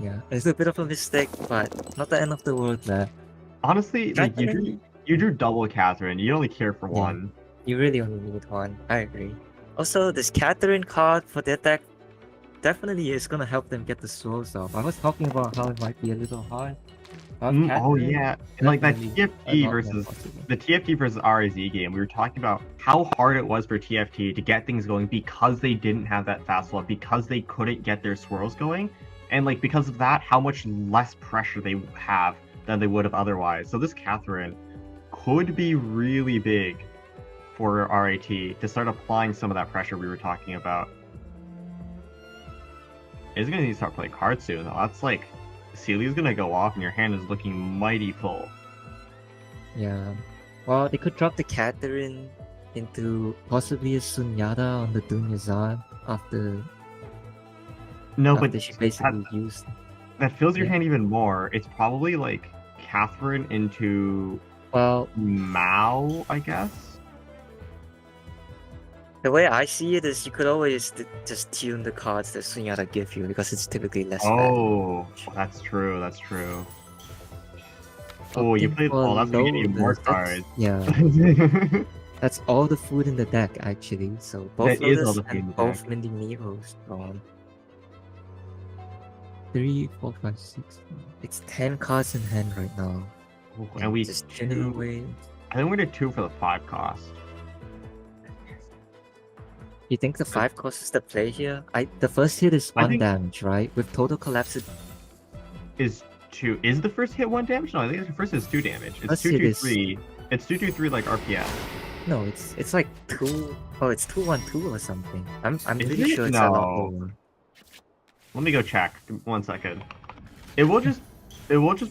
Yeah, it's a bit of a mistake, but not the end of the world there. Honestly, like Catherine- you drew double Catherine. You only care for Yeah. 1. You really only need 1. I agree. Also, this Catherine card for their deck definitely is gonna help them get the swirls off. I was talking about how it might be a little hard. Oh Catherine, yeah, and like that definitely a TFT lot more versus possible. the TFT versus RAZ game, we were talking about how hard it was for TFT to get things going because they didn't have that fast swap, because they couldn't get their swirls going, and like because of that, how much less pressure they have than they would have otherwise. So this Catherine could be really big for RAT to start applying some of that pressure we were talking about. Is gonna need to start playing cards soon though. That's like Celia's gonna go off and your hand is looking mighty full. Yeah. Well, they could drop the Catherine into possibly a Sunyata on the Dunyazan after No, but she basically used. that fills your Yeah. hand even more. It's probably like Catherine into Well, Mao, I guess. the way I see it is you could always just tune the cards that Sunyata give you because it's typically less bad. Oh, that's true. That's true. Oh, you played. Oh, that's gonna give you more cards. Yeah, that's all the food in the deck actually. So both That is all Lotus the food in and the both deck. Mindy Mihos gone. 3, 4, 5, 6. It's 10 cards in hand right now. And we just tuning two. away. I think we're gonna 2 for the 5 cost. You think the 5 cost is the play here? The first hit is I 1 think- damage, right? With total collapse, Is 2? Is the first hit 1 damage? No, I think the first is 2 damage. It's First 2 hit 2 is- 3. It's 2 2 3 like RPS. no, it's like 2. Oh, it's 2-1-2 or something. I'm Is pretty it? sure it's a lot No. lower. Let me go check. 1 second. It will just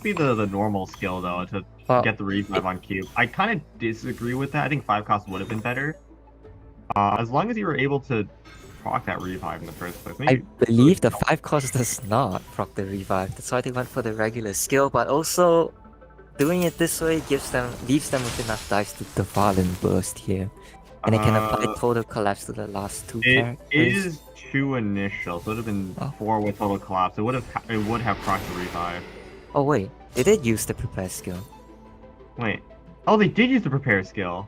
be the normal skill though to Well, get the revive on cube. I kind of disagree with that. I think 5 cost would have been better. As long as you were able to proc that revive in the first place. I Maybe believe the 5 cost does not proc the revive. That's why they went for the regular skill, but also doing it this way leaves them with enough dice to Devalin burst here. And they can apply total collapse to the last 2 it characters. is 2 initial, so it would have been Oh. 4 with total collapse. It would have proc the revive. Oh wait, they did use the prepare skill. Wait. Oh, they did use the prepare skill.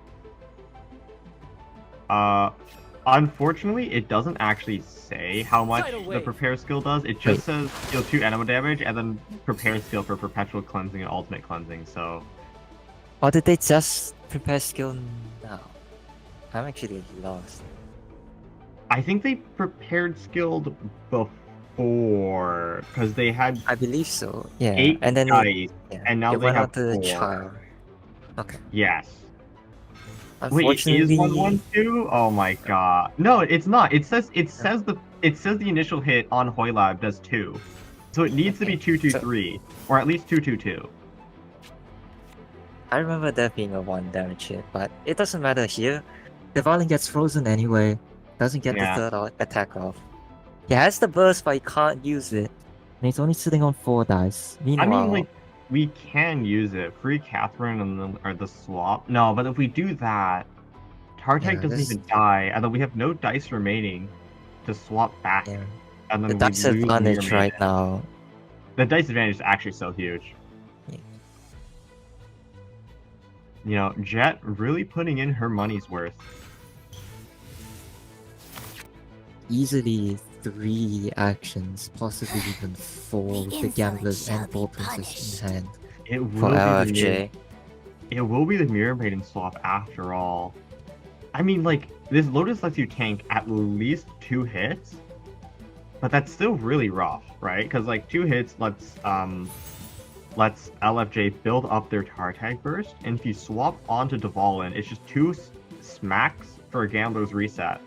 Unfortunately, it doesn't actually say how much the prepare skill does. It just says deal 2 animal damage and then prepare skill for perpetual cleansing and ultimate cleansing. So Or did they just prepare skill now? I'm actually lost. I think they prepared skilled before because they had I believe so. Yeah, 8 and then dice, yeah, and now it they went have on to the 4. child. Okay. Yes. Wait, Unfortunately, is 1-1-2? Oh my god. No, it's not. It says the initial hit on Hoylab does 2. So it needs to be 2-2-3 or at least 2-2-2. I remember there being a 1 damage hit, but it doesn't matter here. Devalin gets frozen anyway. Doesn't get Yeah. the third attack off. He has the burst, but he can't use it. And he's only sitting on 4 dice. I Meanwhile, mean, like, we can use it. Free Catherine or the swap. No, but if we do that, Tartag Yeah, doesn't this- even die, and then we have no dice remaining to swap back. yeah, And then the we dice lose advantage Mirror right Maiden. now. The dice advantage is actually so huge. Yeah. You know, Jet really putting in her money's worth. Easily 3 actions, possibly even 4 with the insolent gamblers shall and be ball princess in hand It will for be the LFJ. mirror, it will be the Mirror Maiden swap after all. I mean, like, this Lotus lets you tank at least 2 hits, but that's still really rough, right? Because like 2 hits lets LFJ build up their Tartag burst, and if you swap onto Devalin, it's just 2 smacks for a Gambler's reset,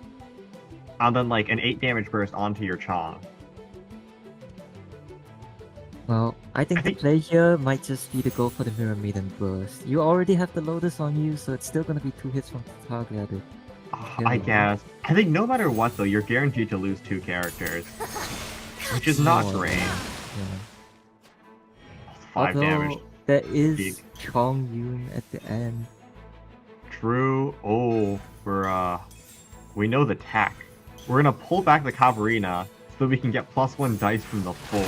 and then like an 8 damage burst onto your Chong. Well, I think the play here might just be to go for the Mirror Maiden burst. You already have the Lotus on you, so it's still gonna be 2 hits from the target. I guess. I think no matter what though, you're guaranteed to lose 2 characters, which is not Oh, great. Yeah. 5 Although, damage. there is Big. Chong Yun at the end. True. Oh, we know the tech. We're gonna pull back the Cavalrina so we can get +1 dice from the 4.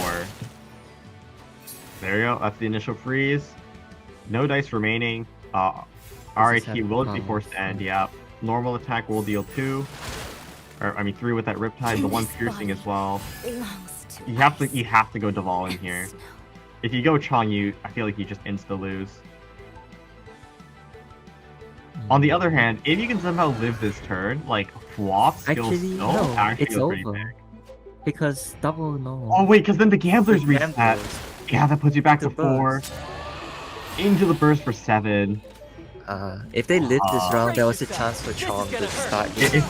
There you go. That's the initial freeze. No dice remaining. RAT having will be problems. forced to end. Yeah. Normal attack will deal 2. or I mean 3 with that Riptide, the 1 This piercing as body well. belongs to You have ice to go Deval in here. and snow. If you go Chong, I feel like you just insta lose. On the other hand, if you can somehow live this turn, like flop skill Actually, still no, actually it's feels pretty over. big. Because double no. Oh wait, because then the gamblers reset. Gamblers. Yeah, that puts you back to Into 4. burst. Into the burst for 7. If they lived this Uh, round, there was a chance for Chong to start If- using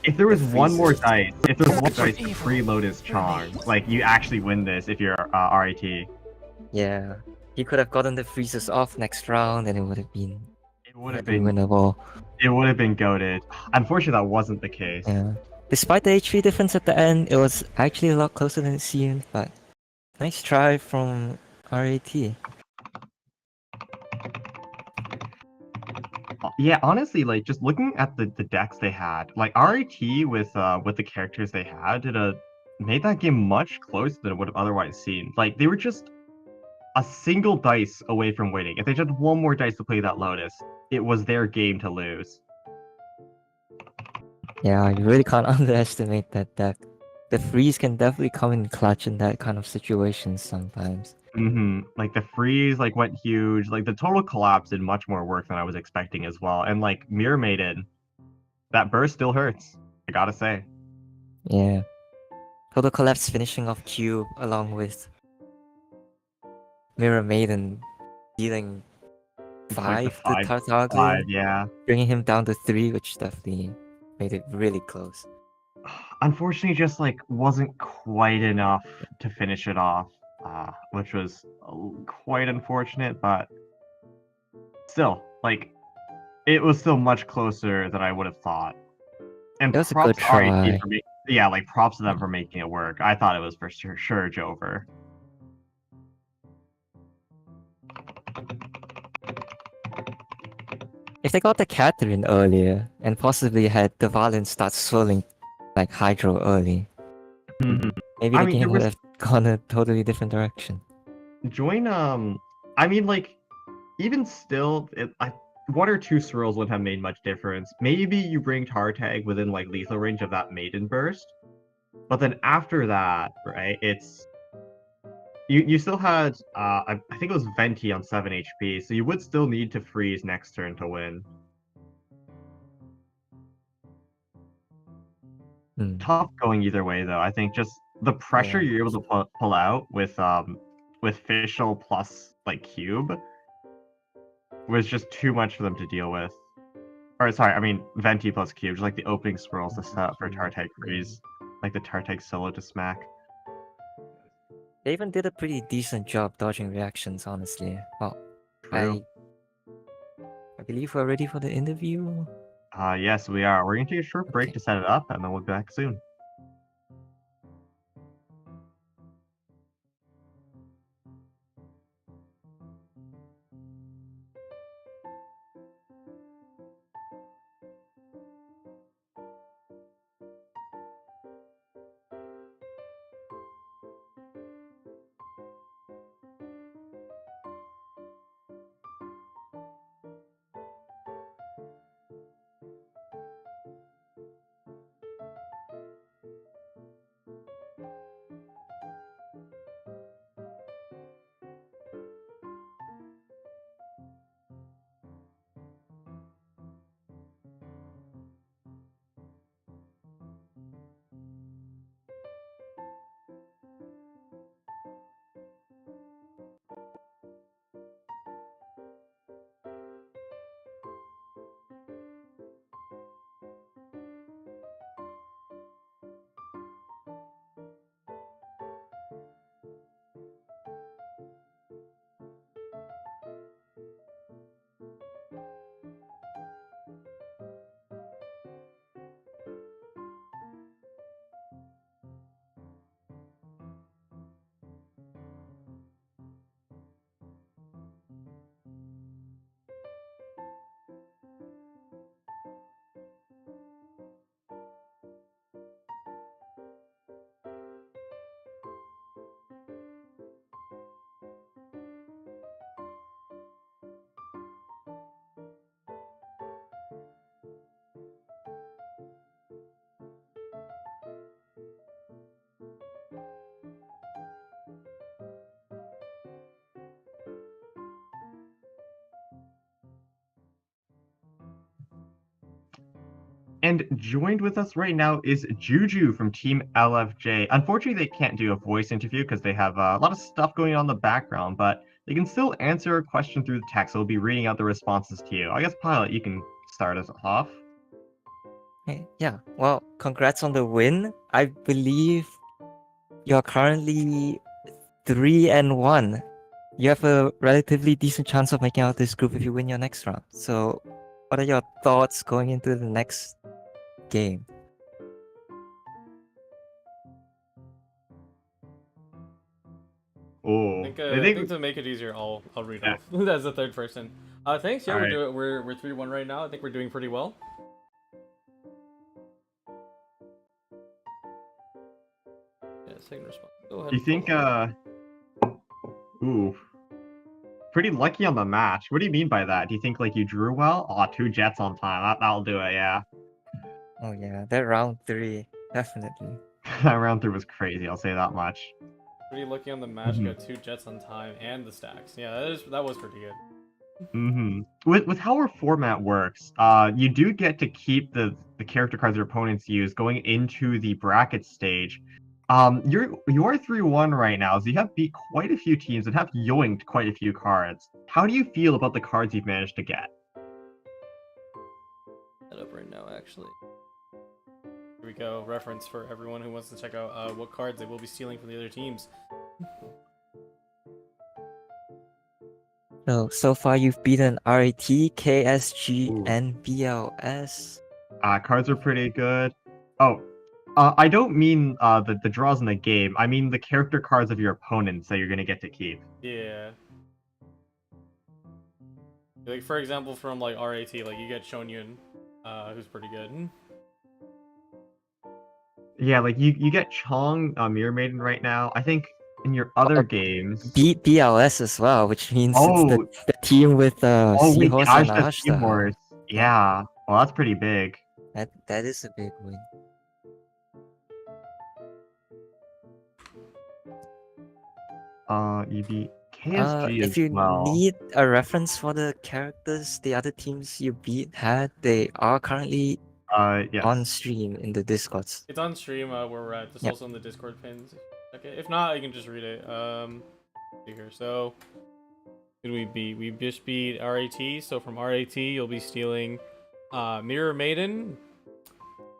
If there was The one more freezes. dice, if there was one dice to free Lotus Charm, like you actually win this if you're RIT. Yeah. He could have gotten the freezes off next round and it would have been It would have very been winnable. goated. Unfortunately, that wasn't the case. Yeah. Despite the HP difference at the end, it was actually a lot closer than it seemed, but nice try from RAT. Yeah, honestly, like just looking at the decks they had, like RIT with the characters they had made that game much closer than it would have otherwise seemed. Like they were just a single dice away from winning. If they just had one more dice to play that Lotus, it was their game to lose. Yeah, you really can't underestimate that deck. The freeze can definitely come in clutch in that kind of situation sometimes. Like the freeze like went huge. Like the total collapse did much more work than I was expecting as well. And like Mirror Maiden, that burst still hurts. I gotta say. Yeah. Total Collapse finishing off Cube along with Mirror Maiden dealing It's like the 5 to 5 Tartaglia, yeah. bringing him down to 3, which definitely made it really close. Unfortunately, just like wasn't quite enough to finish it off, which was quite unfortunate. But still, like it was still much closer than I would have thought. And It was a good props to RET try. for yeah, like props to them for making it work. I thought it was for sure Jover. If they got the Catherine earlier and possibly had the Valiant start swirling like Hydro early, maybe I the mean, game would have gone a totally different direction. join I mean like even still one or two swirls wouldn't have made much difference. Maybe you bring Tartag within like lethal range of that maiden burst, but then after that, right, it's you still had I think it was Venti on 7 HP, so you would still need to freeze next turn to win. Tough going either way though. I think just the pressure Yeah. you're able to pull out with Fischl plus like Cube was just too much for them to deal with. Or sorry, I mean Venti plus Cube, just like the opening swirls to set up for Tartag freeze, like the Tartag solo to smack. They even did a pretty decent job dodging reactions, honestly. Well, True. I believe we're ready for the interview. Yes, we are. We're gonna take a short break Okay. to set it up, and then we'll be back soon. And joined with us right now is Juju from Team LFJ. Unfortunately, they can't do a voice interview because they have a lot of stuff going on in the background, but they can still answer a question through the text. So we'll be reading out the responses to you. I guess, Pilot, you can start us off. Yeah, well, congrats on the win. I believe you're currently 3-1. You have a relatively decent chance of making out this group if you win your next round. So, what are your thoughts going into the next game? Oh, I think to make it easier, I'll read off as the third person. Thanks. Yeah, Alright. we're 3-1 right now. I think we're doing pretty well. Yeah, second response. Go ahead. Do you think, ooh, pretty lucky on the match. What do you mean by that? Do you think, like, you drew well? Oh, 2 Jets on time. That'll do it, yeah. Oh yeah, that round 3, definitely. That round 3 was crazy, I'll say that much. Pretty lucky on the match. Got 2 Jets on time and the stacks. Yeah, that was pretty good. With how our format works, you do get to keep the character cards your opponents use going into the bracket stage. You are 3-1 right now, so you have beat quite a few teams and have yoinked quite a few cards. How do you feel about the cards you've managed to get? Set up right now, actually. Here we go. Reference for everyone who wants to check out what cards they will be stealing from the other teams. So far you've beaten RAT, KSG, Ooh. and BLS. Cards are pretty good. Oh, I don't mean the draws in the game. I mean the character cards of your opponents that you're gonna get to keep. Yeah. Like for example, from like RAT, like you get Shonyun, who's pretty good. Yeah, like you get Chong, Mirror Maiden right now. I think in your other games. Beat BLS as well, which means it's Oh, the team with wait, Seahorse and Ajda Ashta. Seahorse. Yeah, well, that's pretty big. That is a big win. You beat KSG If as you well. need a reference for the characters the other teams you beat had, they are currently Yes. on stream in the Discords. It's on stream where we're at. It's Yep. also in the Discord pins. Okay, if not, you can just read it. See here. So, who did we beat? We just beat RAT. So from RAT, you'll be stealing Mirror Maiden,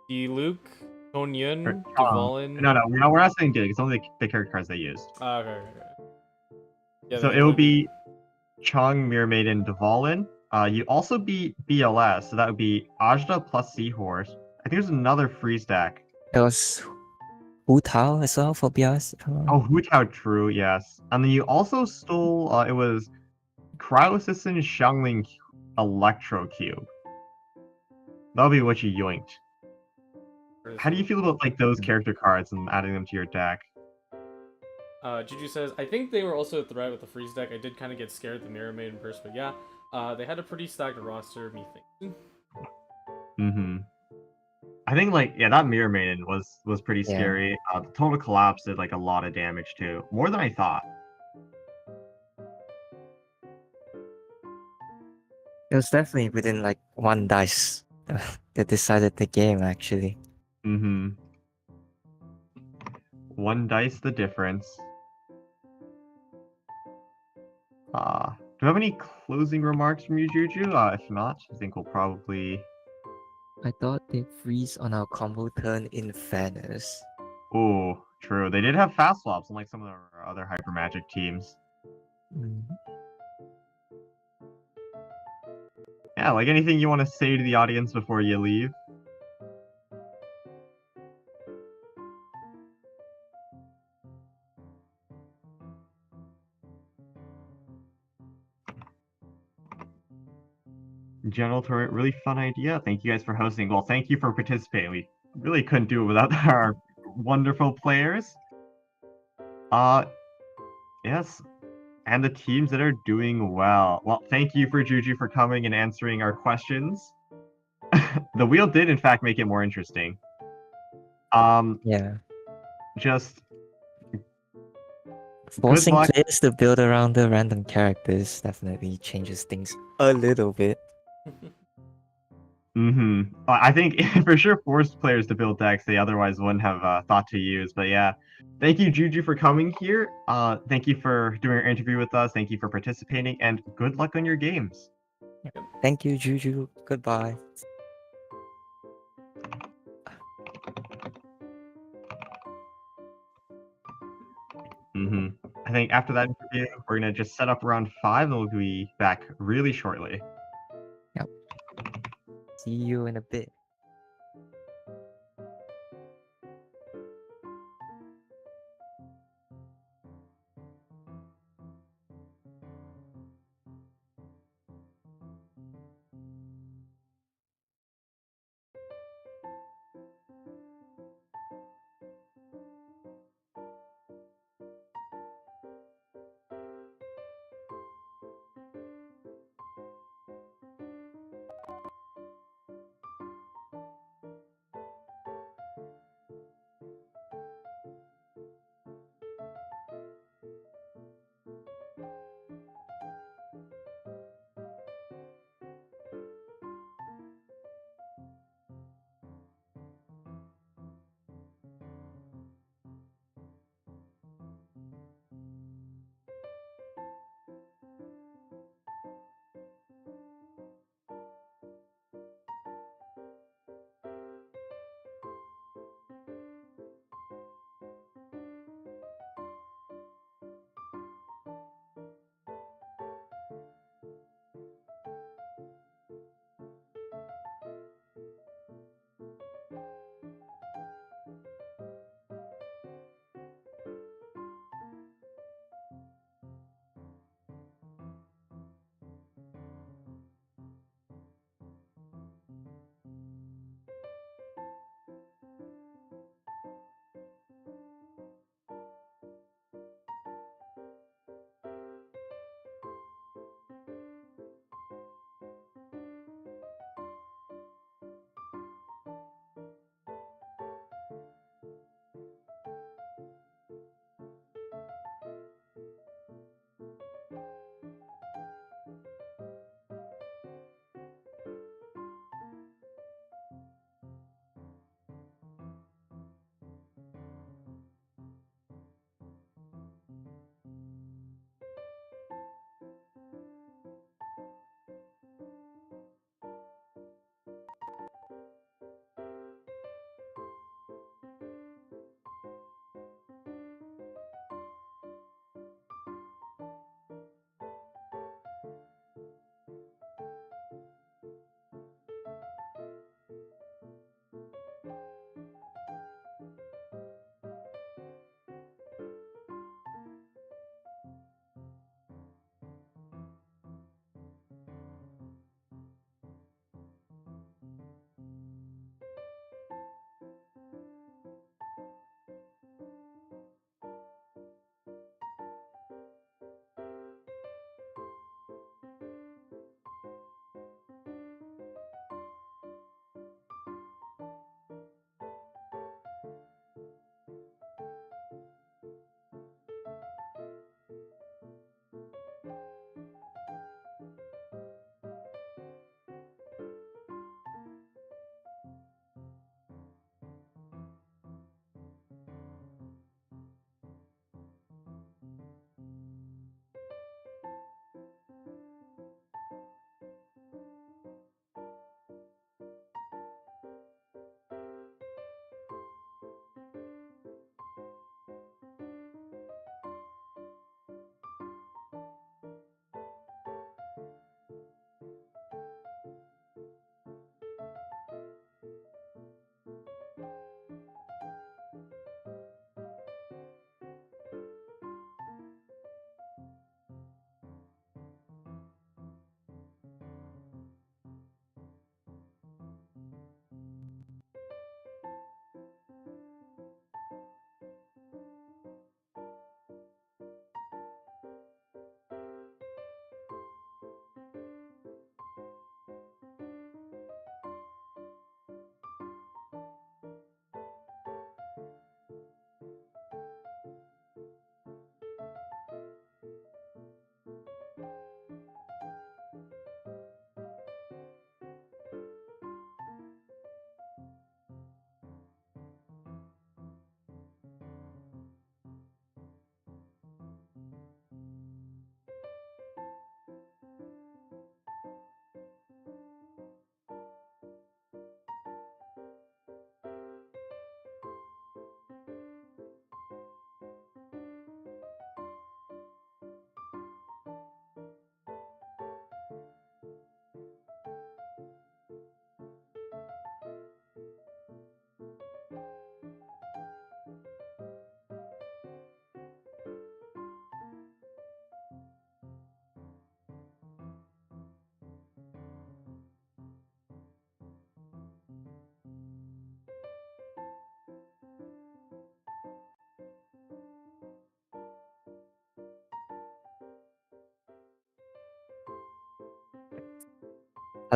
Luke, Tongyun, Devalin. No, we're not saying good. It's only the character cards they used. Okay. Yeah, So it will be Chong, Mirror Maiden, Devalin. You also beat BLS, so that would be Ajda plus Seahorse. I think there's another freeze deck. There was Wu Tao as well for BLS. Oh, Hu Tao, true, yes. And then you also stole, it was Cryo Assistant Xiangling Electro Cube. That'll be what you yoinked. How do you feel about like those character cards and adding them to your deck? Juju says, I think they were also a threat with the freeze deck. I did kind of get scared at the Mirror Maiden burst, but yeah, they had a pretty stacked roster, me thinking. I think like that Mirror Maiden was pretty Yeah. scary. The total collapse did like a lot of damage too, more than I thought. It was definitely within like one dice that decided the game actually. One dice the difference. Do you have any closing remarks from you, Juju? If not, I think we'll probably. I thought they freeze on our combo turn in fairness. Oh, true. They did have fast swaps, unlike some of our other Hyper Magic teams. Yeah, like anything you want to say to the audience before you leave? General Turret, really fun idea. Thank you guys for hosting. Well, thank you for participating. We really couldn't do it without our wonderful players. Yes. And the teams that are doing well. Well, thank you for Juju for coming and answering our questions. The wheel did in fact make it more interesting. Yeah. Just Forcing luck. players to build around the random characters definitely changes things a little bit. I think for sure forced players to build decks they otherwise wouldn't have thought to use. But yeah, thank you, Juju, for coming here. Thank you for doing our interview with us. Thank you for participating, and good luck on your games. Thank you, Juju. Goodbye. I think after that interview, we're gonna just set up round 5, and we'll be back really shortly. See you in a bit.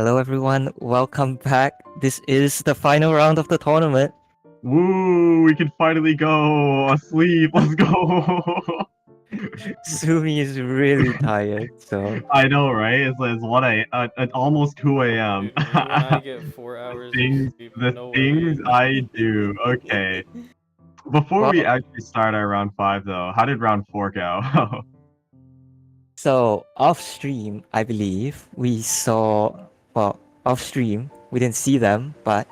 Hello everyone, welcome back. This is the final round of the tournament. Woo! We can finally go asleep. Let's go. Sumi is really tired, so I know, right? It's what at almost 2 a.m. Dude, me when I get 4 hours of sleep, The no things way. I do. Okay. Before we well, actually start our round 5, though, how did round 4 go? so off stream, I believe we saw off stream we didn't see them, but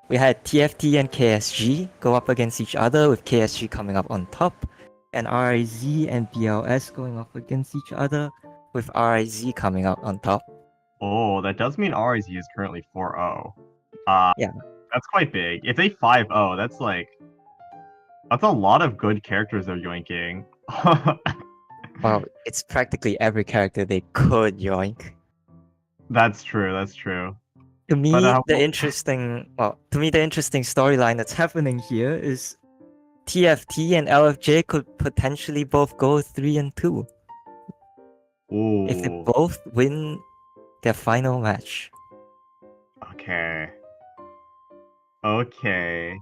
we had TFT and KSG go up against each other with KSG coming up on top, and RIZ and BLS going up against each other with RIZ coming out on top. Oh, that does mean RIZ is currently 4-0. Yeah. That's quite big. If they 5-0, that's a lot of good characters they're yoinking. Well, it's practically every character they could yoink. That's true. That's true. To me, But, the interesting storyline that's happening here is TFT and LFJ could potentially both go 3-2 if they Ooh, both win their final match. okay. Okay.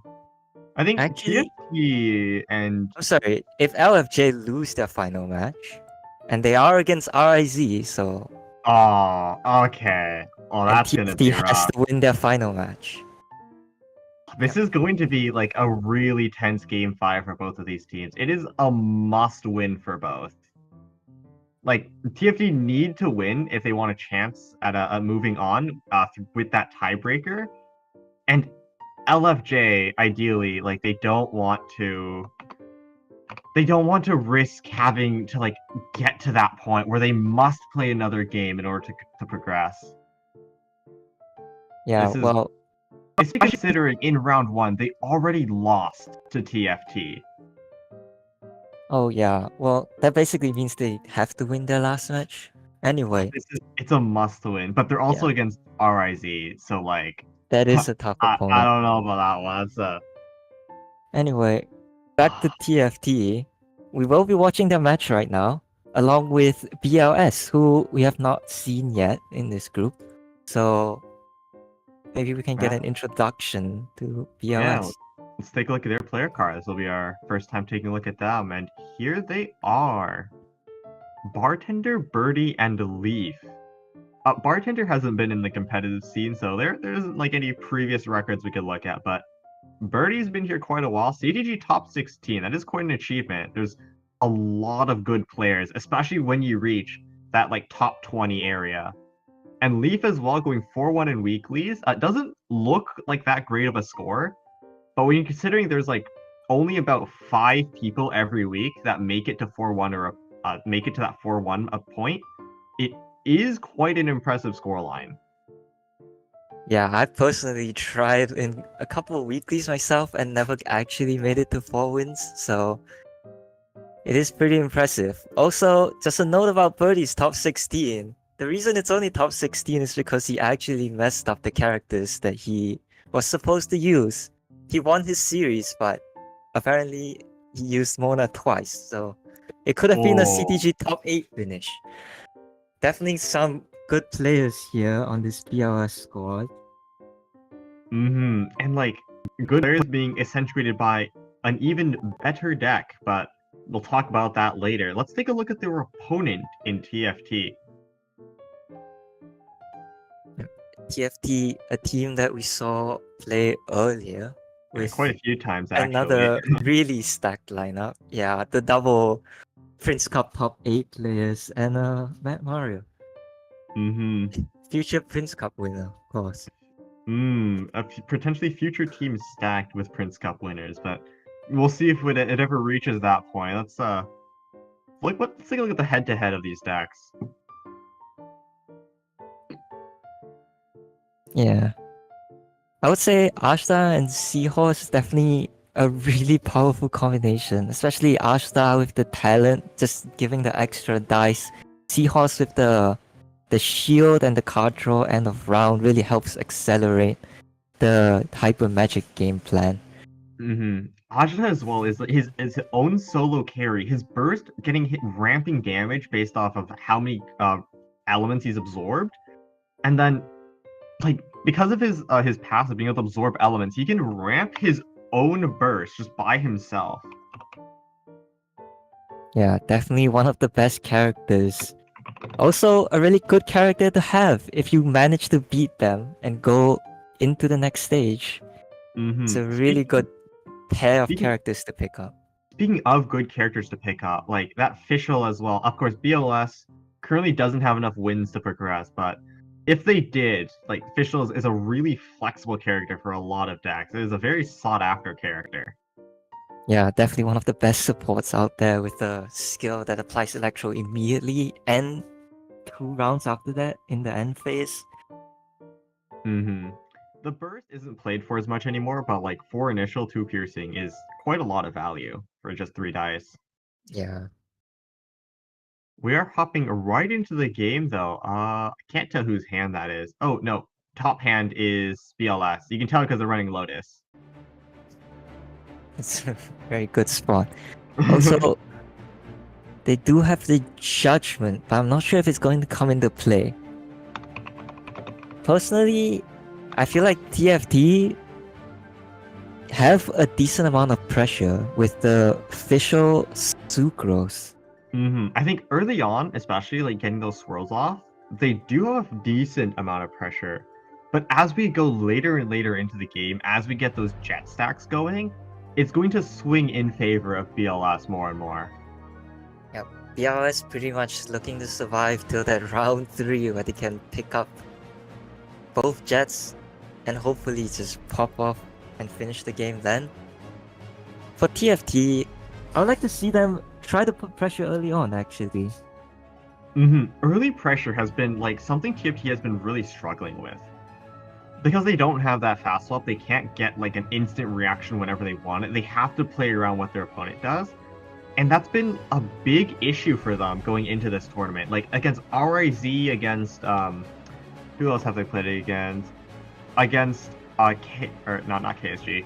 I think Actually- TFT and I'm sorry, if LFJ lose their final match, and they are against RIZ, so oh, okay. Oh, and that's gonna be TFT has rough. to win their final match. This is going to be like a really tense game 5 for both of these teams. It is a must win for both. Like TFT need to win if they want a chance at a moving on with that tiebreaker, and LFJ ideally like they don't want to risk having to like get to that point where they must play another game in order to progress. Yeah, This is- well, Especially considering in round 1 they already lost to TFT. oh yeah, well, that basically means they have to win their last match. Anyway, It's a must win, but they're also against RIZ, so like that is a tough I opponent. don't know about that one. That's Anyway, back to TFT. We will be watching their match right now, along with BLS, who we have not seen yet in this group. So maybe we can get Yeah. an introduction to Yeah, BLS. let's take a look at their player card. This will be our first time taking a look at them, and here they are. Bartender, Birdie, and Leaf. Bartender hasn't been in the competitive scene, so there isn't like any previous records we could look at, but Birdie's been here quite a while. CTG top 16, that is quite an achievement. There's a lot of good players, especially when you reach that like top 20 area. And Leaf as well, going 4-1 in weeklies. Doesn't look like that great of a score, but when you're considering there's like only about 5 people every week that make it to 4-1 or make it to that 4-1 a point, it is quite an impressive scoreline. Yeah, I personally tried in a couple of weeklies myself and never actually made it to 4 wins, so it is pretty impressive. Also, just a note about Birdie's top 16. The reason it's only top 16 is because he actually messed up the characters that he was supposed to use. He won his series, but apparently he used Mona twice, so it could have been a Oh. CTG top 8 finish. Definitely some good players here on this BLS squad. And like good players being accentuated by an even better deck, but we'll talk about that later. Let's take a look at their opponent in TFT. TFT, a team that we saw play earlier with Quite a few times actually. another really stacked lineup. Yeah, the double Prince Cup top 8 players and Matt Mario. Future Prince Cup winner, of course. Potentially future team stacked with Prince Cup winners, but we'll see if it ever reaches that point. Let's let's take a look at the head-to-head of these decks. Yeah. I would say Ashta and Seahorse is definitely a really powerful combination, especially Ashta with the talent, just giving the extra dice. Seahorse with the shield and the card draw end of round really helps accelerate the hyper magic game plan. Ajita as well is his own solo carry. His burst getting hit ramping damage based off of how many elements he's absorbed, and then like because of his passive being able to absorb elements, he can ramp his own burst just by himself. Yeah, definitely one of the best characters. Also, a really good character to have if you manage to beat them and go into the next stage. It's a really good pair of speaking- characters to pick up. Speaking of good characters to pick up, like that Fischl as well. Of course, BLS currently doesn't have enough wins to progress, but if they did, like Fischl is a really flexible character for a lot of decks. It is a very sought after character. Yeah, definitely one of the best supports out there with a skill that applies Electro immediately and 2 rounds after that in the end phase. The burst isn't played for as much anymore, but like 4 initial, 2 piercing is quite a lot of value for just 3 dice. Yeah. We are hopping right into the game though. I can't tell whose hand that is. Oh no, top hand is BLS. You can tell because they're running Lotus. It's a very good spot. Also, they do have the judgment, but I'm not sure if it's going to come into play. Personally, I feel like TFT have a decent amount of pressure with the official Sucrose. I think early on, especially like getting those swirls off, they do have a decent amount of pressure. But as we go later and later into the game, as we get those jet stacks going, it's going to swing in favor of BLS more and more. Yep, BLS pretty much looking to survive till that round 3 where they can pick up both jets and hopefully just pop off and finish the game then. For TFT, I would like to see them try to put pressure early on actually. Early pressure has been like something TFT has been really struggling with. Because they don't have that fast swap, they can't get like an instant reaction whenever they want it. They have to play around what their opponent does. And that's been a big issue for them going into this tournament. Like against RIZ, against who else have they played against? Against not KSG.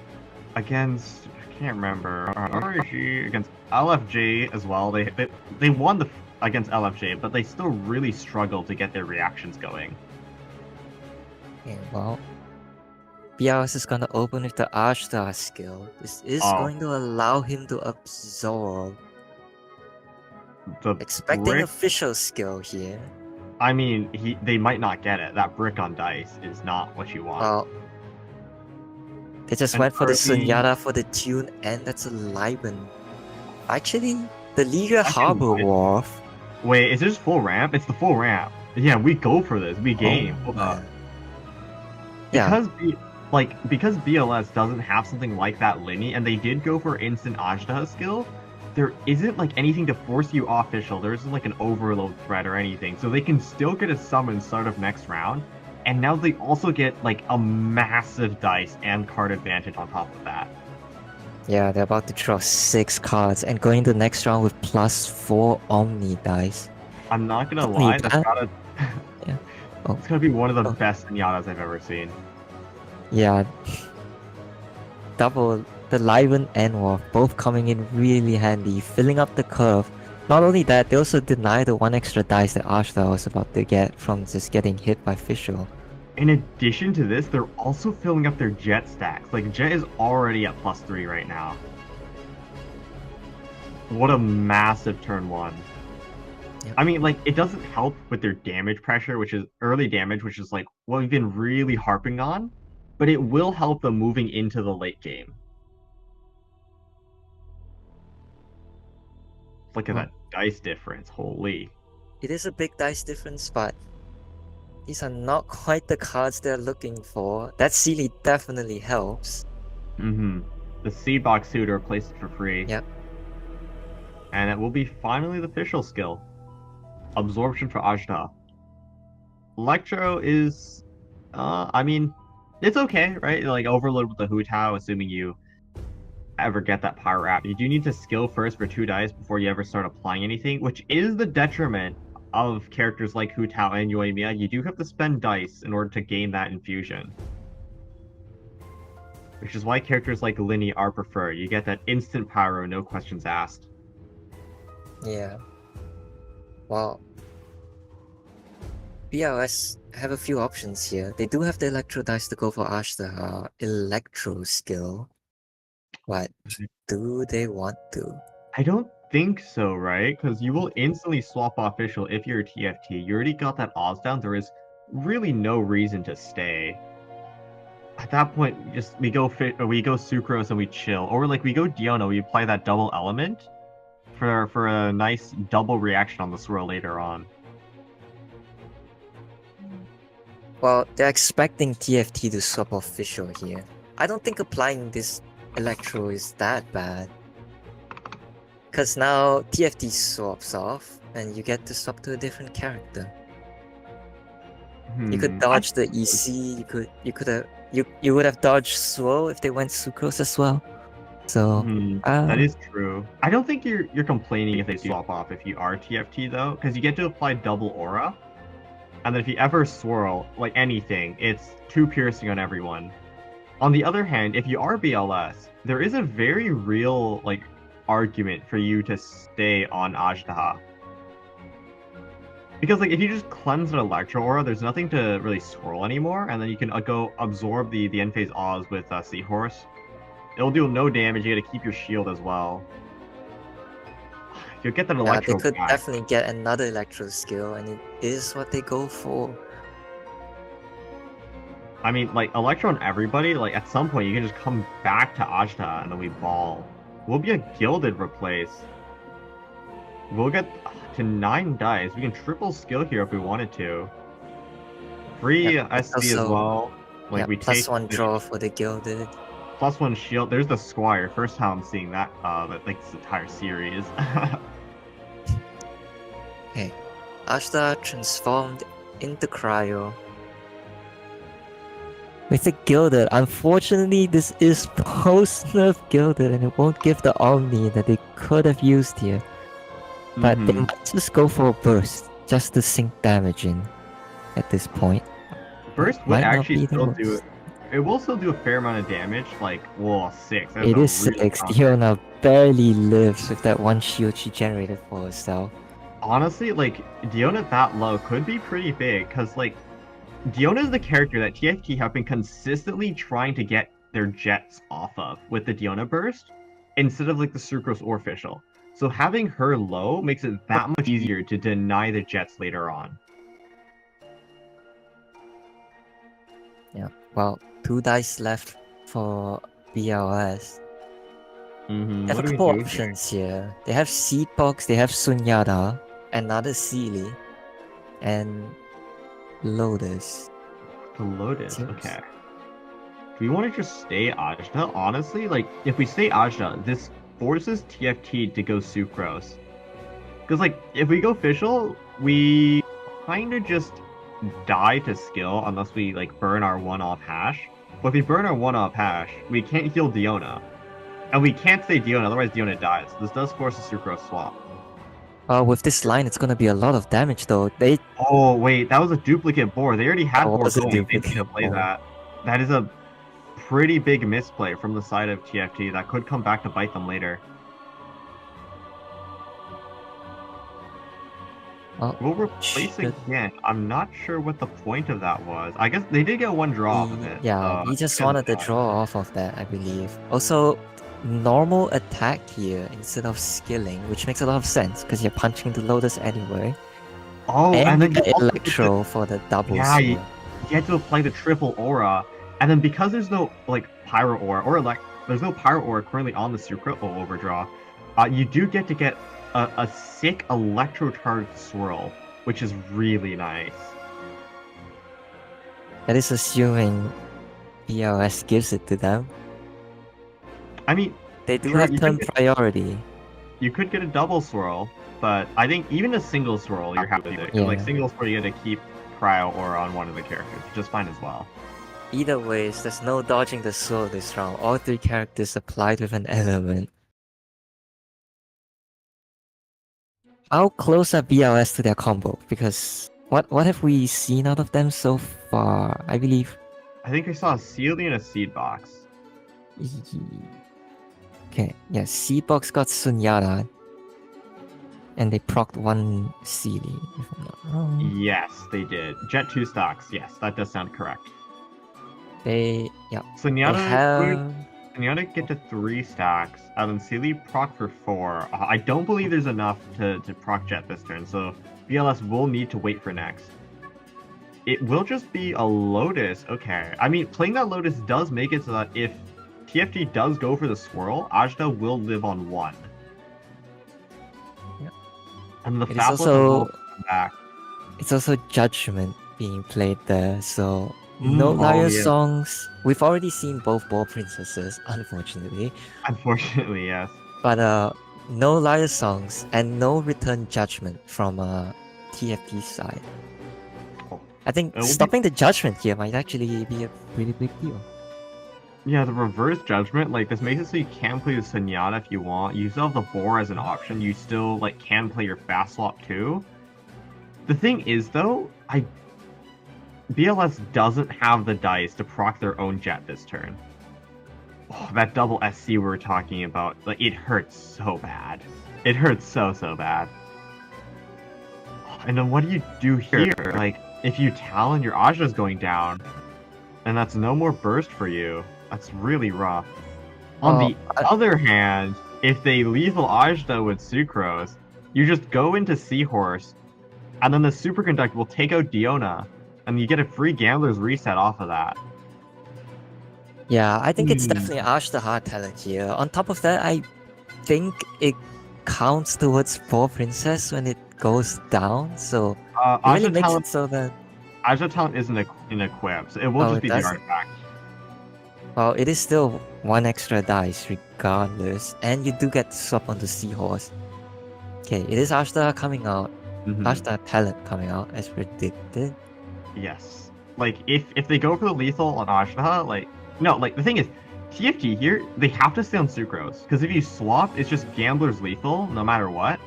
Against I can't remember. RIG against LFG as well. They won against LFG, but they still really struggled to get their reactions going. Okay, well, BLS is gonna open with the Ashtar skill. This is Oh. going to allow him to absorb. The Expecting brick, official skill here. I mean, they might not get it. That brick on dice is not what you want. Well, they just And went for the early- Sunyata for the tune, and that's a Liban. Actually, the Liga Actually, Harbor what? Wharf. Wait, is this full ramp? It's the full ramp. Yeah, we go for this. We game. man. Yeah, Because BLS doesn't have something like that Linny, and they did go for instant Ajda skill, there isn't like anything to force you off official. There isn't like an overload threat or anything. So they can still get a summon start of next round. And now they also get like a massive dice and card advantage on top of that. yeah, they're about to draw 6 cards and going to the next round with +4 Omni dice. I'm not gonna Omni lie, that's die? gotta Yeah. Oh. It's gonna be one of the Oh. best Zenyatas I've ever seen. Yeah, double the Liban and Wharf both coming in really handy, filling up the curve. Not only that, they also deny the 1 extra dice that Ashtar was about to get from just getting hit by Fischl. In addition to this, they're also filling up their Jet stacks. Like, Jet is already at +3 right now. What a massive turn 1. Yep. I mean, like, it doesn't help with their damage pressure, which is early damage, which is like what we've been really harping on, but it will help them moving into the late game. Look at Well- that dice difference, holy. It is a big dice difference, but these are not quite the cards they're looking for. That Sealy definitely helps. The C-Box suit replaced it for free. Yep. And it will be finally the official skill. Absorption for Ajna. Electro is, I mean, it's okay, right? Like, overload with the Hu Tao, assuming you ever get that power app. You do need to skill first for 2 dice before you ever start applying anything, which is the detriment of characters like Hu Tao and Yoimiya. You do have to spend dice in order to gain that infusion. Which is why characters like Linny are preferred. You get that instant power, no questions asked. Yeah. Well, BLS have a few options here. They do have the Electro dice to go for Ashtaha Electro skill. But do they want to? I don't think so, right? Because you will instantly swap off official if you're a TFT. You already got that Oz down. There is really no reason to stay. At that point, we go Sucrose and we chill, or like we go Diona. We apply that double element for a nice double reaction on the swirl later on. Well, they're expecting TFT to swap official here. I don't think applying this Electro is that bad. Because now TFT swaps off and you get to swap to a different character. You could dodge the EC, you would have dodged Swirl if they went Sucrose as well. So that is true. I don't think you're complaining if they swap off if you are TFT though, because you get to apply double aura. And then if you ever swirl, like anything, it's 2 piercing on everyone. On the other hand, if you are BLS, there is a very real like argument for you to stay on Ashtaha. Because like if you just cleanse an Electro Aura, there's nothing to really swirl anymore, and then you can go absorb the end phase Oz with Seahorse. It'll do no damage, you gotta keep your shield as well. You'll get that Electro they could back. definitely get another Electro skill, and it is what they go for. I mean, like, Electro on everybody, like, at some point you can just come back to Ashta and then we ball. We'll be a Gilded replace. We'll get to 9 dice. We can triple skill here if we wanted to. Free SD as well. Like, we plus take 1 draw for the Gilded. Plus 1 shield. There's the Squire. First time I'm seeing that, like, this entire series. Okay. Ashta transformed into Cryo. With the Gilded, unfortunately this is post-nerf Gilded and it won't give the Omni that they could have used here. But they might just go for a burst, just to sink damage in at this point. Burst would actually still do it. It will still do a fair amount of damage, like, well, 6. It is 6. Diona barely lives with that 1 shield she generated for herself. Honestly, like, Diona that low could be pretty big, because, like, Diona is the character that TFT have been consistently trying to get their jets off of with the Diona burst, instead of, like, the Sucrose or Official. So having her low makes it that much easier to deny the jets later on. Yeah, well, 2 dice left for BLS. They have a couple options here. They have Seedbox, they have Sunyata, another Sealy, and Lotus. The Lotus, okay. Do we want to just stay Ajna? Honestly, like, if we stay Ajna, this forces TFT to go Sucrose. Because, like, if we go Official, we kind of just die to skill unless we, like, burn our 1-off hash. But if we burn our 1-off hash, we can't heal Diona. And we can't stay Diona, otherwise Diona dies. This does force a Sucrose swap. With this line, it's gonna be a lot of damage though. Oh, wait, that was a duplicate board. They already had board going. They need to play board. that. That is a pretty big misplay from the side of TFT that could come back to bite them later. We'll replace again. I'm not sure what the point of that was. I guess they did get 1 draw off of it. Yeah, he just wanted the draw off of that, I believe. Also, normal attack here instead of skilling, which makes a lot of sense because you're punching the Lotus anyway. Oh, and then you get Electro for the double. Yeah, you get to apply the triple aura, and then because there's no like Pyro Aura or there's no Pyro Aura currently on the Sucrose overdraw, you do get to get a sick Electro Charged Swirl, which is really nice. That is assuming ELS gives it to them. I mean, they do have turn priority. You could get a double swirl, but I think even a single swirl you're happy with. Yeah. Like single swirl you get to keep Cryo Aura on one of the characters, which is fine as well. Either ways, there's no dodging the swirl this round. All 3 characters applied with an element. How close are BLS to their combo? Because what have we seen out of them so far? I think I saw a Sealy and a Seed Box. Okay, yeah, Seedbox got Sunyata. And they procced 1 Sealy, if I'm not Yes, they did. Jet 2 stocks. Yes, that does sound correct. They Zenyatta get to 3 stacks, and then Sealy proc for 4. I don't believe there's enough to proc Jet this turn, so BLS will need to wait for next. It will just be a Lotus. Okay. I mean, playing that Lotus does make it so that if TFT does go for the swirl, Ajda will live on 1. Yep. And the It is Fast also- will come back. It's also Judgment being played there, so no Liar yeah. songs. We've already seen both Ball Princesses, unfortunately. Unfortunately, yes. But no Liar songs and no Return Judgment from TFT side. Oh. I think It will be- stopping the Judgment here might actually be a pretty big deal. Yeah, the reverse judgment, like, this makes it so you can play the Zenyatta if you want. You still have the Boar as an option. You still, like, can play your fast swap too. The thing is, though, BLS doesn't have the dice to proc their own Jet this turn. Oh, that double SC we were talking about, like, it hurts so bad. It hurts so bad. And then what do you do here? Like, if you Talon, your Ajna's going down, and that's no more burst for you. That's really rough. On the other hand, if they lethal Ajna with Sucrose, you just go into Seahorse, and then the Superconduct will take out Diona, and you get a free Gambler's Reset off of that. Yeah, I think it's definitely Ashta hard talent here. On top of that, I think it counts towards Ball Princess when it goes down, so it really Ajna makes talent, it so that Ajna talent isn't an equip, so it will Oh, just it be the doesn't? artifact. well, it is still 1 extra dice regardless, and you do get to swap onto Seahorse. Okay, it is Ashta coming out. Mhm. Ashta talent coming out as predicted. Yes. Like, if they go for the lethal on Ajna, like, no, like, the thing is, TFT here, they have to stay on Sucrose, because if you swap, it's just Gambler's lethal, no matter what.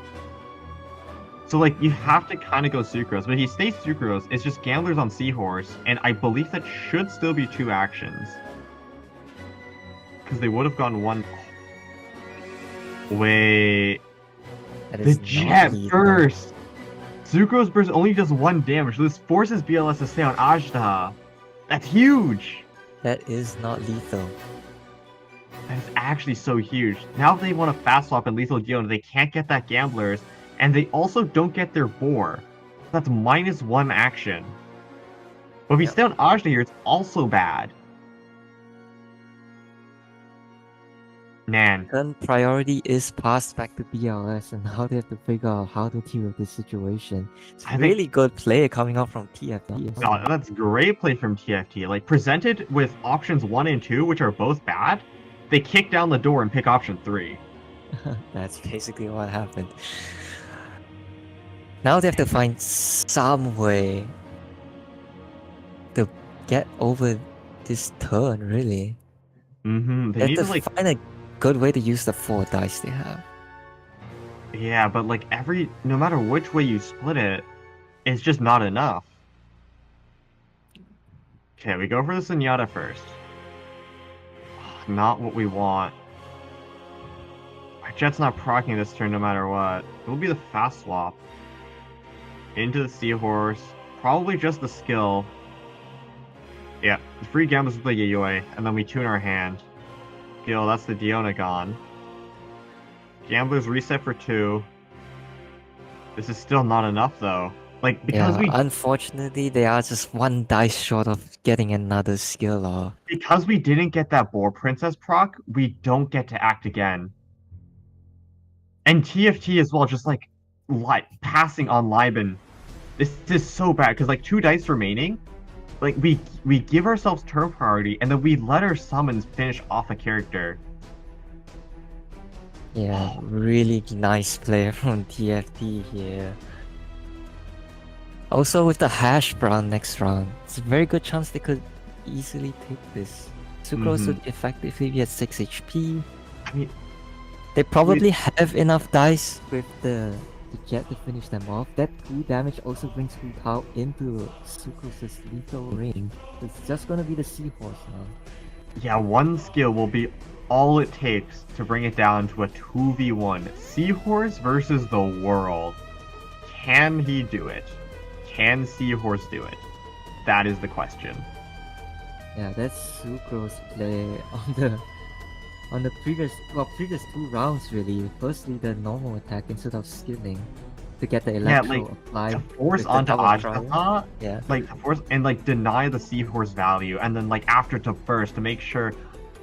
So, like, you have to kind of go Sucrose, but if you stay Sucrose, it's just Gambler's on Seahorse, and I believe that should still be 2 actions. Because they would have gone 1... Wait... That The is not Jet lethal. burst! Sucrose burst only does 1 damage, so this forces BLS to stay on Ajna. That's huge! That is not lethal. That is actually so huge. Now if they want to fast swap and lethal Diona, they can't get that Gamblers, and they also don't get their Boar. That's -1 action. But if you stay on Ajna here, it's also bad. Man. Turn priority is passed back to BLS, and now they have to figure out how to deal with this situation. It's I think- really good play coming out from TFT. Oh, that's great play from TFT. Like, presented with options 1 and 2, which are both bad, they kick down the door and pick option 3. That's basically what happened. Now they have to find some way to get over this turn, really. Mm-hmm. They They need have to, to like, find a good way to use the 4 dice they have. yeah, but, like, no matter which way you split it, it's just not enough. Okay, we go for the Zenyatta first. Not what we want. Our Jet's not proccing this turn no matter what. It will be the fast swap. Into the Seahorse. Probably just the skill. Yeah, the free gambles with the Yayoi, and then we tune our hand. Skill, that's the Diona gone. Gamblers reset for 2. This is still not enough though. Like, because Yeah, unfortunately, they are just 1 dice short of getting another skill off. because we didn't get that Boar Princess proc, we don't get to act again. And TFT as well, just like passing on Liban. This is so bad because like 2 dice remaining, like we give ourselves turn priority and then we let our summons finish off a character. Yeah, really nice play from TFT here. Also with the hash brown next round, it's a very good chance they could easily take this. Sucrose would effectively be at 6 HP. I mean, They probably have enough dice with the Jet to finish them off. That 2 damage also brings Hu Tao into Sucrose's lethal range. It's just gonna be the Seahorse now. yeah, 1 skill will be all it takes to bring it down to a 2v1. Seahorse versus the world. Can he do it? can Seahorse do it? That is the question. Yeah, that's Sucrose play on the previous two rounds really. Firstly, the normal attack instead of skilling to get the Yeah, electro like applied. to force with the onto double Ajdaha, Yeah. like to force and like deny the Seahorse value, and then like after to burst to make sure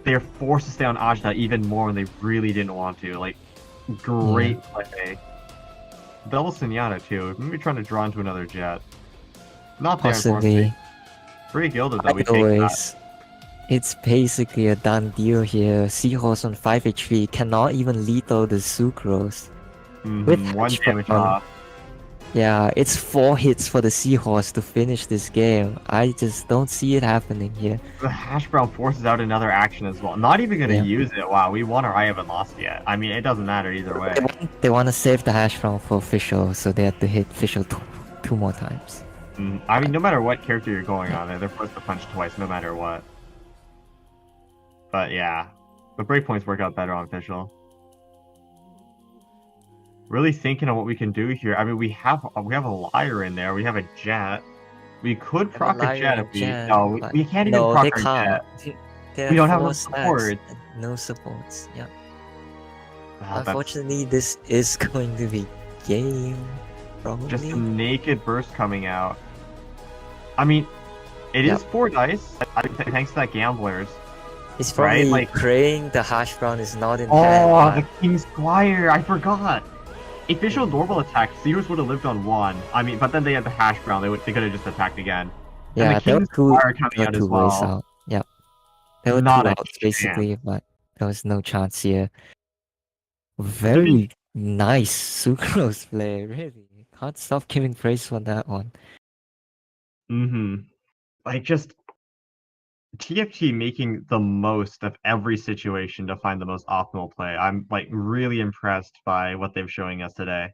they're forced to stay on Ajda even more when they really didn't want to. Like, great play. Double Senata too. Maybe trying to draw into another jet. Not there, unfortunately. Possibly. Pretty gilded though. We Either take that. ways, it's basically a done deal here. Seahorse on 5 HP cannot even lethal the Sucrose. With One Hash damage Brown, off. yeah, it's 4 hits for the Seahorse to finish this game. I just don't see it happening here. The Hash Brown forces out another action as well. Not even gonna Yeah. use it. Wow, we won or I haven't lost yet. I mean, it doesn't matter either way. They want to save the Hash Brown for Official, so they have to hit Official two more times. I mean, no matter what character you're going on, they're forced to punch twice, no matter what. But yeah, the breakpoints work out better on Official. Really thinking on what we can do here. I mean, we have a liar in there. We have a jet. We could proc a jet if we. No, we can't even proc they our can't. jet. We don't have no enough support. No supports. Yeah. That's Unfortunately, this is going to be game. Probably. just a naked burst coming out. I mean, it is 4 dice. Thanks to that gamblers. He's probably right, like- praying the Hash Brown is not in Oh, hand. the King Squire! I forgot. Official normal attack, Sears would have lived on 1. I mean, but then they had the Hash Brown. They could have just attacked again. Yeah, and the there were King's two, Squire coming out as ways well. out. Yeah. There were Not two a outs basically, but there was no chance here. Very nice Sucrose play, really. Can't stop giving praise for that one. Like, just TFT making the most of every situation to find the most optimal play. I'm like really impressed by what they're showing us today.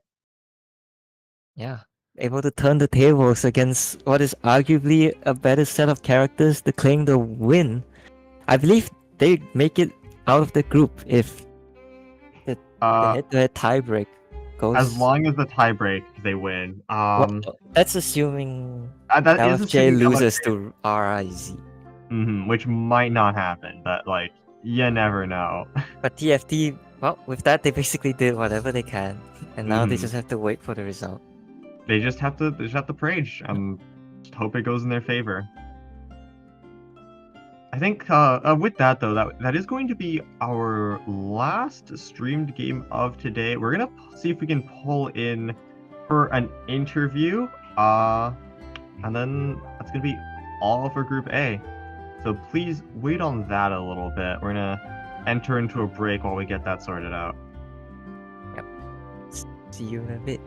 Yeah. Able to turn the tables against what is arguably a better set of characters to claim the win. I believe they make it out of the group if the head-to-head tiebreak goes. As long as the tiebreak, they win. Well, that's assuming that is LFJ assuming loses LFJ to RIZ. which might not happen, but like you never know. But TFT, well, with that they basically did whatever they can, and now they Mhm. just have to wait for the result. They just have to pray. Just hope it goes in their favor. I think with that though, that is going to be our last streamed game of today. We're gonna see if we can pull in for an interview, and then that's gonna be all for Group A. So please wait on that a little bit. We're gonna enter into a break while we get that sorted out. See you in a bit.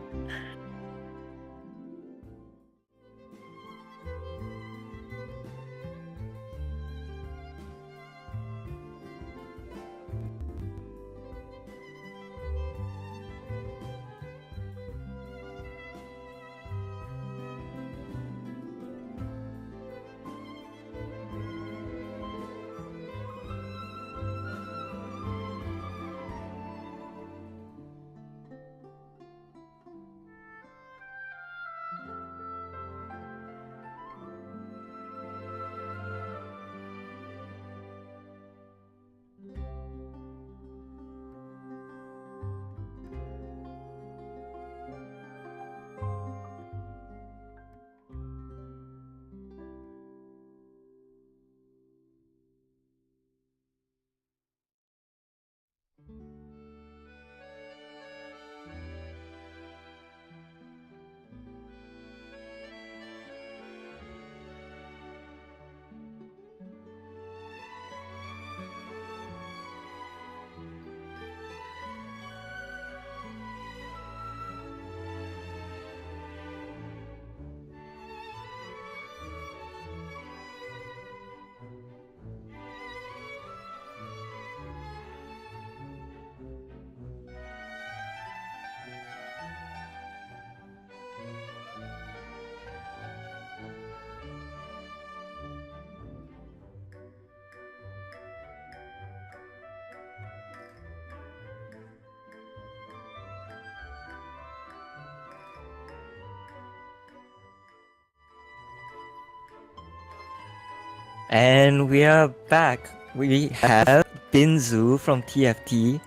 And we are back. We have Binzu from TFT.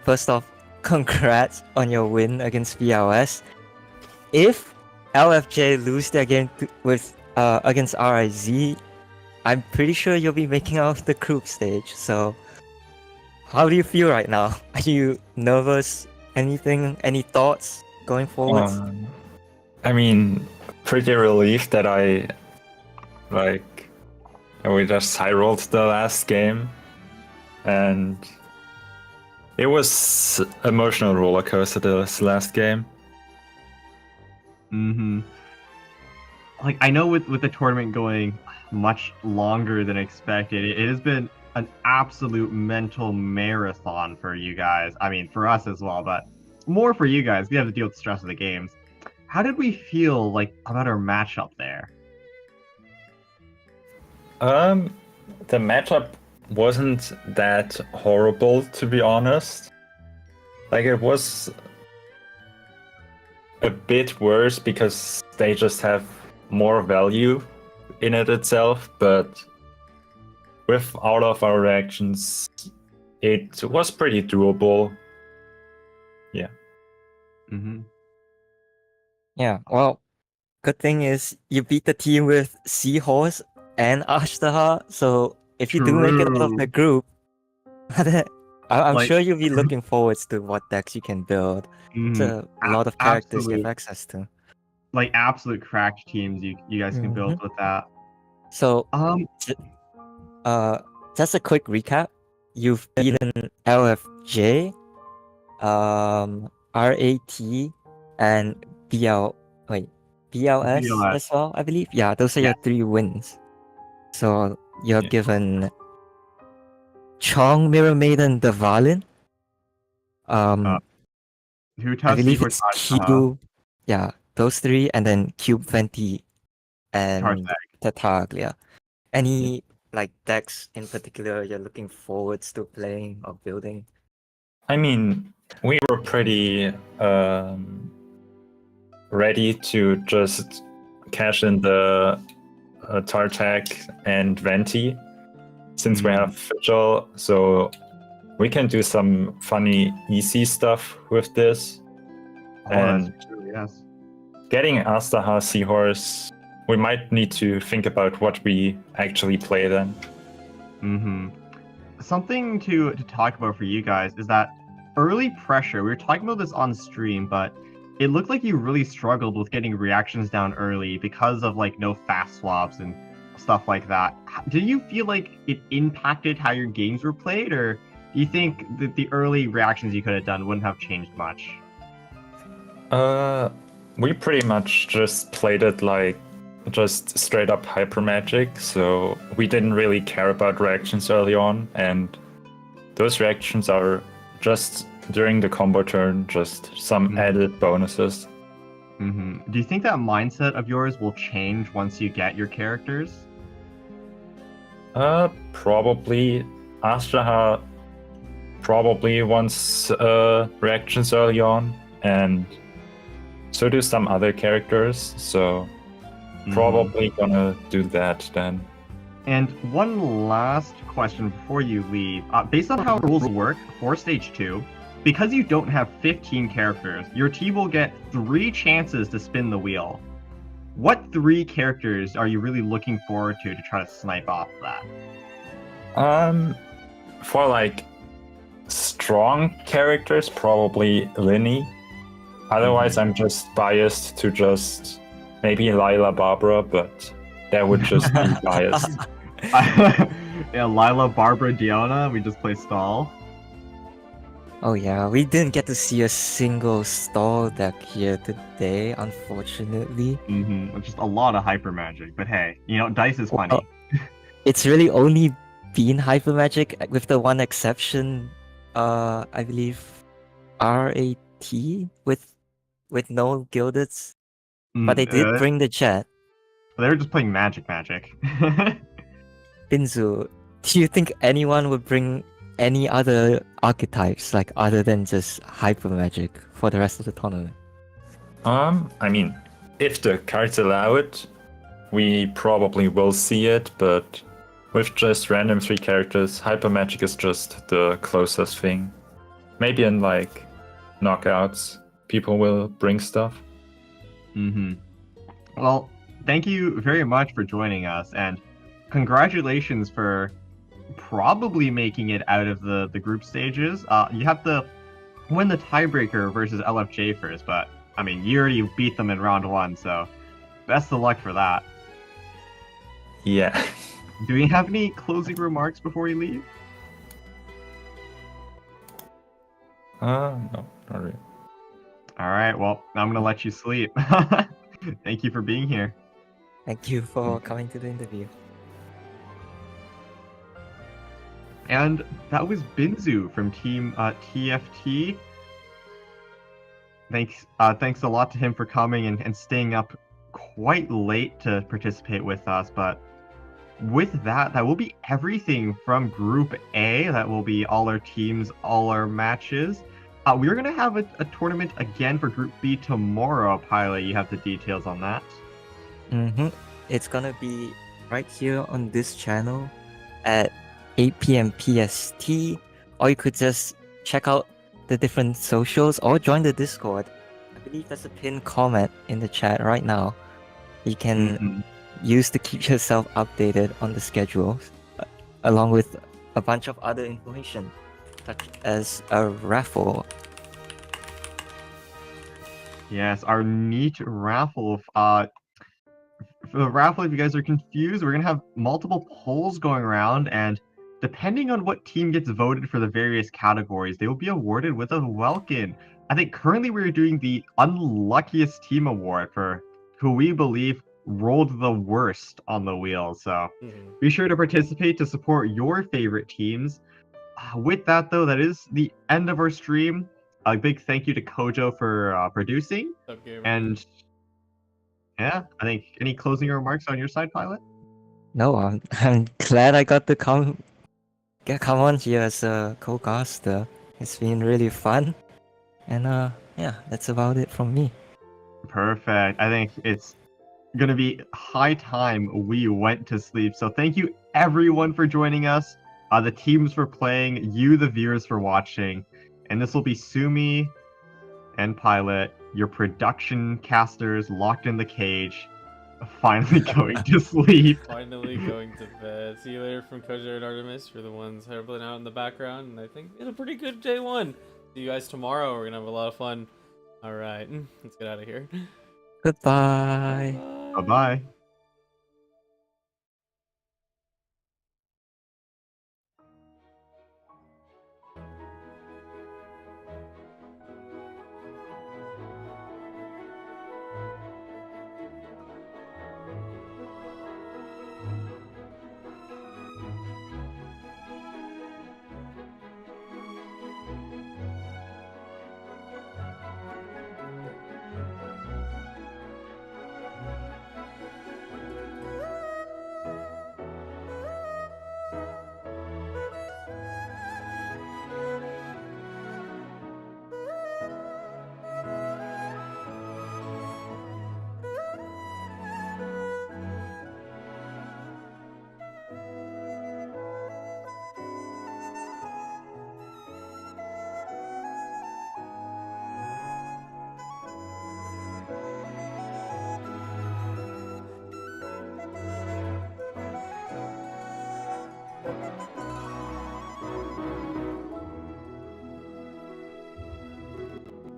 First off, congrats on your win against VLS. If LFJ lose their game with against RIZ, I'm pretty sure you'll be making out of the group stage. So, how do you feel right now? Are you nervous? Anything? Any thoughts going forward? I mean, pretty relieved that we just high rolled the last game, and it was emotional roller coaster this last game. Like, I know with the tournament going much longer than expected, it has been an absolute mental marathon for you guys. I mean, for us as well, but more for you guys. We have to deal with the stress of the games. How did we feel like about our matchup there? The matchup wasn't that horrible, to be honest. Like, it was a bit worse because they just have more value in it itself, but with all of our reactions, it was pretty doable. Yeah. Yeah, well, good thing is you beat the team with Seahorse and Ashtaha, so if you do make it out of the group, I'm Like- sure you'll be looking forward to what decks you can build. It's a lot of characters you have access to. Like, absolute cracked teams you guys can build with that. So, just a quick recap. You've beaten LFJ, RAT, and BLS as well, I believe. Yeah, those are your 3 wins. So you're given Chong, Mirror Maiden, Devalin. Who I believe Seahorse, it's Q. Yeah, those 3, and then Cube Venti and Tartaglia. Any like decks in particular you're looking forward to playing or building? I mean, we were pretty ready to just cash in the Tartag and Venti since we have Vigil, so we can do some funny easy stuff with this. And that's true, yes. getting Astaha Seahorse, we might need to think about what we actually play then. Something to talk about for you guys is that early pressure. We were talking about this on stream, but it looked like you really struggled with getting reactions down early because of like no fast swaps and stuff like that. Did you feel like it impacted how your games were played, or do you think that the early reactions you could have done wouldn't have changed much? We pretty much just played it like just straight up hyper magic, so we didn't really care about reactions early on, and those reactions are just during the combo turn, just some added bonuses. Do you think that mindset of yours will change once you get your characters? Probably. Astraha probably wants reactions early on, and so do some other characters, so probably gonna do that then. And one last question before you leave. Based on how rules work for Stage 2, because you don't have 15 characters, your team will get 3 chances to spin the wheel. What 3 characters are you really looking forward to try to snipe off that? For like strong characters, probably Linny. Otherwise, I'm just biased to just maybe Lila Barbara, but that would just be biased. Yeah, Lila, Barbara, Diona, we just play stall. Oh yeah, we didn't get to see a single stall deck here today, unfortunately. Just a lot of hyper magic, but hey, you know, dice is funny. It's really only been hyper magic with the one exception, I believe RAT with no gildeds. But they did bring the jet. They were just playing magic. Binzu, do you think anyone would bring any other archetypes, like other than just hyper magic, for the rest of the tournament? I mean, if the cards allow it, we probably will see it, but with just random 3 characters, Hyper Magic is just the closest thing. Maybe in like knockouts, people will bring stuff. Mm-hmm. Well, thank you very much for joining us, and congratulations for probably making it out of the group stages. You have to win the tiebreaker versus LFJ first, but I mean, you already beat them in round 1, so best of luck for that. Yeah. Do we have any closing remarks before we leave? No, not really. All right, well, I'm gonna let you sleep. Thank you for being here. Thank you for coming to the interview. And that was Binzu from Team TFT. Thanks a lot to him for coming and staying up quite late to participate with us. But with that will be everything from Group A. That will be all our teams, all our matches. We're going to have a tournament again for Group B tomorrow, Pilot. You have the details on that. Mm-hmm. It's gonna be right here on this channel at 8 p.m. PST, or you could just check out the different socials or join the Discord. I believe there's a pinned comment in the chat right now. You can use to keep yourself updated on the schedules, along with a bunch of other information, such as a raffle. Yes, our neat raffle. For the raffle, if you guys are confused, we're going to have multiple polls going around, and depending on what team gets voted for the various categories, they will be awarded with a Welkin. I think currently we're doing the unluckiest team award for who we believe rolled the worst on the wheel. So be sure to participate to support your favorite teams. With that, though, that is the end of our stream. A big thank you to Kojo for producing. Okay, And yeah, I think any closing remarks on your side, Pilot? No, I'm glad I got to come on here as a co-caster. It's been really fun, and yeah, that's about it from me. Perfect. I think it's gonna be high time we went to sleep. So thank you everyone for joining us. The teams for playing, you the viewers for watching, and this will be Sumi and Pilot, your production casters locked in the cage, finally going to sleep. Finally going to bed. See you later from Kojo and Artemis for the ones hurtling out in the background. And I think it's a pretty good day 1. See you guys tomorrow. We're gonna have a lot of fun. All right, let's get out of here. Goodbye. Bye bye.